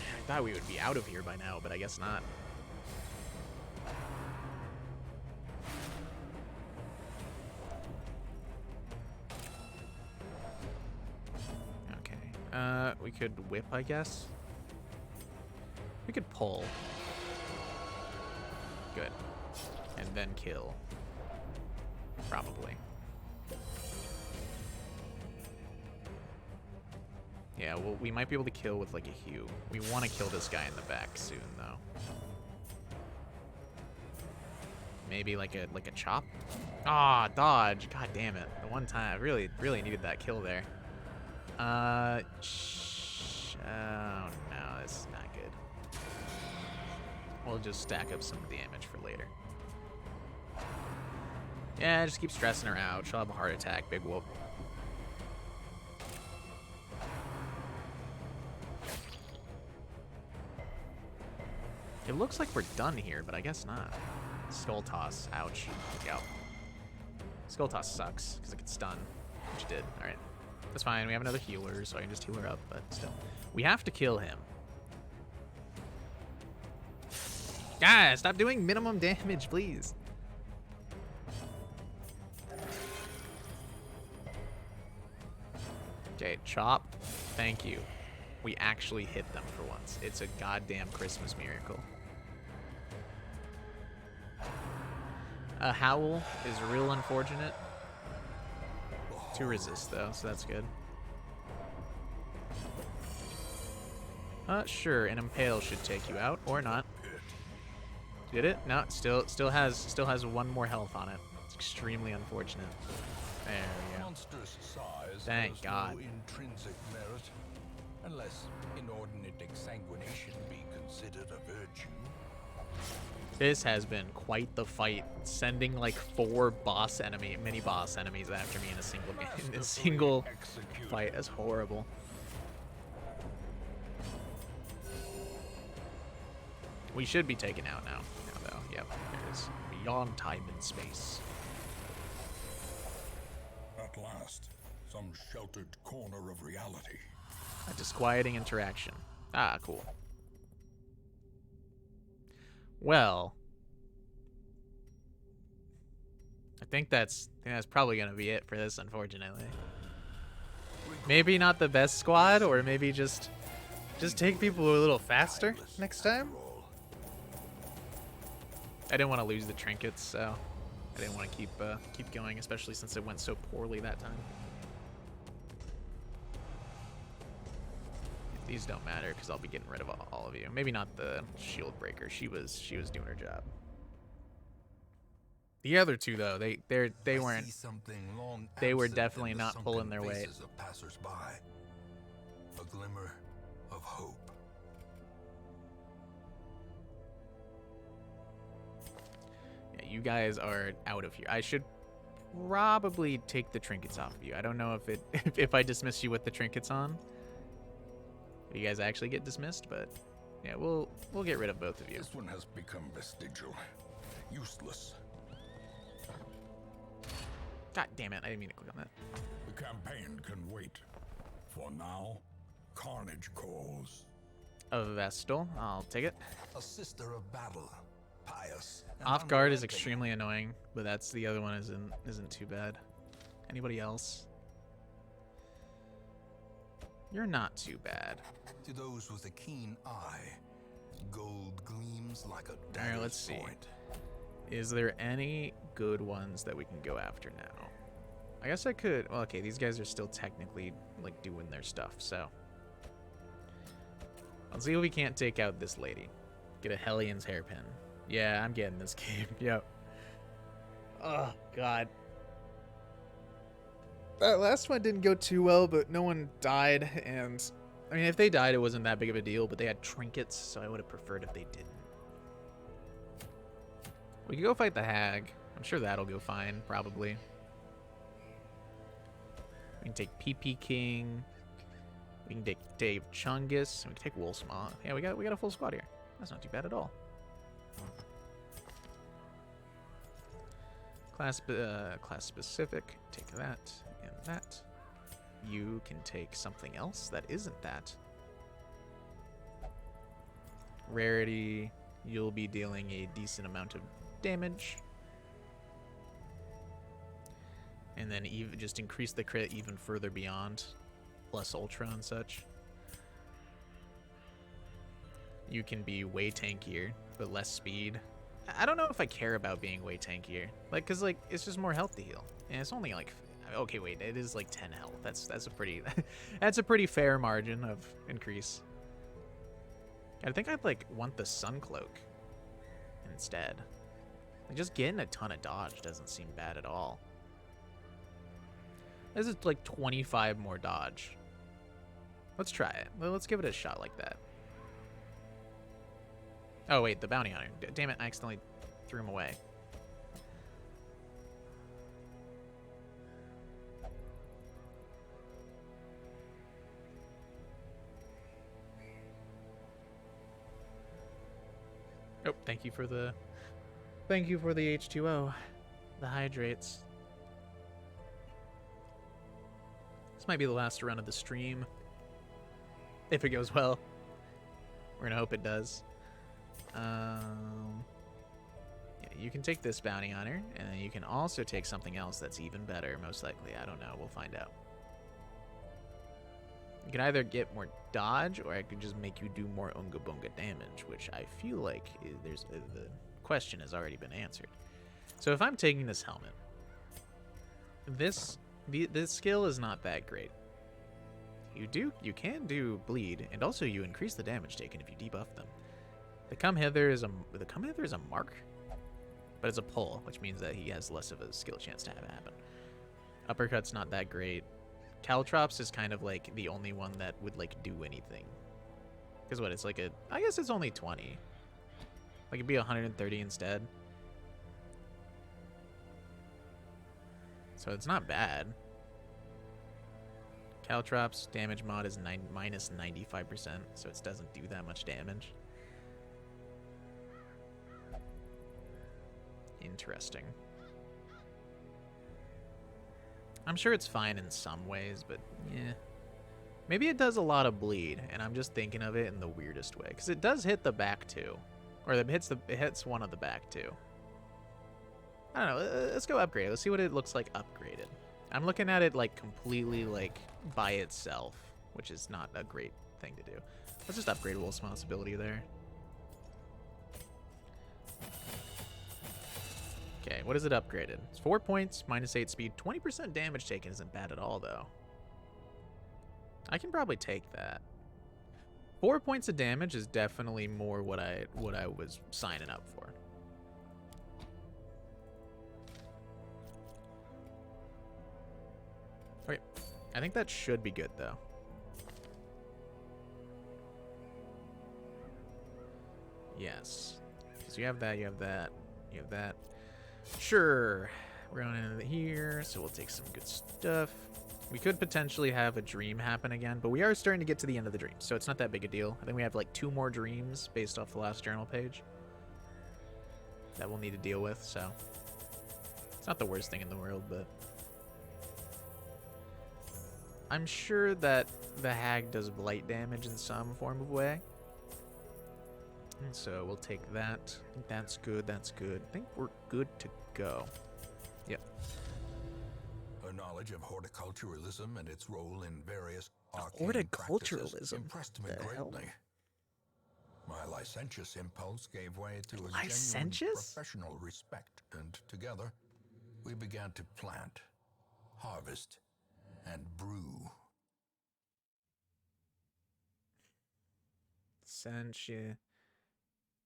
I thought we would be out of here by now, but I guess not. Okay. We could whip, I guess. We could pull. Good. And then kill. Probably. Yeah, well, we might be able to kill with, like, a Hue. We want to kill this guy in the back soon, though. Maybe, like a chop? Ah, dodge. God damn it. The one time. I really needed that kill there. Oh, no. This is not good. We'll just stack up some damage for later. Yeah, just keep stressing her out. She'll have a heart attack. Big whoop. It looks like we're done here, but I guess not. Skull Toss. Ouch. Yep. Skull Toss sucks, because it could stun, which it did. Alright. That's fine. We have another healer, so I can just heal her up, but still. We have to kill him. Guys, stop doing minimum damage, please. Okay, chop. Thank you. We actually hit them for once. It's a goddamn Christmas miracle. A Howl is real unfortunate. To resist, though, so that's good. Sure, an Impale should take you out, or not. Did it? No, it still has one more health on it. It's extremely unfortunate. There we go. Monstrous size Thank has God. no intrinsic merit, unless inordinate exsanguination be considered a virtue. This has been quite the fight, sending like 4 mini boss enemies after me in a single game. In a single fight. That's horrible. We should be taken out now, though. Yep, it is. Beyond time and space. At last, some sheltered corner of reality. A disquieting interaction. Ah, cool. Well, I think that's probably gonna be it for this, unfortunately. Maybe not the best squad, or maybe just take people a little faster next time. I didn't want to lose the trinkets, so I didn't want to keep going, especially since it went so poorly that time. These don't matter because I'll be getting rid of all of you. Maybe not the shield breaker. She was doing her job. The other two though, they weren't. They were definitely not pulling their weight. A glimmer of hope. Yeah, you guys are out of here. I should probably take the trinkets off of you. I don't know if if I dismiss you with the trinkets on, you guys actually get dismissed, but yeah, we'll get rid of both of you. This one has become vestigial, useless. God damn it, I didn't mean to click on that. The campaign can wait. For now, carnage calls. A Vestal, I'll take it. A sister of battle, pious. Off guard is extremely annoying, but that's the other one isn't too bad. Anybody else? You're not too bad. To those with a keen eye, gold gleams like a dagger's Alright, let's see. point. Is there any good ones that we can go after now? I guess I could. Well, okay, these guys are still technically like doing their stuff, so let's see if we can't take out this lady. Get a Hellions hairpin. Yeah, I'm getting this game. Yep. Oh God. That last one didn't go too well, but no one died, and I mean, if they died, it wasn't that big of a deal. But they had trinkets, so I would have preferred if they didn't. We could go fight the Hag. I'm sure that'll go fine, probably. We can take PP King. We can take Dave Chungus. We can take Wolfsmaw. Yeah, we got a full squad here. That's not too bad at all. Class specific. Take that and that. You can take something else that isn't that. Rarity. You'll be dealing a decent amount of damage. And then even just increase the crit even further beyond. Plus ultra and such. You can be way tankier, but less speed. I don't know if I care about being way tankier. Like, cause like it's just more health to heal. And it's only like, okay, wait, it is like 10 health. That's a pretty that's a pretty fair margin of increase. I think I'd like want the Sun Cloak instead. Like, just getting a ton of dodge doesn't seem bad at all. This is like 25 more dodge. Let's try it. Let's give it a shot like that. Oh wait, the bounty hunter. Damn it, I accidentally threw him away. Oh, thank you for the H2O. The hydrates. This might be the last run of the stream. If it goes well. We're gonna hope it does. Yeah, you can take this bounty hunter, and then you can also take something else that's even better, most likely. I don't know. We'll find out. You can either get more dodge, or I could just make you do more Unga Bunga damage, which I feel like the question has already been answered. So if I'm taking this helmet, this skill is not that great. You can do bleed, and also you increase the damage taken if you debuff them. The come hither is a mark, but it's a pull, which means that he has less of a skill chance to have it happen. Uppercut's not that great. Caltrops is kind of like the only one that would like do anything. Because what, it's like I guess it's only 20. Like it'd be 130 instead. So it's not bad. Caltrops damage mod is minus 95%, so it doesn't do that much damage. Interesting. I'm sure it's fine in some ways, but yeah. Maybe it does a lot of bleed, and I'm just thinking of it in the weirdest way. Because it does hit the back too. Or it hits one of the back too. I don't know. Let's go upgrade. Let's see what it looks like upgraded. I'm looking at it like completely like by itself, which is not a great thing to do. Let's just upgrade Wolf's Responsibility there. Okay, what is it upgraded? It's 4 points, minus 8 speed. 20% damage taken isn't bad at all, though. I can probably take that. 4 points of damage is definitely more what I was signing up for. Okay, I think that should be good, though. Yes. Because you have that, you have that, you have that. Sure, we're going into here, so we'll take some good stuff. We could potentially have a dream happen again, but we are starting to get to the end of the dream, so it's not that big a deal. I think we have like 2 more dreams based off the last journal page that we'll need to deal with, so it's not the worst thing in the world, but I'm sure that the hag does blight damage in some form of way. And so we'll take that. I think that's good. That's good. I think we're good to go. Yep. Her knowledge of horticulturalism and its role in various arcane practices impressed me greatly. My licentious impulse gave way to a genuine professional respect, and together we began to plant, harvest, and brew.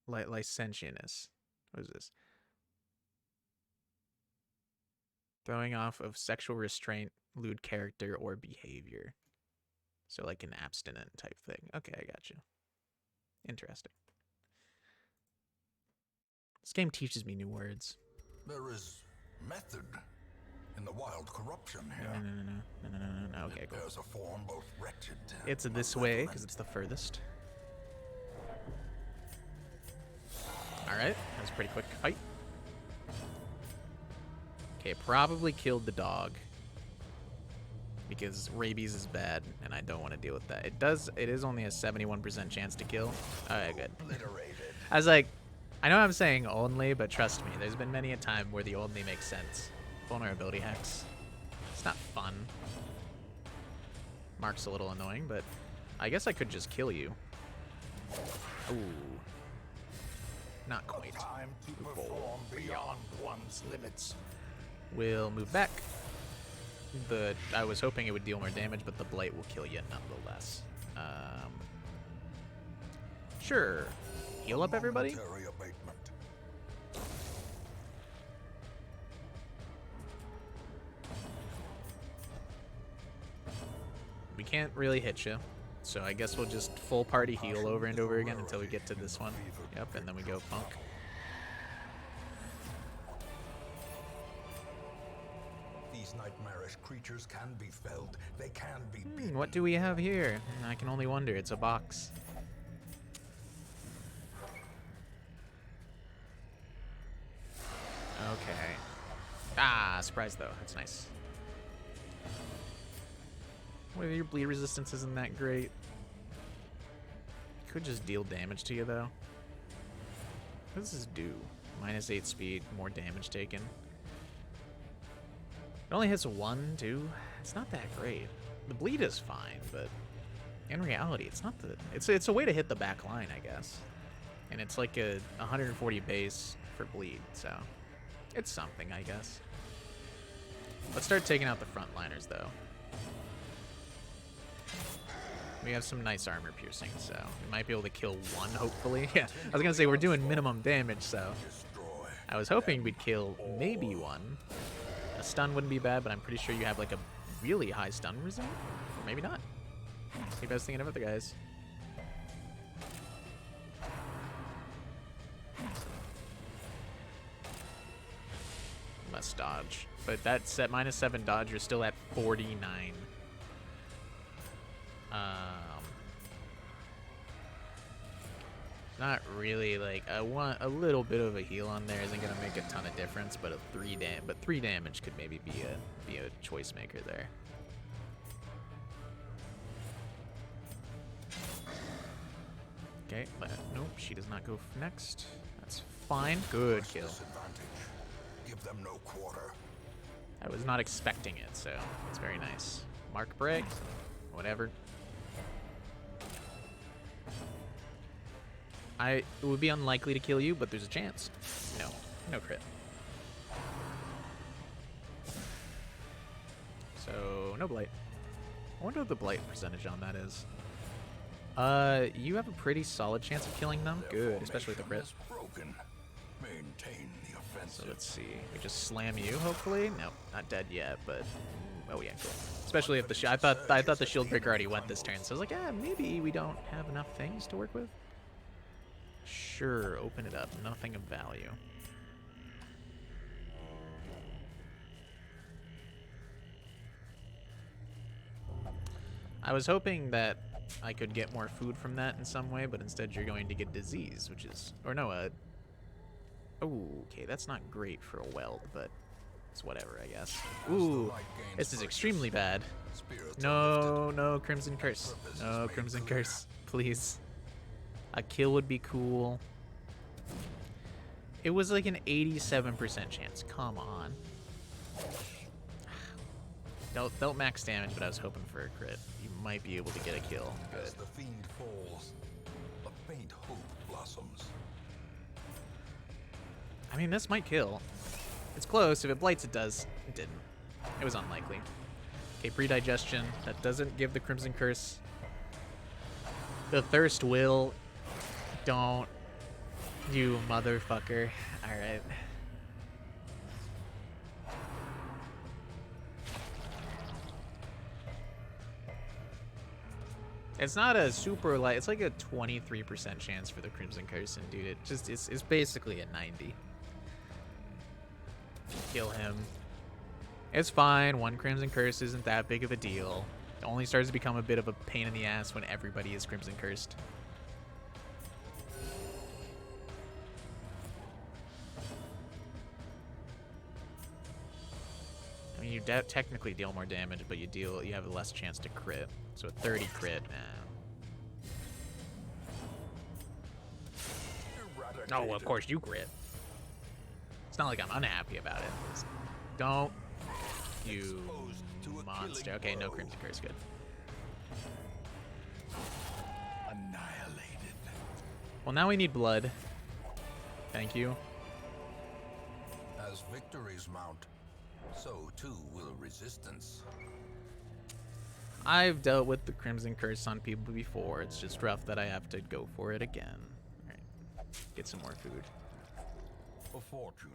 Licentiousness. What is this? Throwing off of sexual restraint, lewd character, or behavior. So like an abstinent type thing. Okay, I got you. Interesting. This game teaches me new words. There is method in the wild corruption here. No. Okay, cool. There's a form both wretched. It's this way because it's the furthest. Alright, that was a pretty quick fight. Okay, probably killed the dog. Because rabies is bad, and I don't want to deal with that. It is only a 71% chance to kill. Alright, good. I was like, I know I'm saying only, but trust me, there's been many a time where the only makes sense. Vulnerability hacks. It's not fun. Mark's a little annoying, but I guess I could just kill you. Ooh. Not quite. Time to perform beyond one's limits. We'll move back. I was hoping it would deal more damage, but the blight will kill you nonetheless. Sure. Heal up everybody? Momentary abatement. We can't really hit you, so I guess we'll just full party heal over and over again until we get to this one. Yep, and then we go funk. These nightmarish creatures can be felled. They can be beaten. What do we have here? I can only wonder. It's a box. Okay. Ah, surprise though. That's nice. Well, your bleed resistance isn't that great. Could just deal damage to you though. What does this do? -8 speed, more damage taken. It only hits 1, 2. It's not that great. The bleed is fine, but in reality, it's not the. It's a way to hit the back line, I guess. And it's like a 140 base for bleed, so it's something, I guess. Let's start taking out the frontliners, though. We have some nice armor piercing, so we might be able to kill one, hopefully. Yeah, I was gonna say we're doing minimum damage, so I was hoping we'd kill maybe one. A stun wouldn't be bad, but I'm pretty sure you have like a really high stun result. Or maybe not. See if I was thinking of other guys. Must dodge. But that's at -7 dodge, you're still at 49. Not really, like, I want a little bit of a heal on there isn't gonna make a ton of difference, but 3 damage could maybe be a choice maker there. Okay, but nope, she does not go next. That's fine. Good kill. Give them no quarter. I was not expecting it, so it's very nice. Mark break, whatever. It would be unlikely to kill you, but there's a chance. No crit. So, no blight. I wonder what the blight percentage on that is. You have a pretty solid chance of killing them. Good, especially with the crit. Broken. Maintain the offensive. So let's see. We just slam you, hopefully. Nope, not dead yet, but oh yeah, cool. Especially if the I thought the shield breaker already went this turn, so I was like, maybe we don't have enough things to work with. Sure, open it up. Nothing of value. I was hoping that I could get more food from that in some way, but instead you're going to get disease, which is, or no, oh, okay, that's not great for a weld, but it's whatever, I guess. Ooh, this is extremely bad. No, Crimson Curse. No, Crimson Curse, please. A kill would be cool. It was like an 87% chance. Come on. Dealt max damage, but I was hoping for a crit. You might be able to get a kill. Good. As the fiend falls, a faint hope blossoms. I mean, this might kill. It's close. If it blights, it does. It didn't. It was unlikely. Okay, pre-digestion. That doesn't give the Crimson Curse. The Thirst will. Don't. You motherfucker. Alright. It's not a super light. It's like a 23% chance for the Crimson Curse, and dude, it's basically a 90. Kill him. It's fine. 1 Crimson Curse isn't that big of a deal. It only starts to become a bit of a pain in the ass when everybody is Crimson Cursed. You technically deal more damage, but you have less chance to crit. So a 30 crit, Oh, well, of course you crit. It's not like I'm unhappy about it. Don't you monster. Okay, no Crimson Curse, good. Annihilated. Well, now we need blood. Thank you. As victories mount, so too will resistance. I've dealt with the Crimson Curse on people before. It's just rough that I have to go for it again. Alright, get some more food. A fortune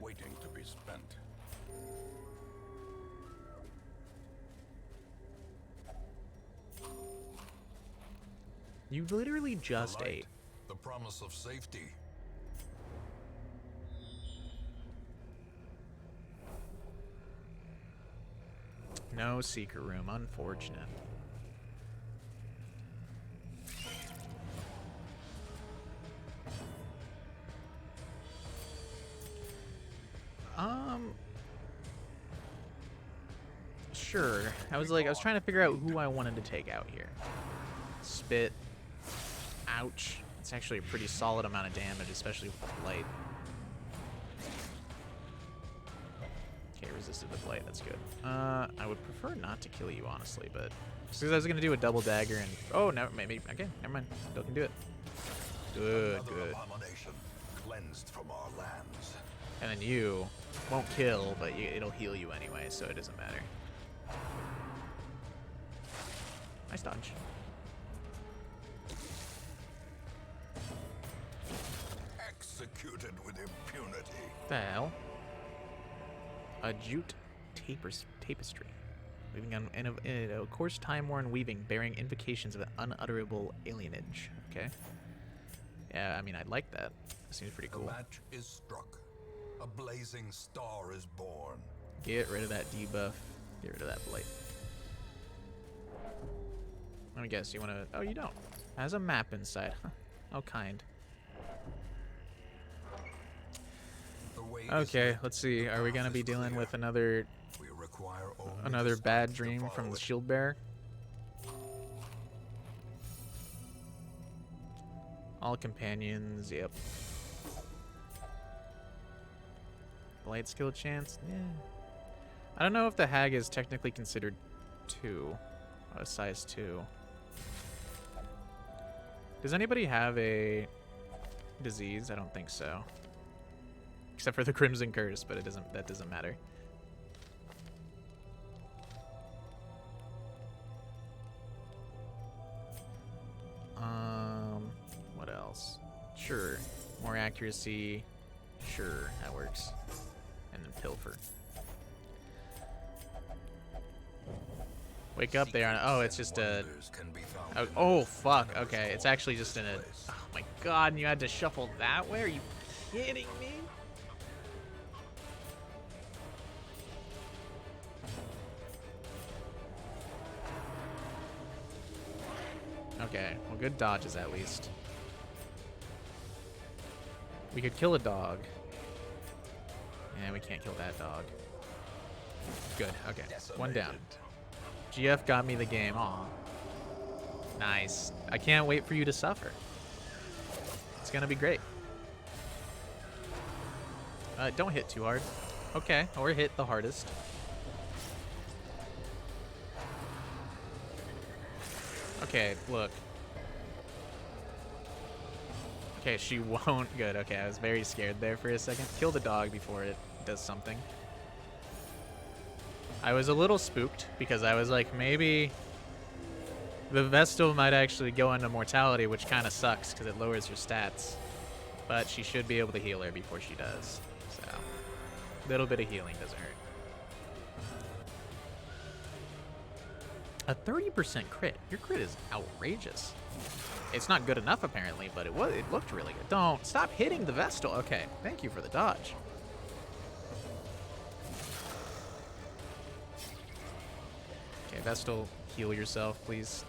waiting to be spent. You literally just The light, ate. the promise of safety. No secret room, unfortunate. Sure. I was trying to figure out who I wanted to take out here. Spit. Ouch. It's actually a pretty solid amount of damage, especially with the blight. Okay, resisted the blight, that's good. I would prefer not to kill you, honestly, but just because I was gonna do a double dagger and oh no, maybe okay, never mind. Still can do it. Good, Another good. abomination cleansed from our lands. And then you won't kill, but it'll heal you anyway, so it doesn't matter. Nice dodge. Executed with impunity. The hell? A jute tapestry. Weaving on in a coarse time-worn weaving bearing invocations of an unutterable alienage. Okay. Yeah, I mean, I'd like that. That seems pretty The cool. match is struck. A blazing star is born. Get rid of that debuff. Get rid of that blight. Let me guess, you want to... Oh, you don't. It has a map inside. Huh. How kind. The way is Okay, lit. let's see. Are we going to be dealing with another We require only another the bad steps to dream from follow the it. shield bearer? All companions, yep. Blight skill chance? Yeah. I don't know if the hag is technically considered 2. A size 2. Does anybody have a disease? I don't think so. Except for the Crimson Curse, but that doesn't matter. What else? Sure. More accuracy. Sure, that works. And then pilfer. Wake up there. Oh, it's just a... Wonders can be found Oh, in oh, this fuck. generous Okay, it's actually just in a... place. Oh my god, and you had to shuffle that way? Are you kidding me? Okay, well, good dodges at least. We could kill a dog. Yeah, we can't kill that dog. Good, okay. One down. GF got me the game. Aw. Nice. I can't wait for you to suffer. It's gonna be great. Don't hit too hard. Okay, or hit the hardest. Okay, look. Okay, she won't. Good, okay, I was very scared there for a second. Kill the dog before it does something. I was a little spooked because I was like, maybe the Vestal might actually go into mortality, which kind of sucks because it lowers her stats. But she should be able to heal her before she does. So, a little bit of healing doesn't hurt. A 30% crit. Your crit is outrageous. It's not good enough apparently, but it looked really good. Don't stop hitting the Vestal. Okay, thank you for the dodge. Okay, Vestal, heal yourself, please.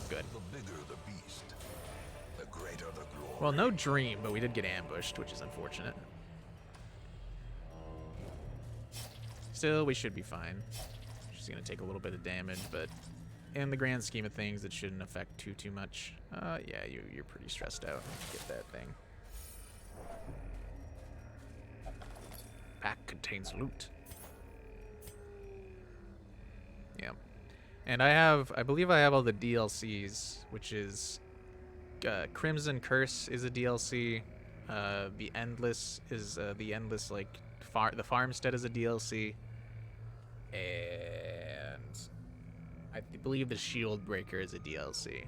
Good. The bigger the beast, the greater the glory. Well, no dream, but we did get ambushed, which is unfortunate. Still, we should be fine. She's gonna take a little bit of damage, but in the grand scheme of things, it shouldn't affect too much. Yeah, you're pretty stressed out. Get that thing. Pack contains loot. Yeah. And I believe I have all the DLCs, which is Crimson Curse is a DLC. The Endless is the Endless, like, the Farmstead is a DLC. And I believe the Shield Breaker is a DLC.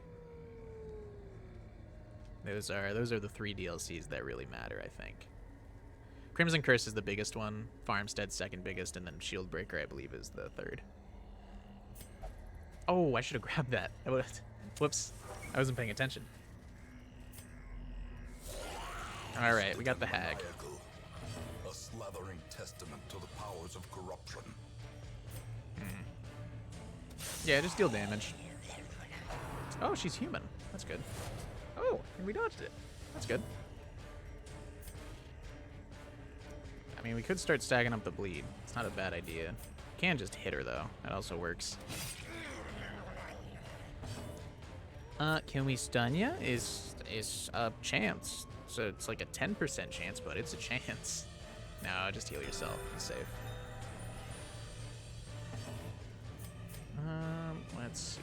Those are the 3 DLCs that really matter, I think. Crimson Curse is the biggest one, Farmstead's second biggest, and then Shield Breaker, I believe, is the 3rd. Oh, I should have grabbed that. Whoops. I wasn't paying attention. Alright, we got the hag. A slathering testament to the powers of corruption. Yeah, just deal damage. Oh, she's human. That's good. Oh, and we dodged it. That's good. I mean, we could start stacking up the bleed. It's not a bad idea. Can just hit her, though. That also works. Can we stun ya? Is a chance. So it's like a 10% chance, but it's a chance. No, just heal yourself. Be safe. Let's see.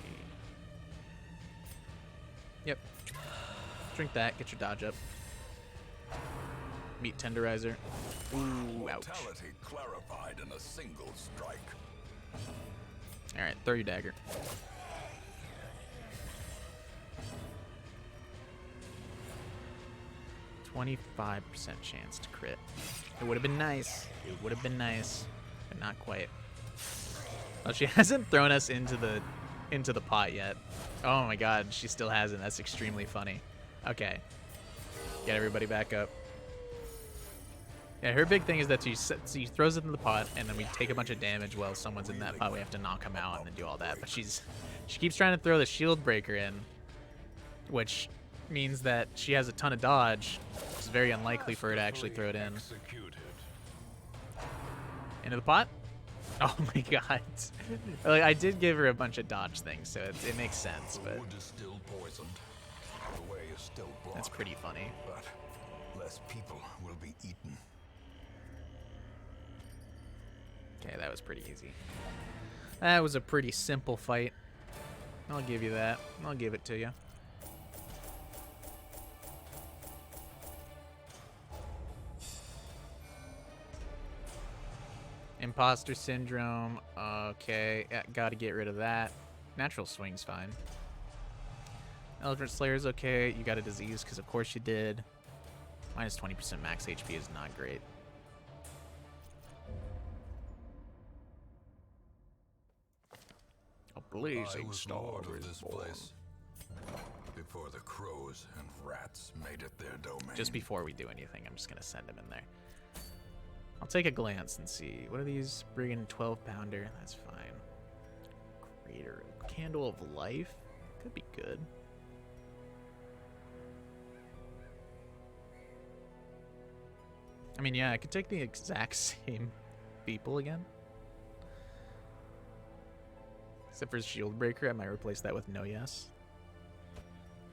Yep. Drink that. Get your dodge up. Meat tenderizer. Ooh, ouch. Mortality clarified in a single strike. All right, throw your dagger. $25% chance to crit. It would have been nice. It would have been nice, but not quite. Well, she hasn't thrown us into the pot yet. Oh my god, she still hasn't. That's extremely funny. Okay. Get everybody back up. Yeah, her big thing is that she throws it in the pot, and then we take a bunch of damage while someone's in that pot. We have to knock them out and then do all that. But she keeps trying to throw the shield breaker in, which means that she has a ton of dodge. It's very unlikely for her to actually throw it in. Into the pot? Oh my god. Like, I did give her a bunch of dodge things, so it makes sense, but Wood is still poisoned. The way is still blocked. that's pretty funny. But less people will be eaten. Okay, that was pretty easy. That was a pretty simple fight. I'll give you that. I'll give it to you. Imposter syndrome. Okay, yeah, gotta get rid of that. Natural swing's fine. Eldritch Slayer's okay. You got a disease, because of course you did. Minus 20% max HP is not great. A blazing star Lord of is this born. place before the crows and rats made it their domain. Just before we do anything, I'm just gonna send him in there. I'll take a glance and see. What are these? Brigand 12-pounder. That's fine. Crater. Candle of Life. Could be good. I mean, yeah, I could take the exact same people again. Except for Shield Breaker, I might replace that with No Yes.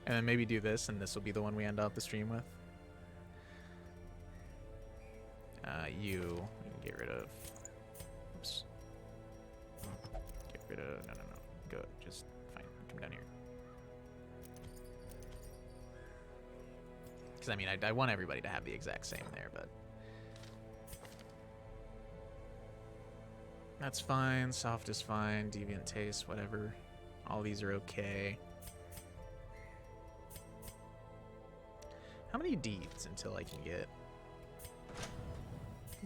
And then maybe do this, and this will be the one we end off the stream with. You can get rid of. Oops. Get rid of. No. Go. Just fine. Come down here. Because I mean, I want everybody to have the exact same there, but that's fine. Soft is fine. Deviant Taste, whatever. All these are okay. How many deeds until I can get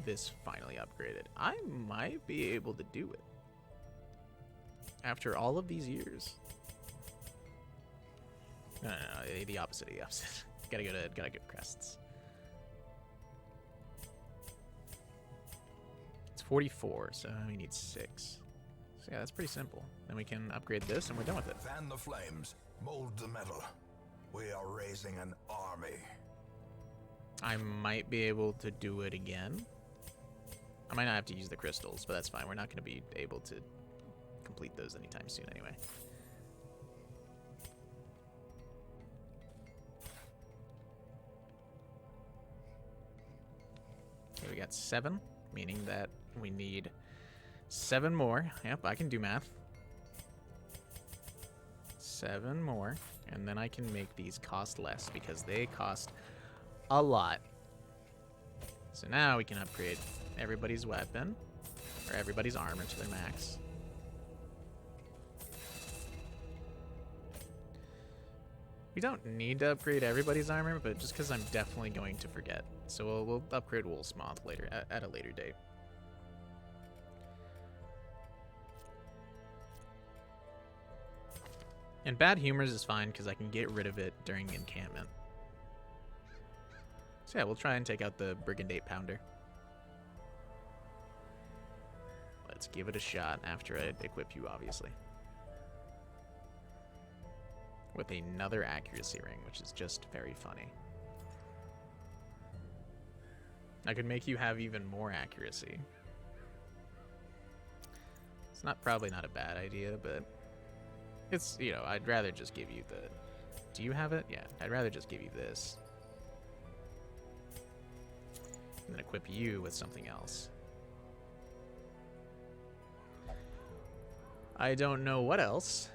this finally upgraded? I might be able to do it after all of these years. No, the opposite. gotta go to crests. It's 44, so we need 6. So yeah, that's pretty simple. Then we can upgrade this, and we're done with it. Fan the flames, mold the metal. We are raising an army. I might be able to do it again. I might not have to use the crystals, but that's fine. We're not going to be able to complete those anytime soon anyway. Okay, we got 7, meaning that we need 7 more. Yep, I can do math. 7 more, and then I can make these cost less because they cost a lot. So now we can upgrade everybody's weapon, or everybody's armor to their max. We don't need to upgrade everybody's armor, but just because I'm definitely going to forget. So we'll upgrade Wolfsmoth later, at a later date. And Bad Humors is fine because I can get rid of it during encampment. So yeah, we'll try and take out the Brigandate Pounder. Let's give it a shot after I equip you, obviously. With another accuracy ring, which is just very funny. I could make you have even more accuracy. It's probably not a bad idea, but it's, you know, I'd rather just give you the... Do you have it? Yeah, I'd rather just give you this. And then equip you with something else. I don't know what else,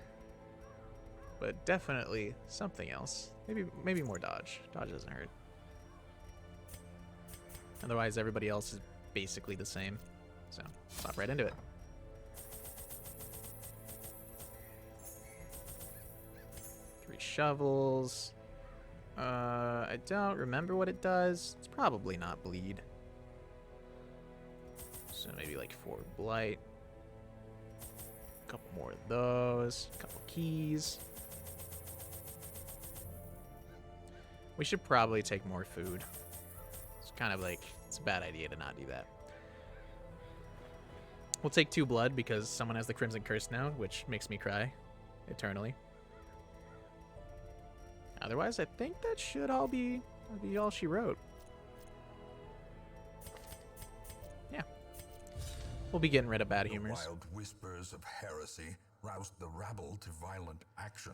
but definitely something else. Maybe more dodge. Dodge doesn't hurt. Otherwise, everybody else is basically the same. So, let's hop right into it. Three shovels. I don't remember what it does. It's probably not bleed. So maybe like 4 blight. A couple more of those. A couple keys. We should probably take more food. It's kind of like, it's a bad idea to not do that. We'll take 2 blood because someone has the Crimson Curse now, which makes me cry eternally. Otherwise, I think that should all be all she wrote. Yeah. We'll be getting rid of Bad Humors. The wild whispers of heresy roused the rabble to violent action.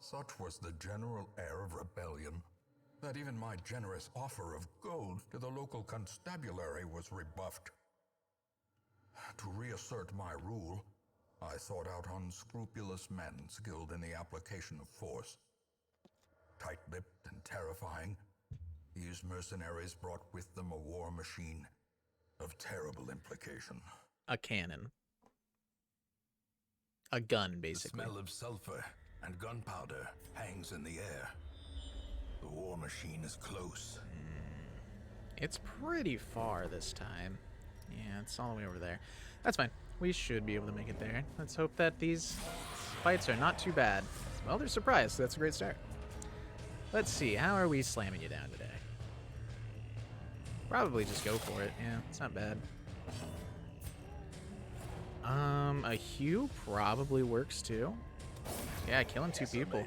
Such was the general air of rebellion that even my generous offer of gold to the local constabulary was rebuffed. To reassert my rule, I sought out unscrupulous men skilled in the application of force. Tight-lipped and terrifying, these mercenaries brought with them a war machine of terrible implication. A cannon. A gun, basically. The smell of sulfur and gunpowder hangs in the air. The war machine is close. It's pretty far this time. Yeah, it's all the way over there. That's fine. We should be able to make it there. Let's hope that these fights are not too bad. Well, they're surprised, so that's a great start. Let's see, how are we slamming you down today? Probably just go for it. Yeah, it's not bad. A Hue probably works too. Yeah, killing 2 people.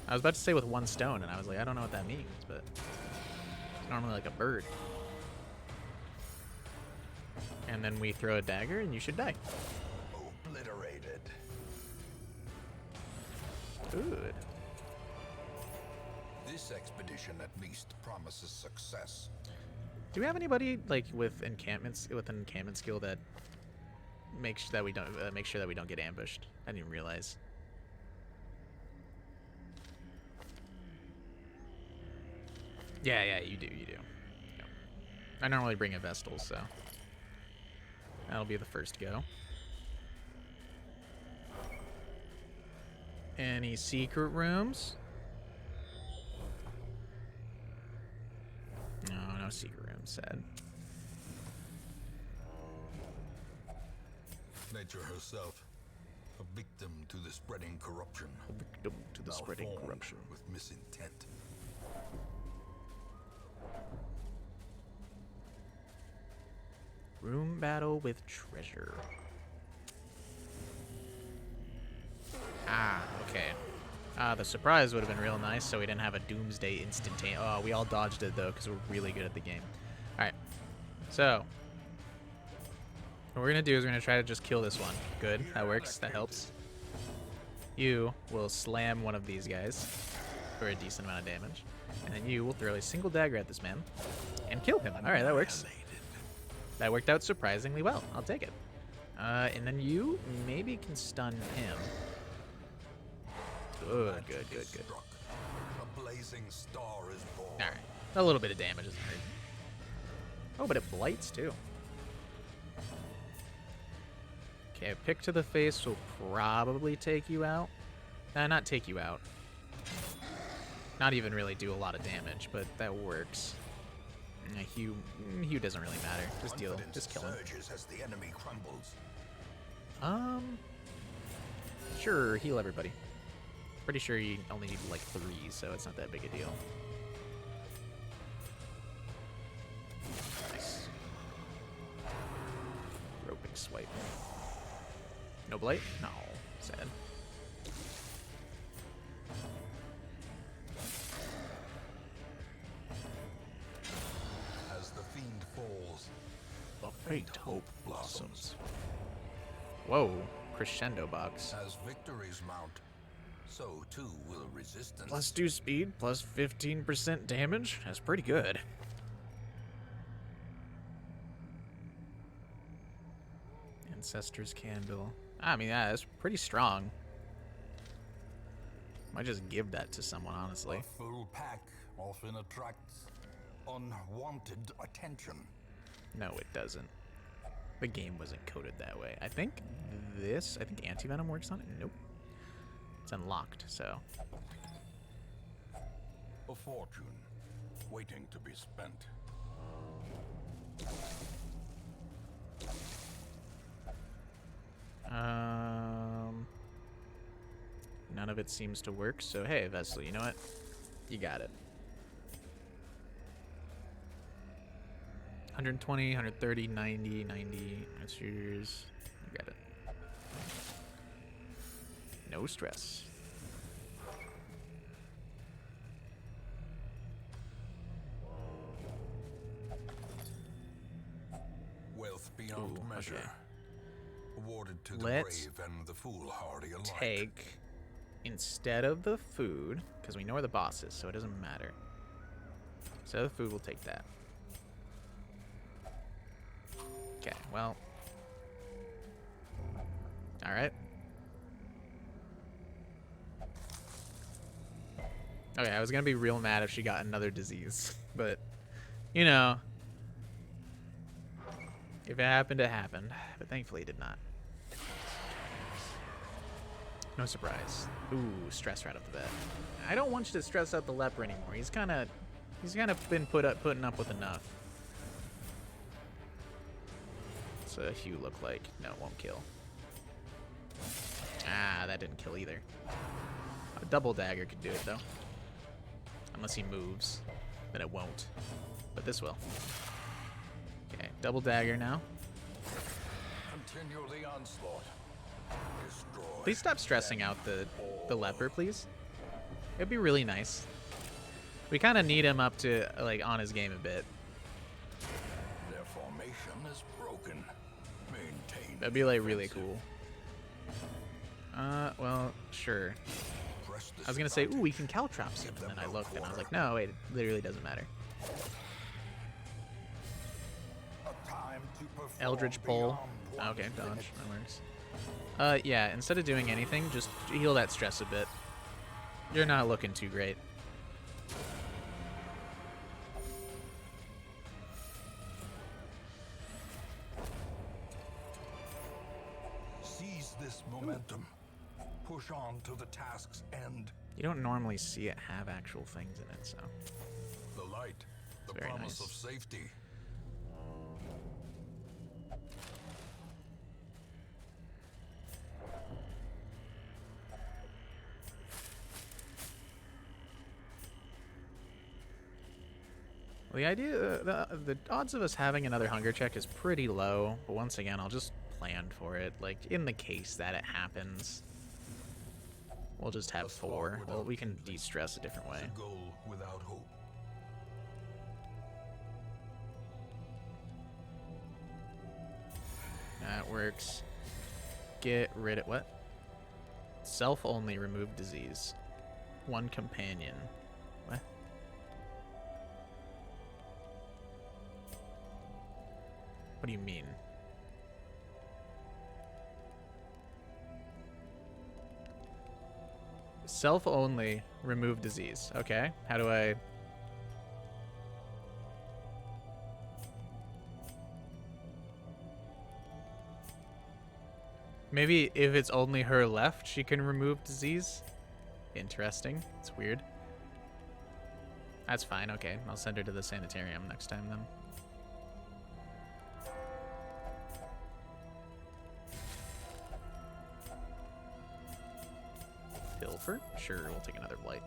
I was about to say with 1 stone, and I was like, I don't know what that means, but it's normally like a bird. And then we throw a dagger, and you should die. Obliterated. Good. This expedition at least promises success. Do we have anybody like with an encampment skill that makes sure that we don't get ambushed? I didn't even realize. Yeah, you do. Yep. I normally bring a Vestal, so that'll be the first go. Any secret rooms? No secret rooms, sad. Nature herself, a victim to the spreading corruption. A victim to the spreading Malformed corruption. with misintent. Room battle with treasure. Ah, okay. The surprise would have been real nice, so we didn't have a Doomsday instantaneous. Oh, we all dodged it, though, because we're really good at the game. All right. So, what we're going to do is we're going to try to just kill this one. Good. That works. That helps. You will slam one of these guys for a decent amount of damage. And then you will throw a single dagger at this man and kill him. All right, that works. That worked out surprisingly well. I'll take it. And then you maybe can stun him. Good. A blazing star is born. All right. A little bit of damage isn't hurt. Oh, but it blights too. Okay, a pick to the face will probably take you out. Not take you out. Not even really do a lot of damage, but that works. Hugh doesn't really matter. Just kill him. As the enemy crumbles. Sure, heal everybody. Pretty sure you only need like 3, so it's not that big a deal. Nice. Roping swipe. No blight? No. Sad. As the fiend falls, The faint hope blossoms. Whoa. Crescendo box. as victories mount, so too will resistance. +2 speed, +15% damage. That's pretty good. Ancestor's Candle. I mean, yeah, that's pretty strong. Might just give that to someone, honestly. A full pack often attracts unwanted attention. No, it doesn't. The game wasn't coded that way. I think Anti-Venom works on it. Nope. It's unlocked, so. A fortune waiting to be spent. None of it seems to work, so hey, Vestal, you know what? You got it. 120, 130, 90, 90. That's yours. You got it. No stress. Wealth beyond Ooh, measure. okay. Awarded to the Let's brave and the foolhardy alike. take, instead of the food, because we know where the boss is, so it doesn't matter. Instead of the food, we'll take that. Okay, well. Alright. Okay, I was gonna be real mad if she got another disease, but, you know, if it happened, it happened. But thankfully it did not. No surprise. Ooh, stress right off the bat. I don't want you to stress out the leper anymore. He's kind of been putting up with enough. What's a Hugh look like? No, it won't kill. Ah, that didn't kill either. A double dagger could do it though. Unless he moves, then it won't. But this will. Okay, double dagger now. Continue the onslaught. Destroy. Please stop stressing out the leper, please. It'd be really nice. We kind of need him up to, like, on his game a bit. Their formation is broken. Maintain. That'd be, like, really cool. Well, sure. Press the I was gonna say, ooh, start. we can caltrops him, and then I looked, and I was like, no, wait, it literally doesn't matter. A time to perform Eldritch Pull. beyond Okay, one's dodge. limits. That works. Yeah, instead of doing anything, just heal that stress a bit. You're not looking too great. Seize this momentum. Push on to the task's end. You don't normally see it have actual things in it, so. The light, the very promise nice. of safety. Well, the idea, the odds of us having another hunger check is pretty low, but once again, I'll just plan for it, like, in the case that it happens. We'll just have 4. Well, we can de-stress a different way. A goal without hope. That works. Get rid of what? Self only remove disease. 1 companion. What? What do you mean? Self only remove disease. Okay. How do I... Maybe if it's only her left, she can remove disease? Interesting. It's weird. That's fine. Okay. I'll send her to the sanitarium next time then. Pilfer? Sure, we'll take another blight.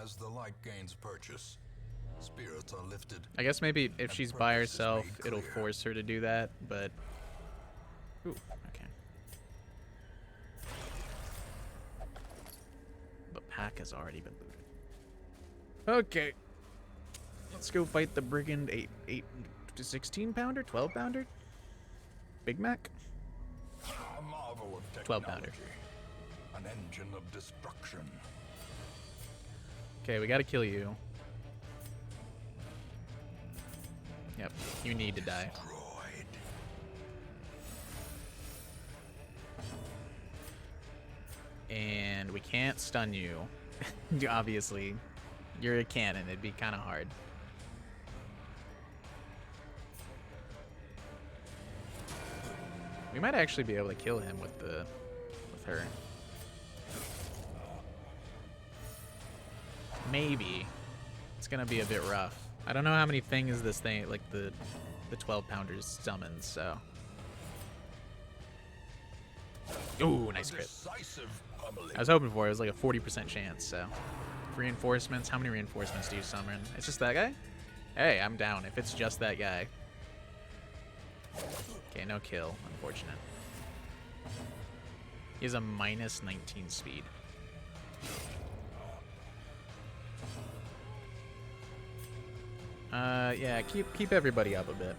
As the light gains purchase, spirits are lifted. I guess maybe if And she's by purpose is herself, made it'll clear. force her to do that, but... Ooh, okay. But pack has already been looted. Okay. Let's go fight the brigand 8 to 16 pounder, 12 pounder? Big Mac? A marvel of 12 technology. pounder. An engine of destruction. Okay, we gotta kill you. Yep, you need to die. Destroyed. And we can't stun you. Obviously, you're a cannon. It'd be kind of hard. We might actually be able to kill him with her. Maybe. It's gonna be a bit rough. I don't know how many things this thing, like the 12 pounders summons, so. Ooh, nice crit. Decisive pummeling. I was hoping for it. It was like a 40% chance, so. Reinforcements. How many reinforcements do you summon? It's just that guy? Hey, I'm down if it's just that guy. Okay, no kill. Unfortunate. He has a minus 19 speed. Yeah, keep everybody up a bit.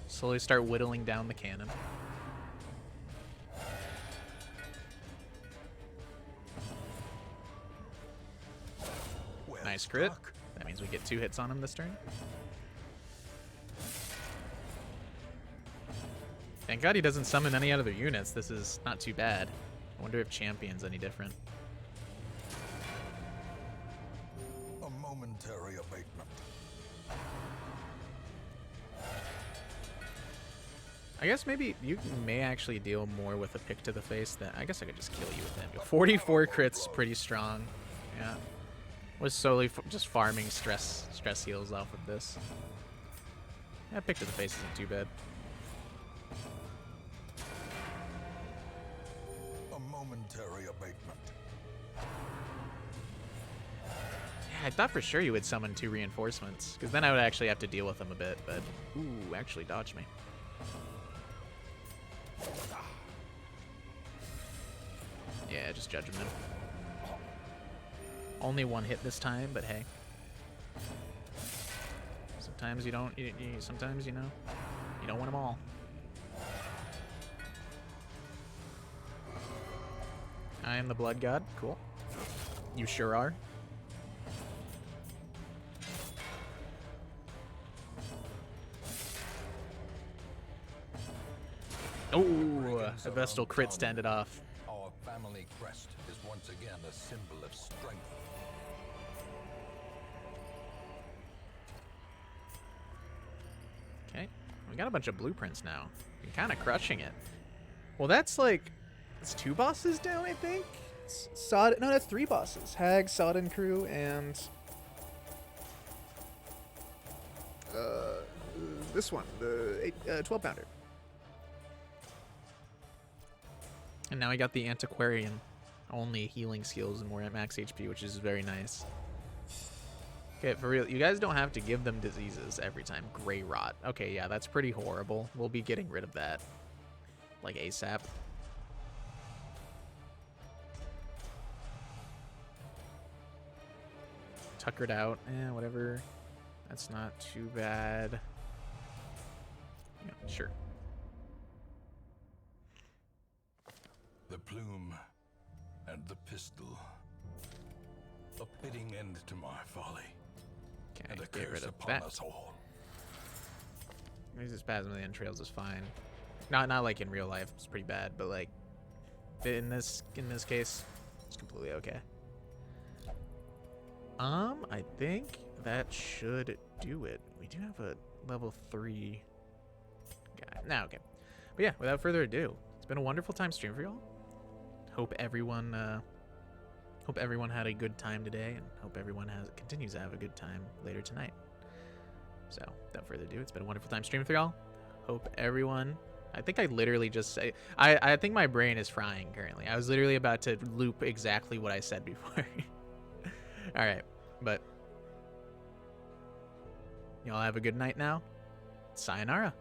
Slowly start whittling down the cannon. Well Nice crit. struck. That means we get 2 hits on him this turn. Thank God he doesn't summon any other units. This is not too bad. I wonder if champion's any different. A momentary abatement. I guess maybe you may actually deal more with a pick to the face than... I guess I could just kill you with him. 44 crits, pretty strong. Yeah. Was solely just farming stress heals off of this. Yeah, pick to the face isn't too bad. A momentary abatement. Yeah, I thought for sure you would summon 2 reinforcements, because then I would actually have to deal with them a bit, but... Ooh, actually dodged me. Yeah, just judgment him. Only 1 hit this time, but hey. Sometimes you don't... sometimes, you know, you don't want them all. I am the Blood God. Cool. You sure are. Oh, a Vestal crit stand it off. Our family crest is once again a symbol of strength. Okay, we got a bunch of blueprints now. We're kind of crushing it. Well, that's like, it's 2 bosses down, I think. No, that's 3 bosses. Hag, Sodden Crew, and this one, the 12 pounder. And now we got the Antiquarian, only healing skills and more at max HP, which is very nice. Okay, for real, you guys don't have to give them diseases every time. Gray rot. Okay, yeah, that's pretty horrible. We'll be getting rid of that, like, ASAP. Tuckered out. Whatever. That's not too bad. Yeah, sure. The plume and the pistol. A fitting end to my folly. And a Okay, get curse rid of upon that. us all. Maybe this Spasm of the Entrails is fine. Not like in real life, it's pretty bad, but like in this case, it's completely okay. I think that should do it. We do have a level 3 guy. Now, okay. But yeah, without further ado, it's been a wonderful time stream for y'all. Hope everyone had a good time today, and hope everyone continues to have a good time later tonight. So, without further ado, it's been a wonderful time streaming for y'all. Hope everyone... I think I literally just say... I think my brain is frying currently. I was literally about to loop exactly what I said before. Alright, but... y'all have a good night now. Sayonara.